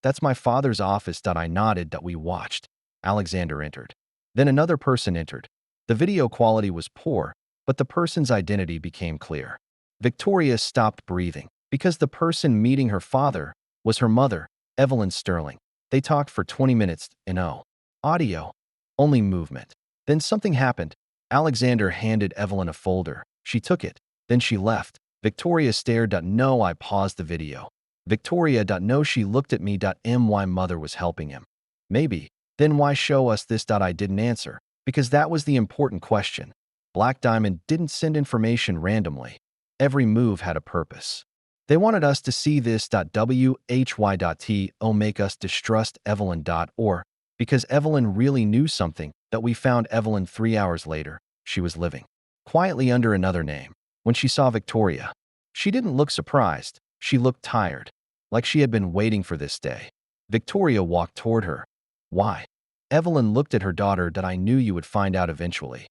That's my father's office. I nodded. We watched. Alexander entered. Then another person entered. The video quality was poor, but the person's identity became clear. Victoria stopped breathing because the person meeting her father was her mother, Evelyn Sterling. They talked for 20 minutes. No audio, only movement. Then something happened. Alexander handed Evelyn a folder. She took it. Then she left. Victoria stared. No, I paused the video. Victoria. No, she looked at me. My mother was helping him. Maybe. Then why show us this? I didn't answer. Because that was the important question. Black Diamond didn't send information randomly. Every move had a purpose. They wanted us to see this. Why.to make us distrust Evelyn. Or because Evelyn really knew something that we found Evelyn 3 hours later. She was living quietly under another name. When she saw Victoria, she didn't look surprised. She looked tired, like she had been waiting for this day. Victoria walked toward her. Why? Evelyn looked at her daughter. I knew you would find out eventually.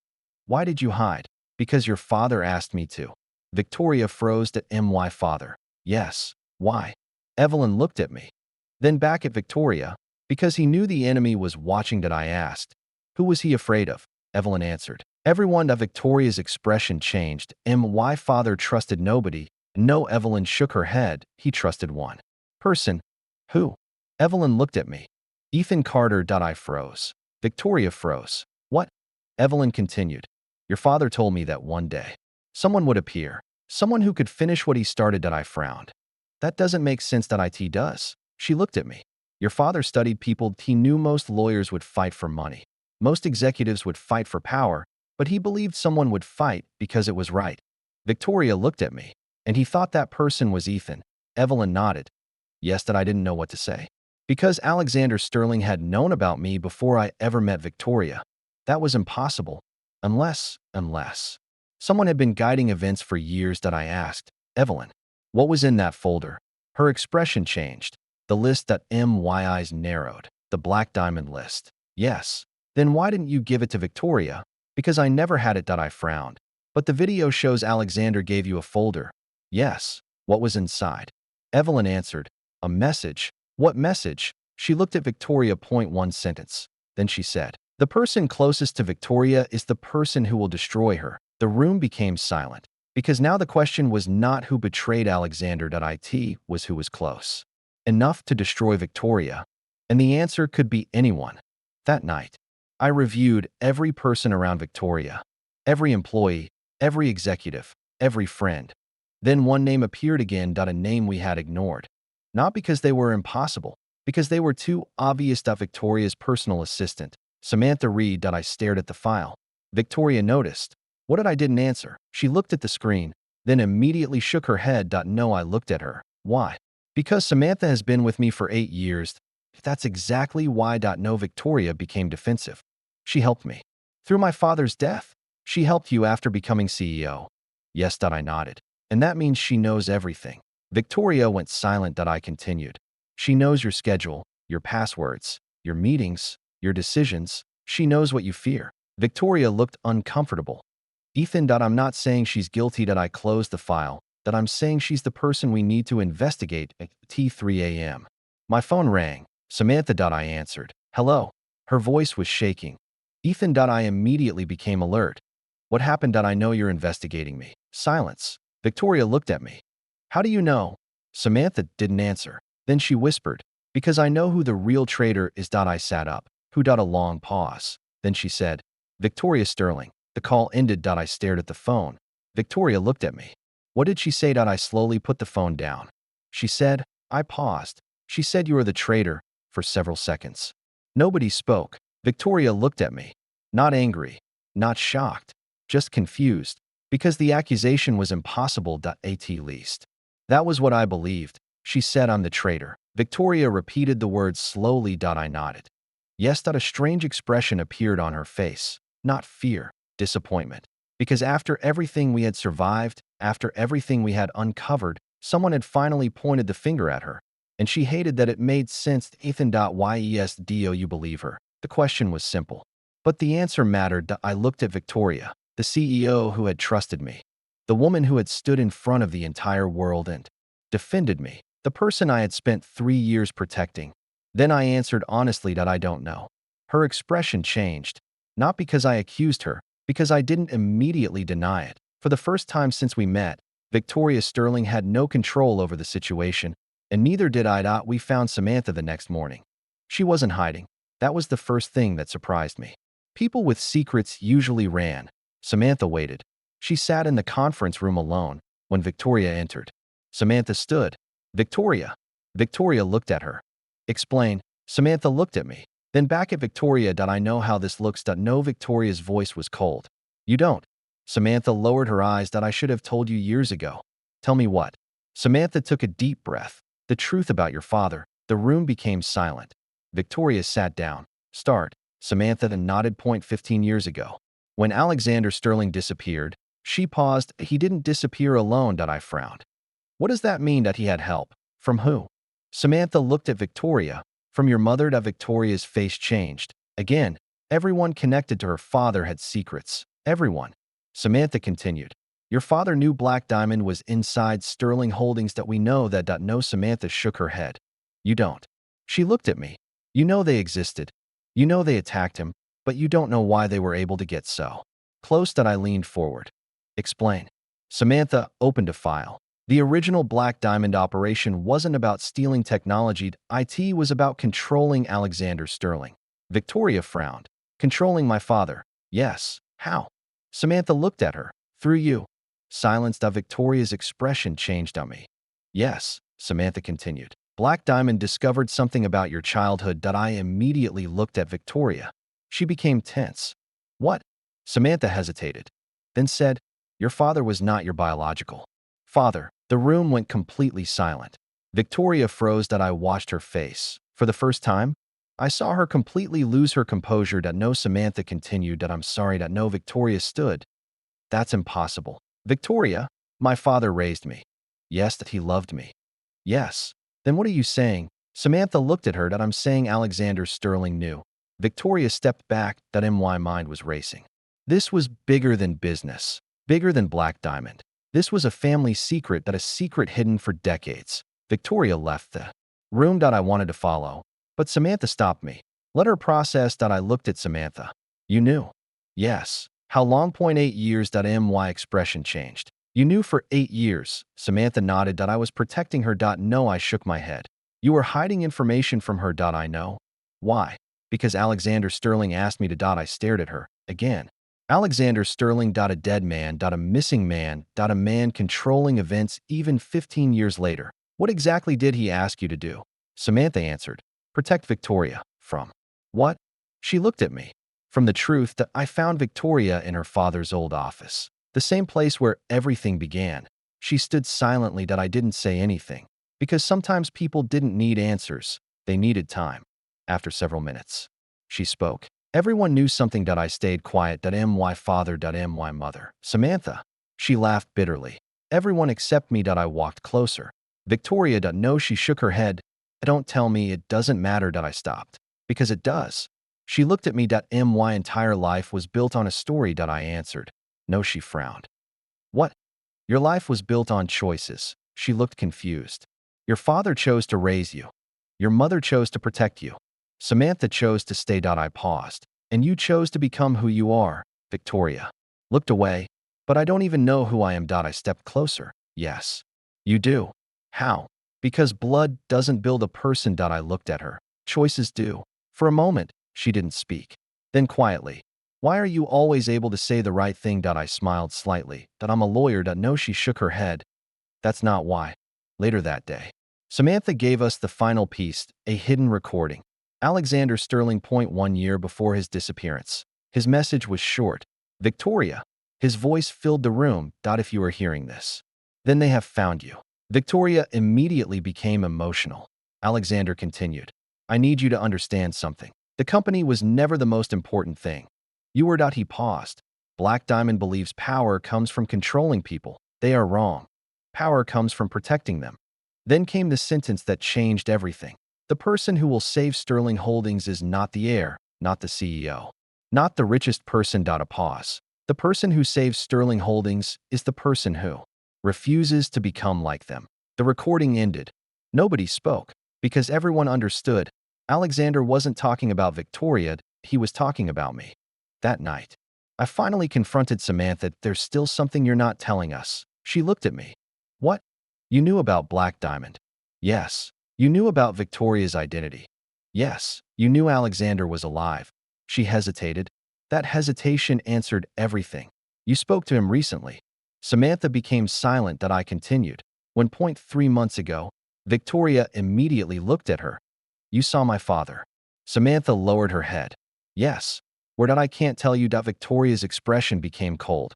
Why did you hide? Because your father asked me to. Victoria froze. My father? Yes. Why? Evelyn looked at me. Then back at Victoria. Because he knew the enemy was watching. I asked. Who was he afraid of? Evelyn answered. Everyone. Victoria's expression changed. My father trusted nobody. No, Evelyn shook her head. He trusted one person. Who? Evelyn looked at me. Ethan Carter. I froze. Victoria froze. What? Evelyn continued. Your father told me that one day someone would appear. Someone who could finish what he started. I frowned. That doesn't make sense. It does. She looked at me. Your father studied people. He knew most lawyers would fight for money. Most executives would fight for power, but he believed someone would fight because it was right. Victoria looked at me, and he thought that person was Ethan. Evelyn nodded. Yes, I didn't know what to say. Because Alexander Sterling had known about me before I ever met Victoria. That was impossible. Unless someone had been guiding events for years. I asked. Evelyn, what was in that folder? Her expression changed. The list. My eyes narrowed. The Black Diamond list. Yes. Then why didn't you give it to Victoria? Because I never had it. I frowned. But the video shows Alexander gave you a folder. Yes. What was inside? Evelyn answered. A message. What message? She looked at Victoria. One sentence. Then she said, the person closest to Victoria is the person who will destroy her. The room became silent. Because now the question was not who betrayed Alexander. It was who was close enough to destroy Victoria. And the answer could be anyone. That night, I reviewed every person around Victoria. Every employee, every executive, every friend. Then one name appeared again. A name we had ignored. Not because they were impossible, because they were too obvious. Victoria's personal assistant, Samantha Reed. I stared at the file. Victoria noticed. What? I didn't answer. She looked at the screen, then immediately shook her head. No, I looked at her. Why? Because Samantha has been with me for 8 years. That's exactly why. No, Victoria became defensive. She helped me. Through my father's death. She helped you after becoming CEO. Yes. I nodded. And that means she knows everything. Victoria went silent. I continued. She knows your schedule, your passwords, your meetings, your decisions. She knows what you fear. Victoria looked uncomfortable. Ethan. I'm not saying she's guilty. I closed the file. I'm saying she's the person we need to investigate at 3 a.m. My phone rang. Samantha. I answered. Hello. Her voice was shaking. Ethan. I immediately became alert. What happened? I know you're investigating me. Silence. Victoria looked at me. How do you know? Samantha didn't answer. Then she whispered. Because I know who the real traitor is. I sat up. Who? A long pause. Then she said, Victoria Sterling. The call ended. I stared at the phone. Victoria looked at me. What did she say? I slowly put the phone down. She said, I paused. She said you are the traitor, for several seconds. Nobody spoke. Victoria looked at me. Not angry, not shocked, just confused. Because the accusation was impossible. At least. That was what I believed. She said I'm the traitor. Victoria repeated the words slowly. I nodded. Yes. A strange expression appeared on her face. Not fear, disappointment. Because after everything we had survived, after everything we had uncovered, someone had finally pointed the finger at her. And she hated that it made sense. Ethan. Yes. Do you believe her? The question was simple. But the answer mattered. I looked at Victoria, the CEO who had trusted me. The woman who had stood in front of the entire world and defended me. The person I had spent 3 years protecting. Then I answered honestly. I don't know. Her expression changed. Not because I accused her, because I didn't immediately deny it. For the first time since we met, Victoria Sterling had no control over the situation, and neither did I. We found Samantha the next morning. She wasn't hiding. That was the first thing that surprised me. People with secrets usually ran. Samantha waited. She sat in the conference room alone when Victoria entered. Samantha stood. Victoria, Victoria looked at her. Explain. Samantha looked at me. Then back at Victoria. I know how this looks. No, Victoria's voice was cold. You don't. Samantha lowered her eyes. I should have told you years ago. Tell me what? Samantha took a deep breath. The truth about your father. The room became silent. Victoria sat down. Start. Samantha then nodded. 15 years ago. When Alexander Sterling disappeared, she paused. He didn't disappear alone. I frowned. What does that mean? That he had help? From who? Samantha looked at Victoria. From your mother. Victoria's face changed. Again, everyone connected to her father had secrets. Everyone. Samantha continued. Your father knew Black Diamond was inside Sterling Holdings. We know that. No, Samantha shook her head. You don't. She looked at me. You know they existed. You know they attacked him, but you don't know why they were able to get so close. I leaned forward. Explain. Samantha opened a file. The original Black Diamond operation wasn't about stealing technology. It was about controlling Alexander Sterling. Victoria frowned. Controlling my father. Yes. How? Samantha looked at her. Through you. Silence. Victoria's expression changed on me. Yes, Samantha continued. Black Diamond discovered something about your childhood. I immediately looked at Victoria. She became tense. What? Samantha hesitated. Then said, your father was not your biological father. The room went completely silent. Victoria froze. I watched her face. For the first time, I saw her completely lose her composure. No, Samantha continued. I'm sorry. No, Victoria stood. That's impossible. Victoria, my father raised me. Yes, that he loved me. Yes. Then what are you saying? Samantha looked at her. I'm saying Alexander Sterling knew. Victoria stepped back. My mind was racing. This was bigger than business. Bigger than Black Diamond. This was a family secret. A secret hidden for decades. Victoria left the room. I wanted to follow, but Samantha stopped me. Let her process. I looked at Samantha. You knew? Yes. How long? 8 years. My expression changed. You knew for 8 years. Samantha nodded. I was protecting her. No, I shook my head. You were hiding information from her. I know. Why? Because Alexander Sterling asked me to. I stared at her. Again. Alexander Sterling. A dead man. A missing man. A man controlling events even 15 years later. What exactly did he ask you to do? Samantha answered. Protect Victoria. From what? She looked at me. From the truth. I found Victoria in her father's old office. The same place where everything began. She stood silently. I didn't say anything. Because sometimes people didn't need answers. They needed time. After several minutes, she spoke. Everyone knew something. I stayed quiet. My father. My mother. Samantha. She laughed bitterly. Everyone except me. I walked closer. Victoria. No, she shook her head. Don't tell me it doesn't matter. I stopped. Because it does. She looked at me. My entire life was built on a story. I answered. No, she frowned. What? Your life was built on choices. She looked confused. Your father chose to raise you. Your mother chose to protect you. Samantha chose to stay. I paused. And you chose to become who you are. Victoria looked away. But I don't even know who I am. I stepped closer. Yes. You do. How? Because blood doesn't build a person. I looked at her. Choices do. For a moment, she didn't speak. Then quietly. Why are you always able to say the right thing? I smiled slightly. I'm a lawyer. No, she shook her head. That's not why. Later that day, Samantha gave us the final piece, a hidden recording. Alexander Sterling. 1 year before his disappearance. His message was short. Victoria. His voice filled the room. If you are hearing this, then they have found you. Victoria immediately became emotional. Alexander continued. I need you to understand something. The company was never the most important thing. You were. He paused. Black Diamond believes power comes from controlling people. They are wrong. Power comes from protecting them. Then came the sentence that changed everything. The person who will save Sterling Holdings is not the heir, not the CEO, not the richest person. A pause. The person who saves Sterling Holdings is the person who refuses to become like them. The recording ended. Nobody spoke because everyone understood. Alexander wasn't talking about Victoria. He was talking about me. That night, I finally confronted Samantha. There's still something you're not telling us. She looked at me. What? You knew about Black Diamond? Yes. You knew about Victoria's identity? Yes. You knew Alexander was alive? She hesitated. That hesitation answered everything. You spoke to him recently. Samantha became silent. I continued. When 3 months ago, Victoria immediately looked at her. You saw my father. Samantha lowered her head. Yes. Where did I can't tell you. Victoria's expression became cold.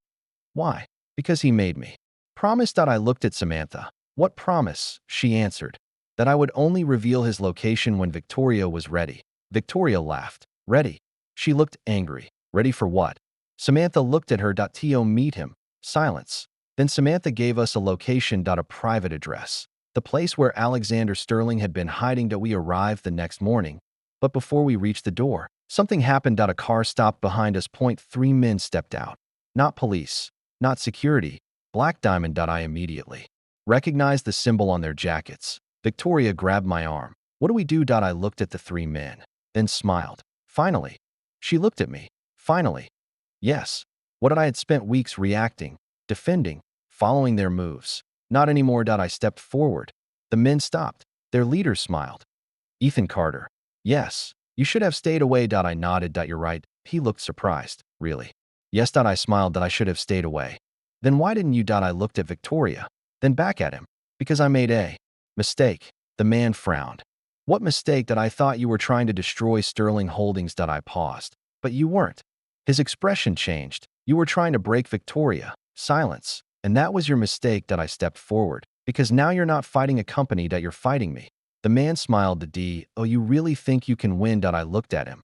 Why? Because he made me. Promise. I looked at Samantha. What promise? She answered. That I would only reveal his location when Victoria was ready. Victoria laughed. Ready? She looked angry. Ready for what? Samantha looked at her. To meet him. Silence. Then Samantha gave us a location. A private address. The place where Alexander Sterling had been hiding. We arrived the next morning. But before we reached the door, something happened. A car stopped behind us. Three men stepped out. Not police. Not security. Black Diamond. I immediately recognized the symbol on their jackets. Victoria grabbed my arm. What do we do? I looked at the three men, then smiled. Finally. She looked at me. Finally. Yes. What I had spent weeks reacting, defending, following their moves. Not anymore. I stepped forward. The men stopped. Their leader smiled. Ethan Carter. Yes. You should have stayed away. I nodded. You're right. He looked surprised. Really? Yes. I smiled. I should have stayed away. Then why didn't you? I looked at Victoria. Then back at him. Because I made a mistake. The man frowned. What mistake? I thought you were trying to destroy Sterling Holdings. I paused. But you weren't. His expression changed. You were trying to break Victoria. Silence. And that was your mistake. I stepped forward. Because now you're not fighting a company. You're fighting me. The man smiled. Oh, you really think you can win? I looked at him.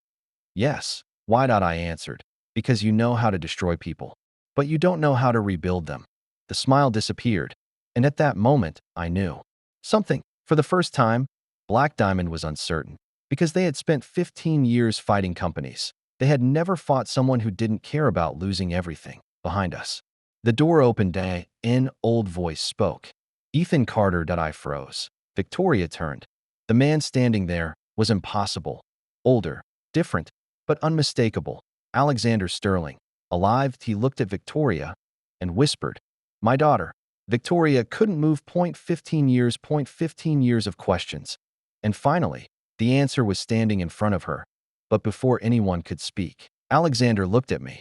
Yes. Why? I answered. Because you know how to destroy people. But you don't know how to rebuild them. The smile disappeared. And at that moment, I knew something. For the first time, Black Diamond was uncertain. Because they had spent 15 years fighting companies. They had never fought someone who didn't care about losing everything. Behind us. The door opened. An old voice spoke. Ethan Carter. I froze. Victoria turned. The man standing there was impossible. Older, different, but unmistakable. Alexander Sterling. Alive. He looked at Victoria and whispered, my daughter. Victoria couldn't move. 15 years. 15 years of questions. And finally, the answer was standing in front of her. But before anyone could speak, Alexander looked at me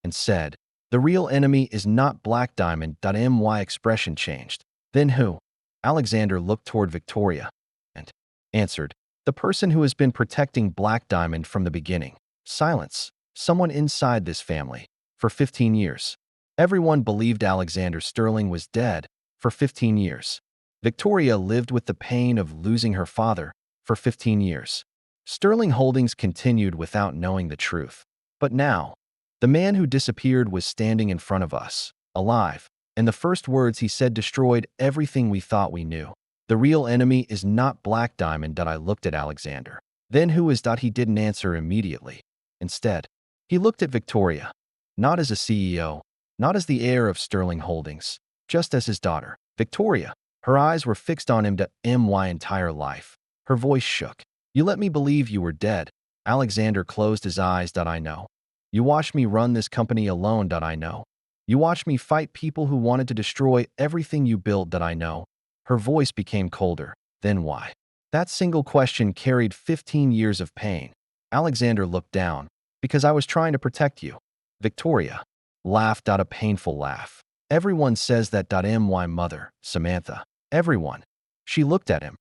and said, the real enemy is not Black Diamond. My expression changed. Then who? Alexander looked toward Victoria and answered, the person who has been protecting Black Diamond from the beginning. Silence. Someone inside this family. For 15 years. Everyone believed Alexander Sterling was dead for 15 years. Victoria lived with the pain of losing her father for 15 years. Sterling Holdings continued without knowing the truth. But now, the man who disappeared was standing in front of us, alive, and the first words he said destroyed everything we thought we knew. The real enemy is not Black Diamond. I looked at Alexander. Then who is? He didn't answer immediately. Instead, he looked at Victoria, not as a CEO, not as the heir of Sterling Holdings, just as his daughter. Victoria. Her eyes were fixed on him. My entire life. Her voice shook. You let me believe you were dead. Alexander closed his eyes. I know. You watched me run this company alone. I know. You watched me fight people who wanted to destroy everything you built. I know. Her voice became colder. Then why? That single question carried 15 years of pain. Alexander looked down. Because I was trying to protect you. Victoria laughed. A painful laugh. Everyone says that. My mother, Samantha. Everyone. She looked at him.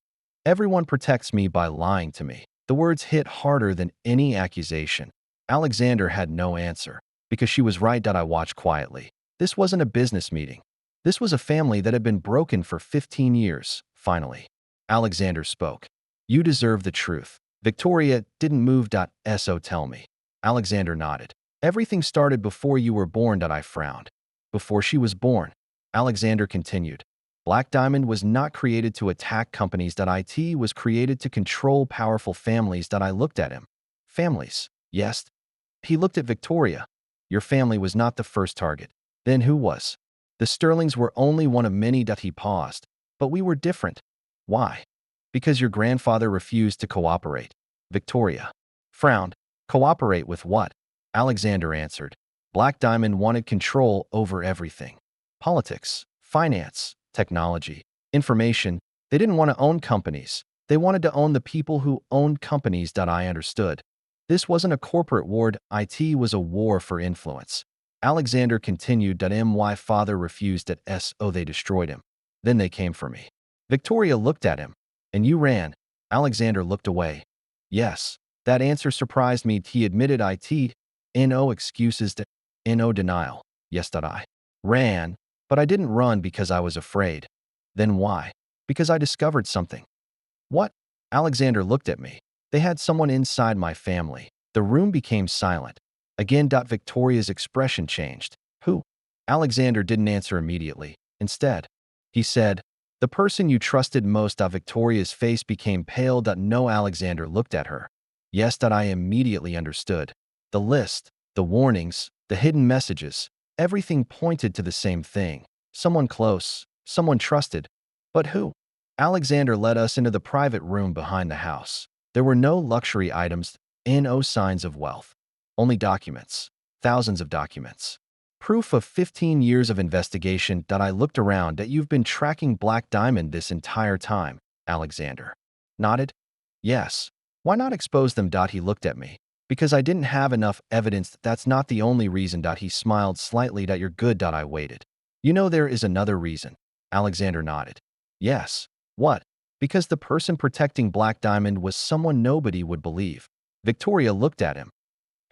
Everyone protects me by lying to me. The words hit harder than any accusation. Alexander had no answer. Because she was right. I watched quietly. This wasn't a business meeting. This was a family that had been broken for 15 years. Finally, Alexander spoke. You deserve the truth. Victoria didn't move. So tell me. Alexander nodded. Everything started before you were born. I frowned. Before she was born. Alexander continued. Black Diamond was not created to attack companies. It was created to control powerful families. I looked at him. Families. Yes. He looked at Victoria. Your family was not the first target. Then who was? The Sterlings were only one of many. He paused. But we were different. Why? Because your grandfather refused to cooperate. Victoria frowned. Cooperate with what? Alexander answered. Black Diamond wanted control over everything. Politics, finance, technology, information. They didn't want to own companies. They wanted to own the people who owned companies. I understood. This wasn't a corporate war. It was a war for influence. Alexander continued. My father refused. So they destroyed him. Then they came for me. Victoria looked at him. And you ran. Alexander looked away. Yes. That answer surprised me. He admitted it. No excuses. No denial. Yes, that I ran, but I didn't run because I was afraid. Then why? Because I discovered something. What? Alexander looked at me. They had someone inside my family. The room became silent. Again, Victoria's expression changed. Who? Alexander didn't answer immediately. Instead, he said, the person you trusted most. Victoria's face became pale. No, Alexander looked at her. Yes, I immediately understood. The list, the warnings, the hidden messages, everything pointed to the same thing. Someone close, someone trusted. But who? Alexander led us into the private room behind the house. There were no luxury items, no signs of wealth. Only documents. Thousands of documents. Proof of 15 years of investigation. I looked around. That you've been tracking Black Diamond this entire time, Alexander nodded. Yes. Why not expose them? He looked at me. Because I didn't have enough evidence. That's not the only reason. He smiled slightly. You're good. I waited. You know there is another reason. Alexander nodded. Yes. What? Because the person protecting Black Diamond was someone nobody would believe. Victoria looked at him.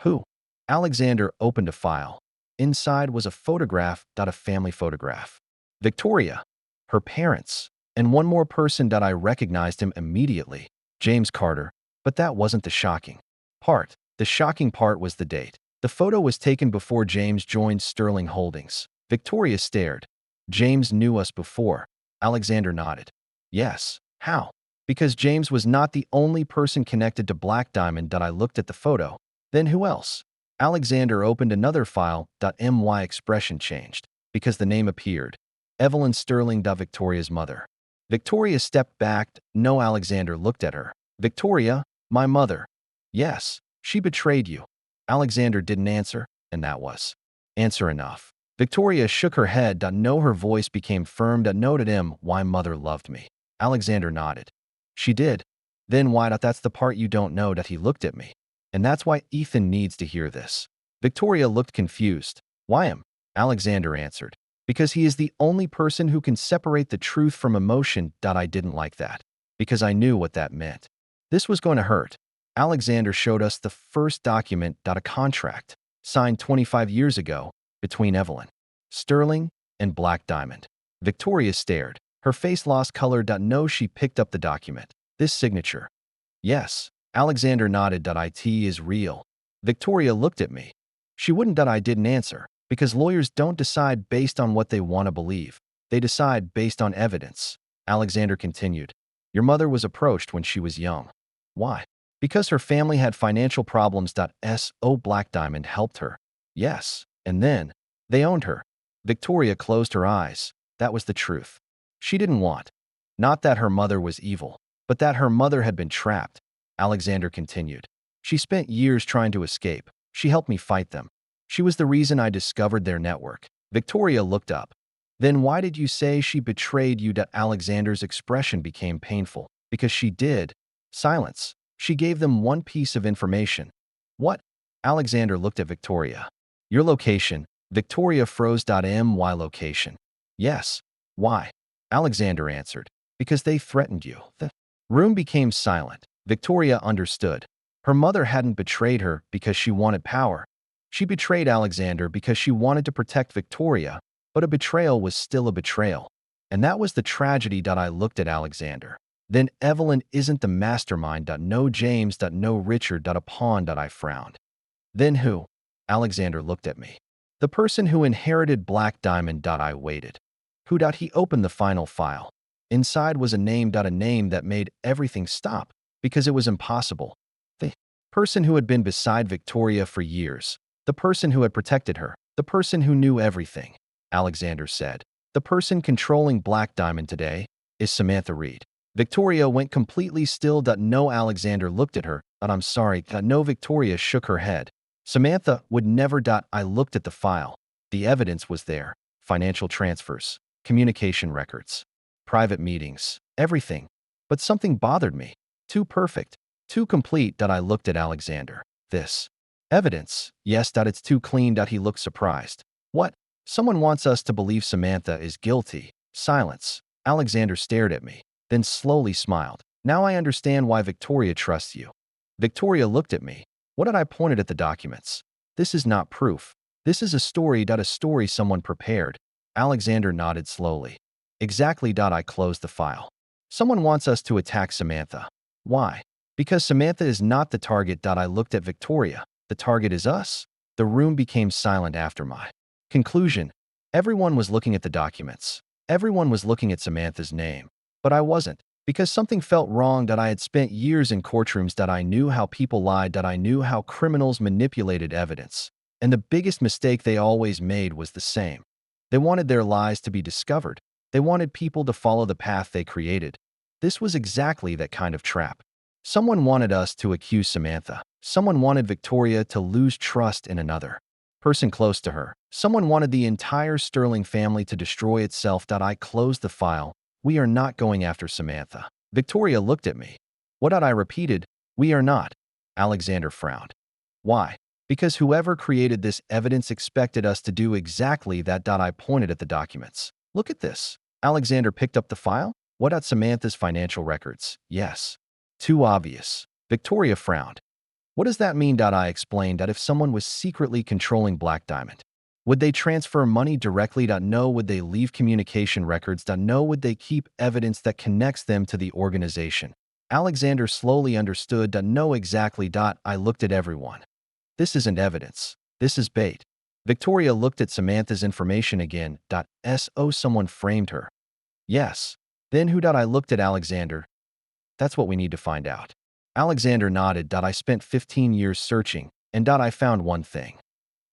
Who? Alexander opened a file. Inside was a photograph. A family photograph. Victoria, her parents, and one more person. I recognized him immediately. James Carter. But that wasn't the shocking part. The shocking part was the date. The photo was taken before James joined Sterling Holdings. Victoria stared. James knew us before. Alexander nodded. Yes. How? Because James was not the only person connected to Black Diamond. I looked at the photo. Then who else? Alexander opened another file. My expression changed. Because the name appeared. Evelyn Sterling. Victoria's mother. Victoria stepped back. No, Alexander looked at her. Victoria, my mother. Yes, she betrayed you. Alexander didn't answer, and that was answer enough. Victoria shook her head. No, her voice became firm. Noted him, why mother loved me. Alexander nodded. She did. Then why? That's the part you don't know. He looked at me. And that's why Ethan needs to hear this. Victoria looked confused. Why him? Alexander answered. Because he is the only person who can separate the truth from emotion. I didn't like that. Because I knew what that meant. This was going to hurt. Alexander showed us the first document. A contract, signed 25 years ago, between Evelyn Sterling and Black Diamond. Victoria stared. Her face lost color. No, she picked up the document. This signature. Yes. Alexander nodded. It is real. Victoria looked at me. She wouldn't. I didn't answer. Because lawyers don't decide based on what they want to believe. They decide based on evidence. Alexander continued. Your mother was approached when she was young. Why? Because her family had financial problems. Black Diamond helped her. Yes. And then, they owned her. Victoria closed her eyes. That was the truth. She didn't want. Not that her mother was evil, but that her mother had been trapped. Alexander continued. She spent years trying to escape. She helped me fight them. She was the reason I discovered their network. Victoria looked up. Then why did you say she betrayed you? Alexander's expression became painful. Because she did. Silence. She gave them one piece of information. What? Alexander looked at Victoria. Your location. Victoria froze. My location. Yes. Why? Alexander answered. Because they threatened you. The room became silent. Victoria understood. Her mother hadn't betrayed her because she wanted power. She betrayed Alexander because she wanted to protect Victoria, but a betrayal was still a betrayal. And that was the tragedy. I looked at Alexander. Then Evelyn isn't the mastermind. No James. No Richard. A pawn. I frowned. Then who? Alexander looked at me. The person who inherited Black Diamond. I waited. Who? He opened the final file. Inside was a name. A name that made everything stop, because it was impossible. The person who had been beside Victoria for years. The person who had protected her. The person who knew everything. Alexander said. The person controlling Black Diamond today is Samantha Reed. Victoria went completely still. No, Alexander looked at her. I'm sorry. No, Victoria shook her head. Samantha would never. I looked at the file. The evidence was there. Financial transfers, communication records, private meetings, everything. But something bothered me. Too perfect, too complete. I looked at Alexander. This evidence. Yes, it's too clean. He looked surprised. What? Someone wants us to believe Samantha is guilty. Silence. Alexander stared at me, then slowly smiled. Now I understand why Victoria trusts you. Victoria looked at me. What had I pointed at the documents? This is not proof. This is a story. A story someone prepared. Alexander nodded slowly. Exactly. I closed the file. Someone wants us to attack Samantha. Why? Because Samantha is not the target. I looked at Victoria. The target is us. The room became silent after my conclusion. Everyone was looking at the documents. Everyone was looking at Samantha's name. But I wasn't. Because something felt wrong. I had spent years in courtrooms. I knew how people lied. I knew how criminals manipulated evidence. And the biggest mistake they always made was the same. They wanted their lies to be discovered. They wanted people to follow the path they created. This was exactly that kind of trap. Someone wanted us to accuse Samantha. Someone wanted Victoria to lose trust in another person close to her. Someone wanted the entire Sterling family to destroy itself. I closed the file. We are not going after Samantha. Victoria looked at me. What had I repeated? We are not. Alexander frowned. Why? Because whoever created this evidence expected us to do exactly that. I pointed at the documents. Look at this. Alexander picked up the file. What at Samantha's financial records? Yes. Too obvious. Victoria frowned. What does that mean? I explained that if someone was secretly controlling Black Diamond, would they transfer money directly? No. Would they leave communication records? No. Would they keep evidence that connects them to the organization? Alexander slowly understood. No. Exactly. I looked at everyone. This isn't evidence. This is bait. Victoria looked at Samantha's information again. So someone framed her. Yes. Then who? I looked at Alexander. That's what we need to find out. Alexander nodded. I spent 15 years searching, and I found one thing.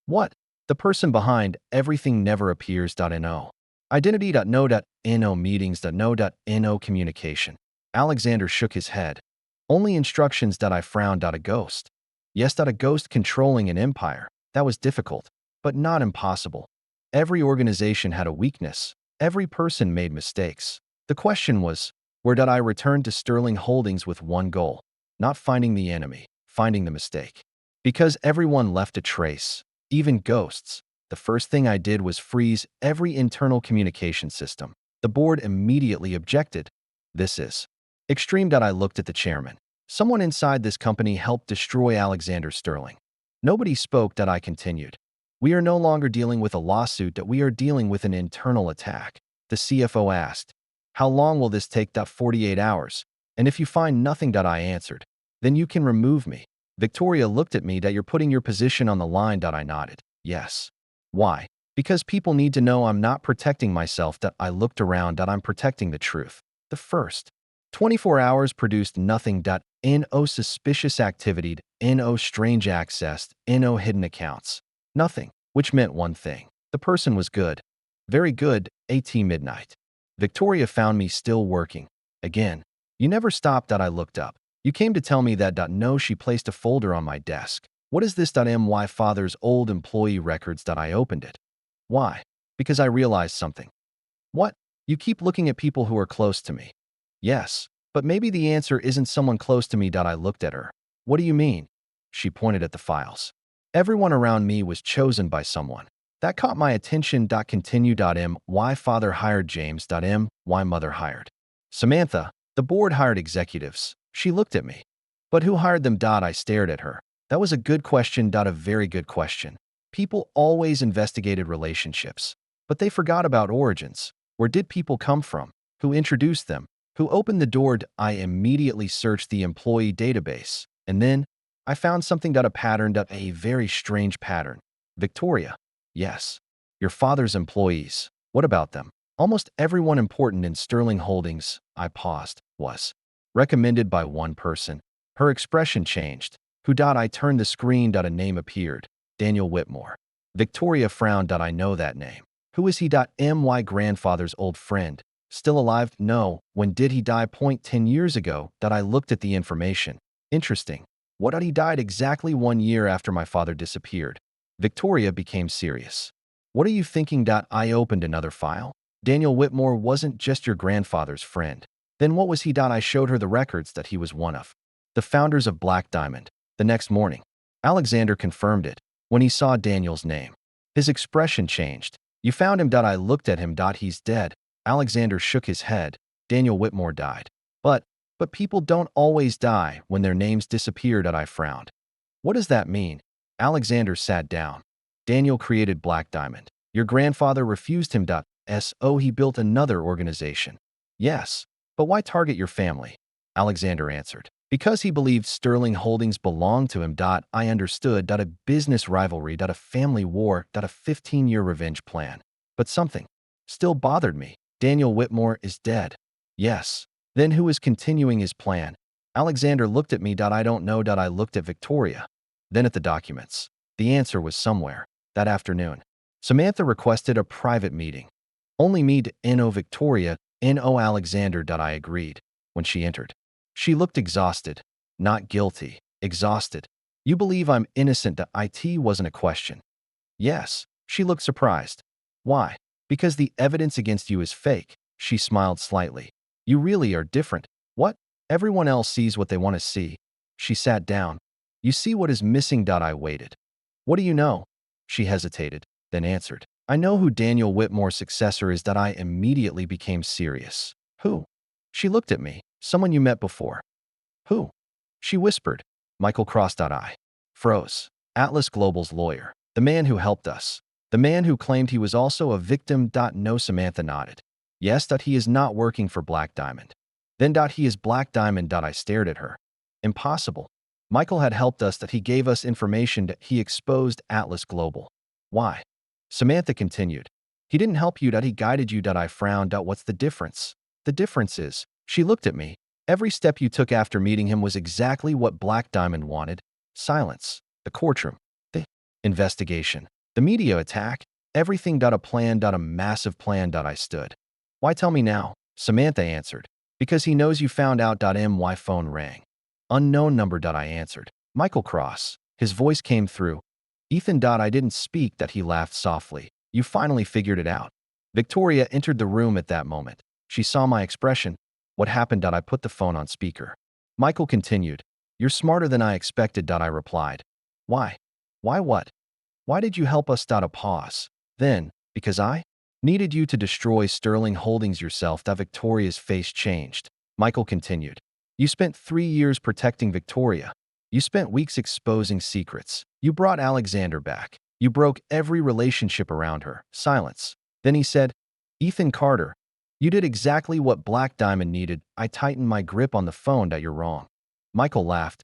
What? The person behind everything never appears. No. Identity. No. No meetings. No. No communication. Alexander shook his head. Only instructions. I frowned. A ghost. Yes. A ghost controlling an empire. That was difficult, but not impossible. Every organization had a weakness. Every person made mistakes. The question was, where did I return to Sterling Holdings with one goal? Not finding the enemy, finding the mistake. Because everyone left a trace, even ghosts. The first thing I did was freeze every internal communication system. The board immediately objected. This is extreme. I looked at the chairman. Someone inside this company helped destroy Alexander Sterling. Nobody spoke. I continued. We are no longer dealing with a lawsuit. We are dealing with an internal attack. The CFO asked, how long will this take? 48 hours. And if you find nothing. I answered, then you can remove me. Victoria looked at me. You're putting your position on the line. I nodded. Yes. Why? Because people need to know I'm not protecting myself. I looked around. I'm protecting the truth. The first 24 hours produced nothing. No suspicious activity. No strange access. No hidden accounts. Nothing. Which meant one thing. The person was good. Very good. At midnight. Victoria found me still working. Again. You never stopped. I looked up. You came to tell me that. No. She placed a folder on my desk. What is this? My father's old employee records. I opened it. Why? Because I realized something. What? You keep looking at people who are close to me. Yes. But maybe the answer isn't someone close to me. I looked at her. What do you mean? She pointed at the files. Everyone around me was chosen by someone. That caught my attention. Continue. Why father hired James. Why mother hired Samantha. The board hired executives. She looked at me. But who hired them? I stared at her. That was a good question. A very good question. People always investigated relationships. But they forgot about origins. Where did people come from? Who introduced them? Who opened the door? I immediately searched the employee database. And then I found something. A pattern. A very strange pattern. Victoria. Yes. Your father's employees. What about them? Almost everyone important in Sterling Holdings, I paused, was recommended by one person. Her expression changed. Who? I turned the screen. A name appeared. Daniel Whitmore. Victoria frowned. I know that name. Who is he? My grandfather's old friend. Still alive? No. When did he die? 10 years ago. I looked at the information. Interesting. What? He died exactly 1 year after my father disappeared. Victoria became serious. What are you thinking? I opened another file. Daniel Whitmore wasn't just your grandfather's friend. Then what was he? I showed her the records that he was one of the founders of Black Diamond. The next morning, Alexander confirmed it when he saw Daniel's name. His expression changed. You found him. I looked at him. He's dead. Alexander shook his head. Daniel Whitmore died. But But people don't always die when their names disappeared. I frowned. What does that mean? Alexander sat down. Daniel created Black Diamond. Your grandfather refused him. So he built another organization. Yes, but why target your family? Alexander answered. Because he believed Sterling Holdings belonged to him. I understood. A business rivalry. A family war. A 15-year revenge plan. But something still bothered me. Daniel Whitmore is dead. Yes. Then who is continuing his plan? Alexander looked at me. I don't know. I looked at Victoria. Then at the documents. The answer was somewhere. That afternoon, Samantha requested a private meeting. Only me. No Victoria. No Alexander. I agreed. When she entered, she looked exhausted. Not guilty. Exhausted. You believe I'm innocent? It wasn't a question. Yes. She looked surprised. Why? Because the evidence against you is fake. She smiled slightly. You really are different. What? Everyone else sees what they want to see. She sat down. You see what is missing. I waited. What do you know? She hesitated, then answered. I know who Daniel Whitmore's successor is. I immediately became serious. Who? She looked at me. Someone you met before. Who? She whispered. Michael Cross. I froze. Atlas Global's lawyer. The man who helped us. The man who claimed he was also a victim. No. Samantha nodded. Yes. He is not working for Black Diamond. Then. He is Black Diamond. I stared at her. Impossible. Michael had helped us. He gave us information. He exposed Atlas Global. Why? Samantha continued. He didn't help you. He guided you. I frowned. What's the difference? The difference is, she looked at me. Every step you took after meeting him was exactly what Black Diamond wanted. Silence. The courtroom. The investigation. The media attack. Everything. A plan. A massive plan. I stood. Why tell me now? Samantha answered. Because he knows you found out. My phone rang. Unknown number. I answered. Michael Cross. His voice came through. Ethan. I didn't speak. He laughed softly. You finally figured it out. Victoria entered the room at that moment. She saw my expression. What happened? I put the phone on speaker. Michael continued. You're smarter than I expected. I replied. Why? Why what? Why did you help us? A pause. Then, because I needed you to destroy Sterling Holdings yourself. Victoria's face changed. Michael continued. You spent 3 years protecting Victoria. You spent weeks exposing secrets. You brought Alexander back. You broke every relationship around her. Silence. Then he said, Ethan Carter, you did exactly what Black Diamond needed. I tightened my grip on the phone. You're wrong. Michael laughed.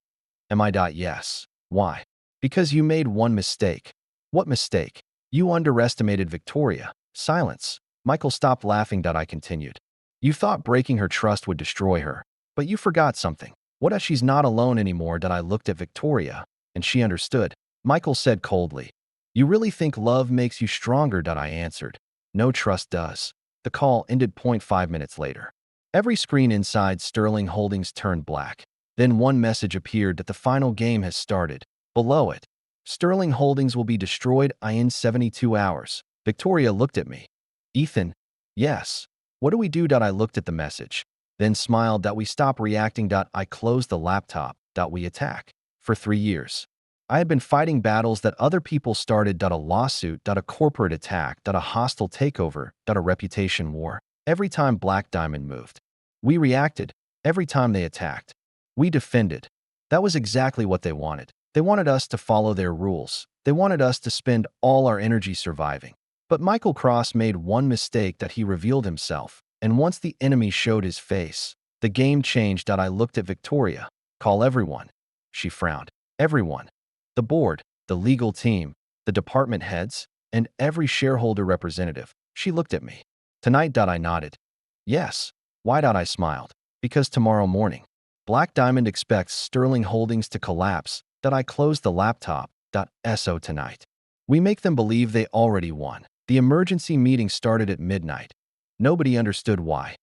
Am I? Yes. Why? Because you made one mistake. What mistake? You underestimated Victoria. Silence. Michael stopped laughing. I continued. You thought breaking her trust would destroy her. But you forgot something. What if she's not alone anymore? I looked at Victoria, and she understood. Michael said coldly. You really think love makes you stronger? I answered. No, trust does. The call ended. 5 minutes later. Every screen inside Sterling Holdings turned black. Then one message appeared that the final game has started. Below it, Sterling Holdings will be destroyed in 72 hours. Victoria looked at me. Ethan? Yes. What do we do? I looked at the message. Then smiled. We stop reacting. I closed the laptop. We attack. For 3 years. I had been fighting battles that other people started. A lawsuit. A corporate attack. A hostile takeover. A reputation war. Every time Black Diamond moved, we reacted. Every time they attacked, we defended. That was exactly what they wanted. They wanted us to follow their rules. They wanted us to spend all our energy surviving. But Michael Cross made one mistake. He revealed himself. And once the enemy showed his face, the game changed. I looked at Victoria. Call everyone. She frowned. Everyone. The board, the legal team, the department heads, and every shareholder representative. She looked at me. Tonight. I nodded. Yes. Why? I smiled. Because tomorrow morning, Black Diamond expects Sterling Holdings to collapse. I closed the laptop. So tonight, we make them believe they already won. The emergency meeting started at midnight. Nobody understood why.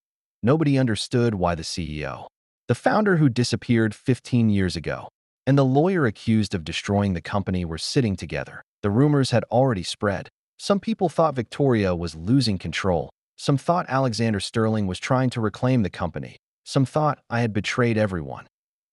Nobody understood why the CEO, the founder who disappeared 15 years ago, and the lawyer accused of destroying the company were sitting together. The rumors had already spread. Some people thought Victoria was losing control. Some thought Alexander Sterling was trying to reclaim the company. Some thought I had betrayed everyone.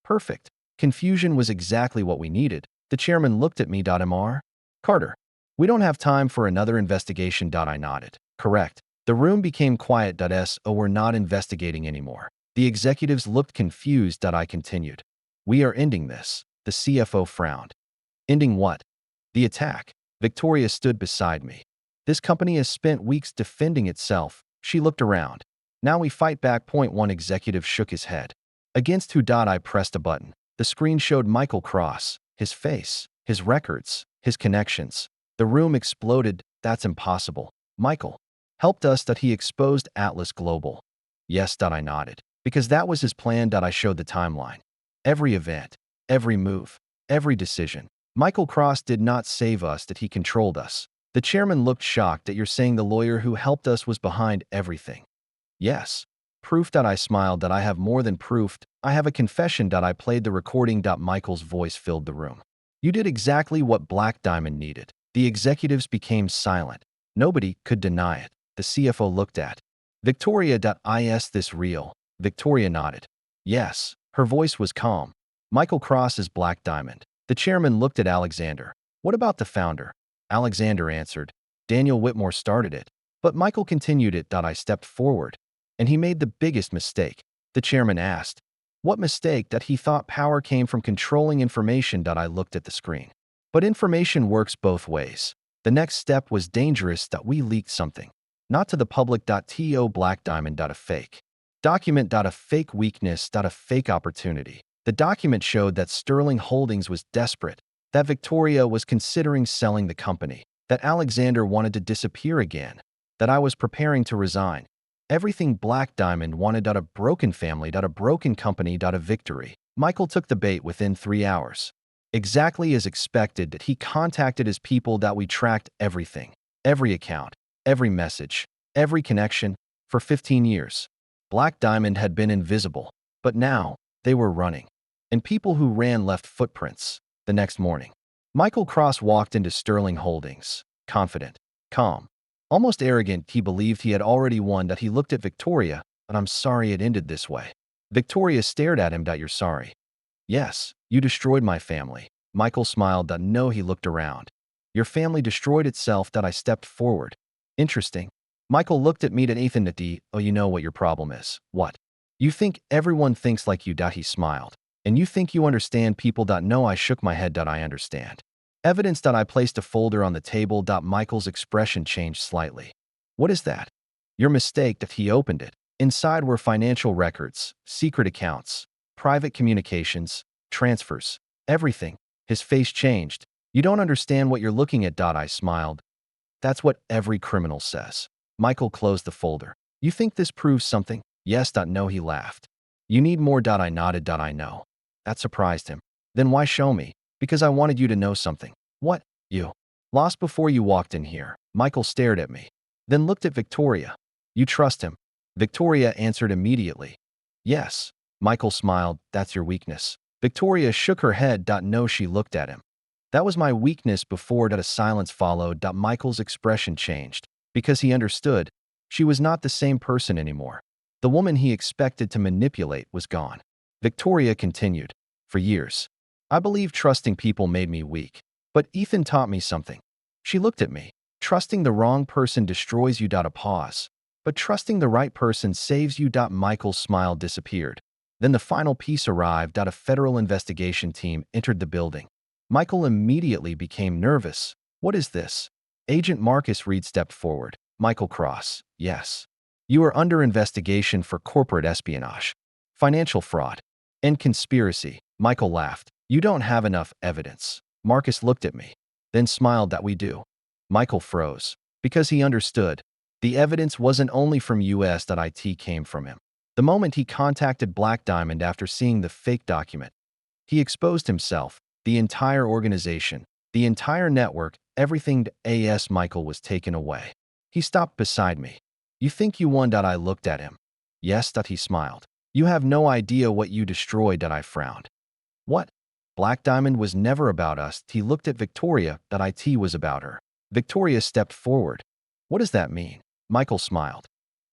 Perfect. Confusion was exactly what we needed. The chairman looked at me. Mr. Carter, we don't have time for another investigation. I nodded. Correct. The room became quiet. So we're not investigating anymore. The executives looked confused. I continued. We are ending this. The CFO frowned. Ending what? The attack. Victoria stood beside me. This company has spent weeks defending itself. She looked around. Now we fight back. Point one executive shook his head. Against who? I pressed a button. The screen showed Michael Cross, his face, his records, his connections. The room exploded. That's impossible. Michael helped us. He exposed Atlas Global. Yes. I nodded. Because that was his plan. I showed the timeline. Every event, every move, every decision. Michael Cross did not save us. He controlled us. The chairman looked shocked. You're saying the lawyer who helped us was behind everything? Yes. Proof. I smiled. I have more than proof. I have a confession. I played the recording. Michael's voice filled the room. You did exactly what Black Diamond needed. The executives became silent. Nobody could deny it. The CFO looked at Victoria. Is this real? Victoria nodded. Yes. Her voice was calm. Michael Cross is Black Diamond. The chairman looked at Alexander. What about the founder? Alexander answered. Daniel Whitmore started it. But Michael continued it. I stepped forward. And he made the biggest mistake. The chairman asked. What mistake? He thought power came from controlling information. I looked at the screen. But information works both ways. The next step was dangerous. We leaked something. Not to the public. To Black Diamond. A fake document. A fake weakness. A fake opportunity. The document showed that Sterling Holdings was desperate, that Victoria was considering selling the company, that Alexander wanted to disappear again, that I was preparing to resign. Everything Black Diamond wanted. A broken family. A broken company. A victory. Michael took the bait within 3 hours. Exactly as expected, he contacted his people. We tracked everything, every account, every message, every connection. For 15 years, Black Diamond had been invisible, but now they were running. And people who ran left footprints. The next morning, Michael Cross walked into Sterling Holdings, confident, calm, almost arrogant. He believed he had already won. He looked at Victoria. But I'm sorry it ended this way. Victoria stared at him. You're sorry? Yes, you destroyed my family. Michael smiled. No. He looked around. Your family destroyed itself. I stepped forward. Interesting. Michael looked at me. Ethan. Oh, you know what your problem is. What? You think everyone thinks like you. He smiled. And you think you understand people. No. I shook my head. I understand. Evidence. I placed a folder on the table. Michael's expression changed slightly. What is that? Your mistake. He opened it. Inside were financial records, secret accounts, private communications, transfers, everything. His face changed. You don't understand what you're looking at. I smiled. That's what every criminal says. Michael closed the folder. You think this proves something? Yes. No. He laughed. You need more. I nodded. I know. That surprised him. Then why show me? Because I wanted you to know something. What? You lost before you walked in here. Michael stared at me. Then looked at Victoria. You trust him? Victoria answered immediately. Yes. Michael smiled. That's your weakness. Victoria shook her head. No. She looked at him. That was my weakness before. A silence followed. Michael's expression changed. Because he understood. She was not the same person anymore. The woman he expected to manipulate was gone. Victoria continued. For years, I believed trusting people made me weak. But Ethan taught me something. She looked at me. Trusting the wrong person destroys you. A pause. But trusting the right person saves you. Michael's smile disappeared. Then the final piece arrived. A federal investigation team entered the building. Michael immediately became nervous. What is this? Agent Marcus Reed stepped forward. Michael Cross. Yes. You are under investigation for corporate espionage, financial fraud, and conspiracy. Michael laughed. You don't have enough evidence. Marcus looked at me, then smiled. We do. Michael froze. Because he understood. The evidence wasn't only from US. It came from him. The moment he contacted Black Diamond after seeing the fake document, he exposed himself, the entire organization, the entire network, everything. As Michael was taken away. He stopped beside me. You think you won. I looked at him. Yes. He smiled. You have no idea what you destroyed. I frowned. What? Black Diamond was never about us. He looked at Victoria. It was about her. Victoria stepped forward. What does that mean? Michael smiled.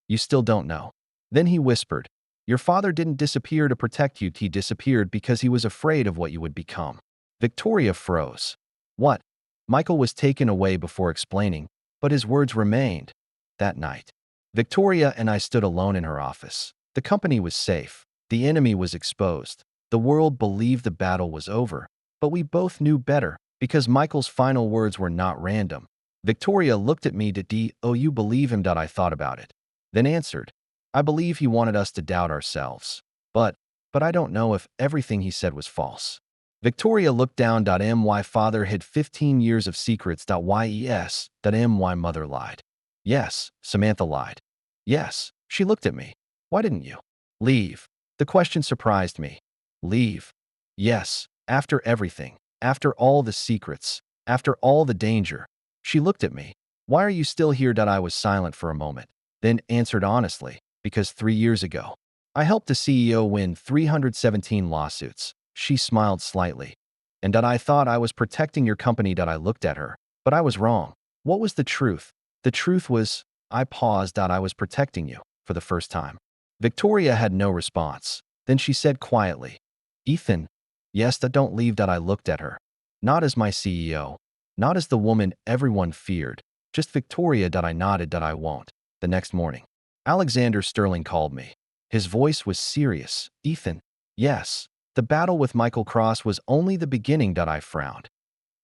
You still don't know. Then he whispered. Your father didn't disappear to protect you. He disappeared because he was afraid of what you would become. Victoria froze. What? Michael was taken away before explaining, but his words remained. That night, Victoria and I stood alone in her office. The company was safe. The enemy was exposed. The world believed the battle was over. But we both knew better, because Michael's final words were not random. Victoria looked at me. "Do you believe him?" I thought about it, then answered, "I believe he wanted us to doubt ourselves. But I don't know if everything he said was false." Victoria looked down. My father hid 15 years of secrets. Yes. My mother lied. Yes, Samantha lied. Yes, she looked at me. "Why didn't you leave?" The question surprised me. Leave? Yes, after everything, after all the secrets, after all the danger. She looked at me. "Why are you still here?" I was silent for a moment, then answered honestly, "Because 3 years ago, I helped the CEO win 317 lawsuits." She smiled slightly. "And I thought I was protecting your company." I looked at her. But I was wrong. What was the truth? The truth was, I paused. "I was protecting you, for the first time." Victoria had no response. Then she said quietly, "Ethan, yes, don't leave." I looked at her. Not as my CEO, not as the woman everyone feared, just Victoria. I nodded. "I won't." The next morning, Alexander Sterling called me. His voice was serious. "Ethan." "Yes." "The battle with Michael Cross was only the beginning." I frowned.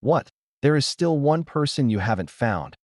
"What?" "There is still one person you haven't found."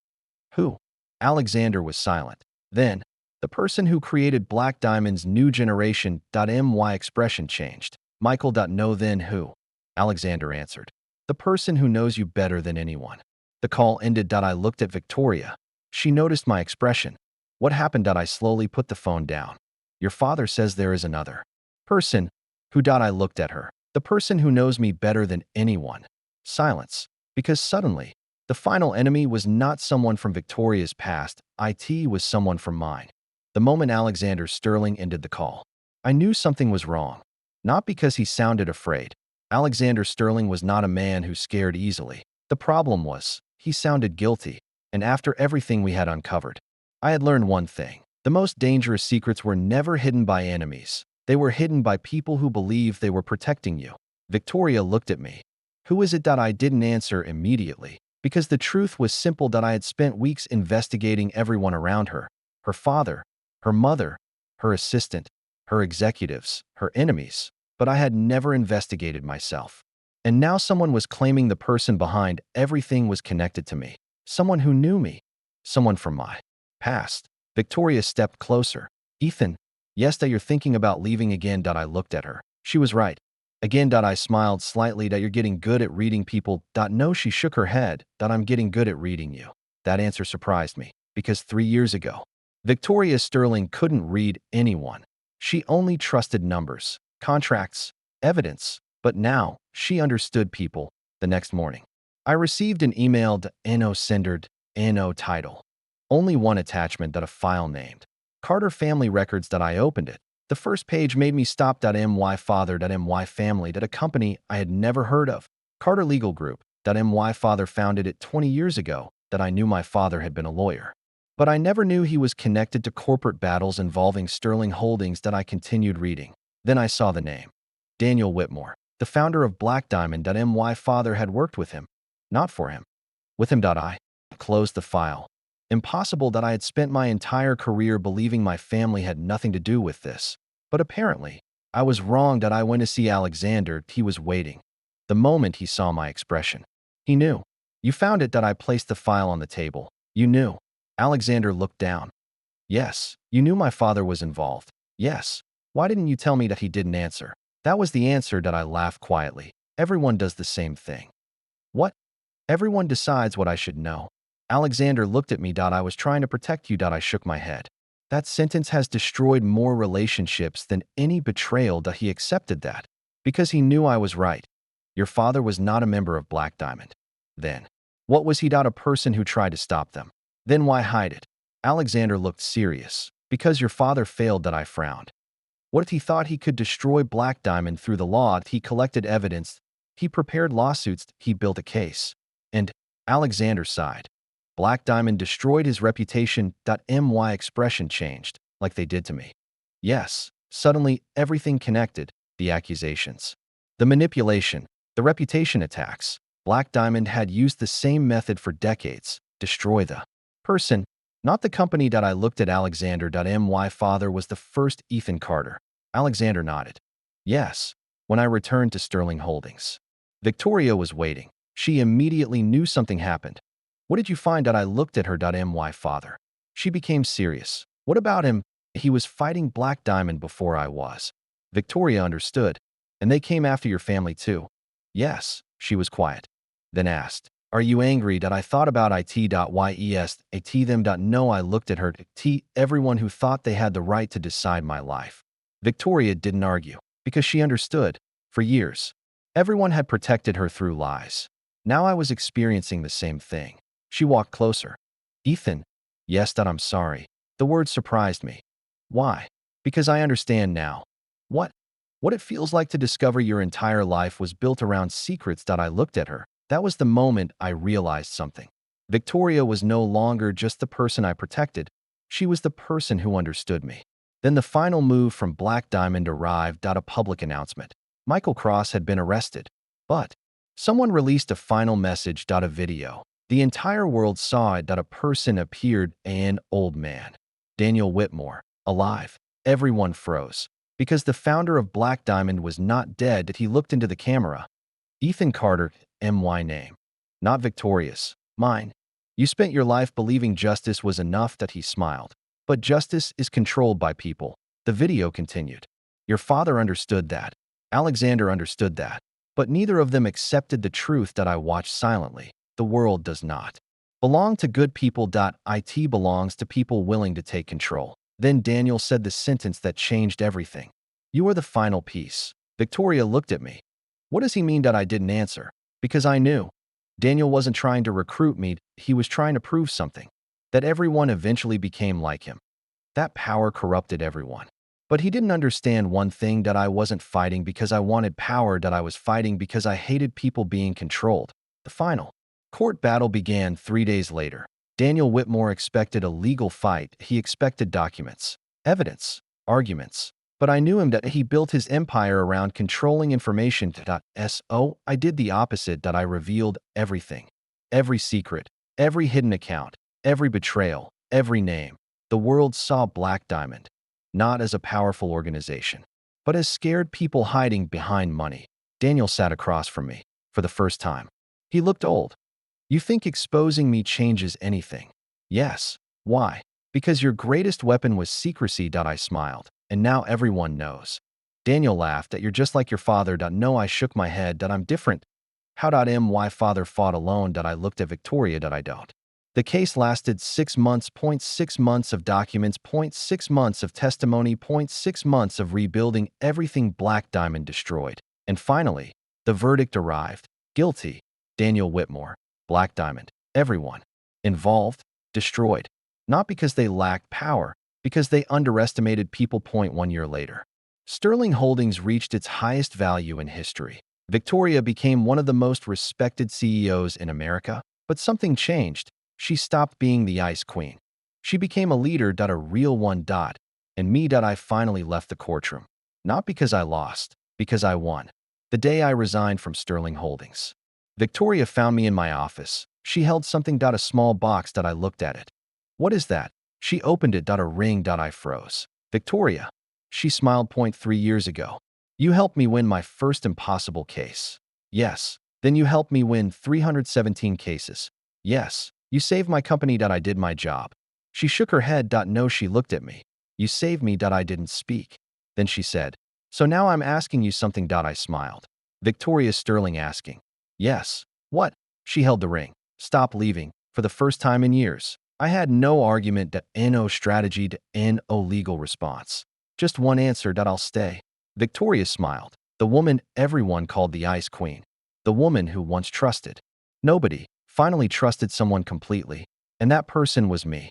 "Who?" Alexander was silent. Then, "The person who created Black Diamond's new generation." My expression changed. "Michael." "No, then who?" Alexander answered. "The person who knows you better than anyone." The call ended. I looked at Victoria. She noticed my expression. "What happened?" I slowly put the phone down. "Your father says there is another person." "Who?" I looked at her. "The person who knows me better than anyone." Silence. Because suddenly, the final enemy was not someone from Victoria's past. It was someone from mine. The moment Alexander Sterling ended the call, I knew something was wrong. Not because he sounded afraid. Alexander Sterling was not a man who scared easily. The problem was, he sounded guilty. And after everything we had uncovered, I had learned one thing. The most dangerous secrets were never hidden by enemies. They were hidden by people who believed they were protecting you. Victoria looked at me. "Who is it?" I didn't answer immediately, because the truth was simple. I had spent weeks investigating everyone around her. Her father, her mother, her assistant, her executives, her enemies. But I had never investigated myself. And now someone was claiming the person behind everything was connected to me. Someone who knew me. Someone from my past. Victoria stepped closer. "Ethan." "Yes, you're thinking about leaving again." I looked at her. She was right. Again. I smiled slightly. "You're getting good at reading people." No, she shook her head. "I'm getting good at reading you." That answer surprised me, because 3 years ago, Victoria Sterling couldn't read anyone. She only trusted numbers, contracts, evidence. But now, she understood people. The next morning, I received an email. "No sendered, no title. Only one attachment." A file named Carter Family Records. I opened it. The first page made me stop. My father. My family. A company I had never heard of. Carter Legal Group. My father founded it 20 years ago. I knew my father had been a lawyer. But I never knew he was connected to corporate battles involving Sterling Holdings. I continued reading. Then I saw the name. Daniel Whitmore, the founder of Black Diamond. My father had worked with him. Not for him. With him. I closed the file. Impossible. I had spent my entire career believing my family had nothing to do with this. But apparently, I was wrong. I went to see Alexander. He was waiting. The moment he saw my expression, he knew. "You found it." I placed the file on the table. "You knew." Alexander looked down. "Yes, you knew my father was involved." "Yes. Why didn't you tell me?" He didn't answer. That was the answer. I laughed quietly. "Everyone does the same thing." "What?" "Everyone decides what I should know." Alexander looked at me. "I was trying to protect you." I shook my head. That sentence has destroyed more relationships than any betrayal. He accepted that because he knew I was right. Your father was not a member of Black Diamond. Then, what was he? A person who tried to stop them. Then why hide it? Alexander looked serious. Because your father failed. I frowned. What if he thought he could destroy Black Diamond through the law? He collected evidence. He prepared lawsuits. He built a case. And Alexander sighed. Black Diamond destroyed his reputation. My expression changed, like they did to me. Yes, suddenly everything connected. The accusations, the manipulation, the reputation attacks. Black Diamond had used the same method for decades. Destroy the person, Not the company that I looked at. Alexander.my father was the first. Ethan Carter. Alexander nodded. Yes, when I returned to Sterling Holdings. Victoria was waiting. She immediately knew something happened. What did you find? I looked at her. My father. She became serious. What about him? He was fighting Black Diamond before I was. Victoria understood. And they came after your family too. Yes, she was quiet. Then asked, are you angry that I thought about it? Yes, them. No, I looked at her. Everyone who thought they had the right to decide my life. Victoria didn't argue, because she understood. For years, everyone had protected her through lies. Now I was experiencing the same thing. She walked closer. Ethan. Yes, that I'm sorry. The word surprised me. Why? Because I understand now. What? What it feels like to discover your entire life was built around secrets. I looked at her. That was the moment I realized something. Victoria was no longer just the person I protected. She was the person who understood me. Then the final move from Black Diamond arrived. A public announcement. Michael Cross had been arrested. But someone released a final message. A video. The entire world saw it. A person appeared, an old man. Daniel Whitmore, alive. Everyone froze. Because the founder of Black Diamond was not dead. That he looked into the camera. Ethan Carter, my name. Not Victoria's. Mine. You spent your life believing justice was enough. That he smiled. But justice is controlled by people. The video continued. Your father understood that. Alexander understood that. But neither of them accepted the truth. That I watched silently. The world does not belong to good people. It belongs to people willing to take control. Then Daniel said the sentence that changed everything. You are the final piece. Victoria looked at me. What does he mean? I didn't answer. Because I knew. Daniel wasn't trying to recruit me. He was trying to prove something. That everyone eventually became like him. That power corrupted everyone. But he didn't understand one thing. That I wasn't fighting because I wanted power. That I was fighting because I hated people being controlled. The final court battle began 3 days later. Daniel Whitmore expected a legal fight. He expected documents, evidence, arguments. But I knew him. That he built his empire around controlling information. So I did the opposite. That I revealed everything. Every secret, every hidden account, every betrayal, every name. The world saw Black Diamond, not as a powerful organization, but as scared people hiding behind money. Daniel sat across from me for the first time. He looked old. You think exposing me changes anything? Yes. Why? Because your greatest weapon was secrecy. I smiled. And now everyone knows. Daniel laughed. That you're just like your father. No, I shook my head. That I'm different. How? My father fought alone. I looked at Victoria. I don't. The case lasted 6 months. 6 months of documents. 6 months of testimony. 6 months of rebuilding everything Black Diamond destroyed. And finally, the verdict arrived. Guilty. Daniel Whitmore. Black Diamond. Everyone involved, destroyed. Not because they lacked power, because they underestimated people. 1 year later, Sterling Holdings reached its highest value in history. Victoria became one of the most respected CEOs in America, but something changed. She stopped being the ice queen. She became a leader. A real one. And me. I finally left the courtroom. Not because I lost, because I won. The day I resigned from Sterling Holdings. Victoria found me in my office. She held something. A small box. I looked at it. What is that? She opened it. A ring. I froze. Victoria. She smiled. 3 years ago. You helped me win my first impossible case. Yes. Then you helped me win 317 cases. Yes. You saved my company. I did my job. She shook her head. No, she looked at me. You saved me. I didn't speak. Then she said, so now I'm asking you something. I smiled. Victoria Sterling asking. Yes. What? She held the ring. Stop leaving. For the first time in years, I had no argument. No strategy. No legal response. Just one answer. I'll stay. Victoria smiled. The woman everyone called the Ice Queen. The woman who once trusted. Nobody finally trusted someone completely. And that person was me.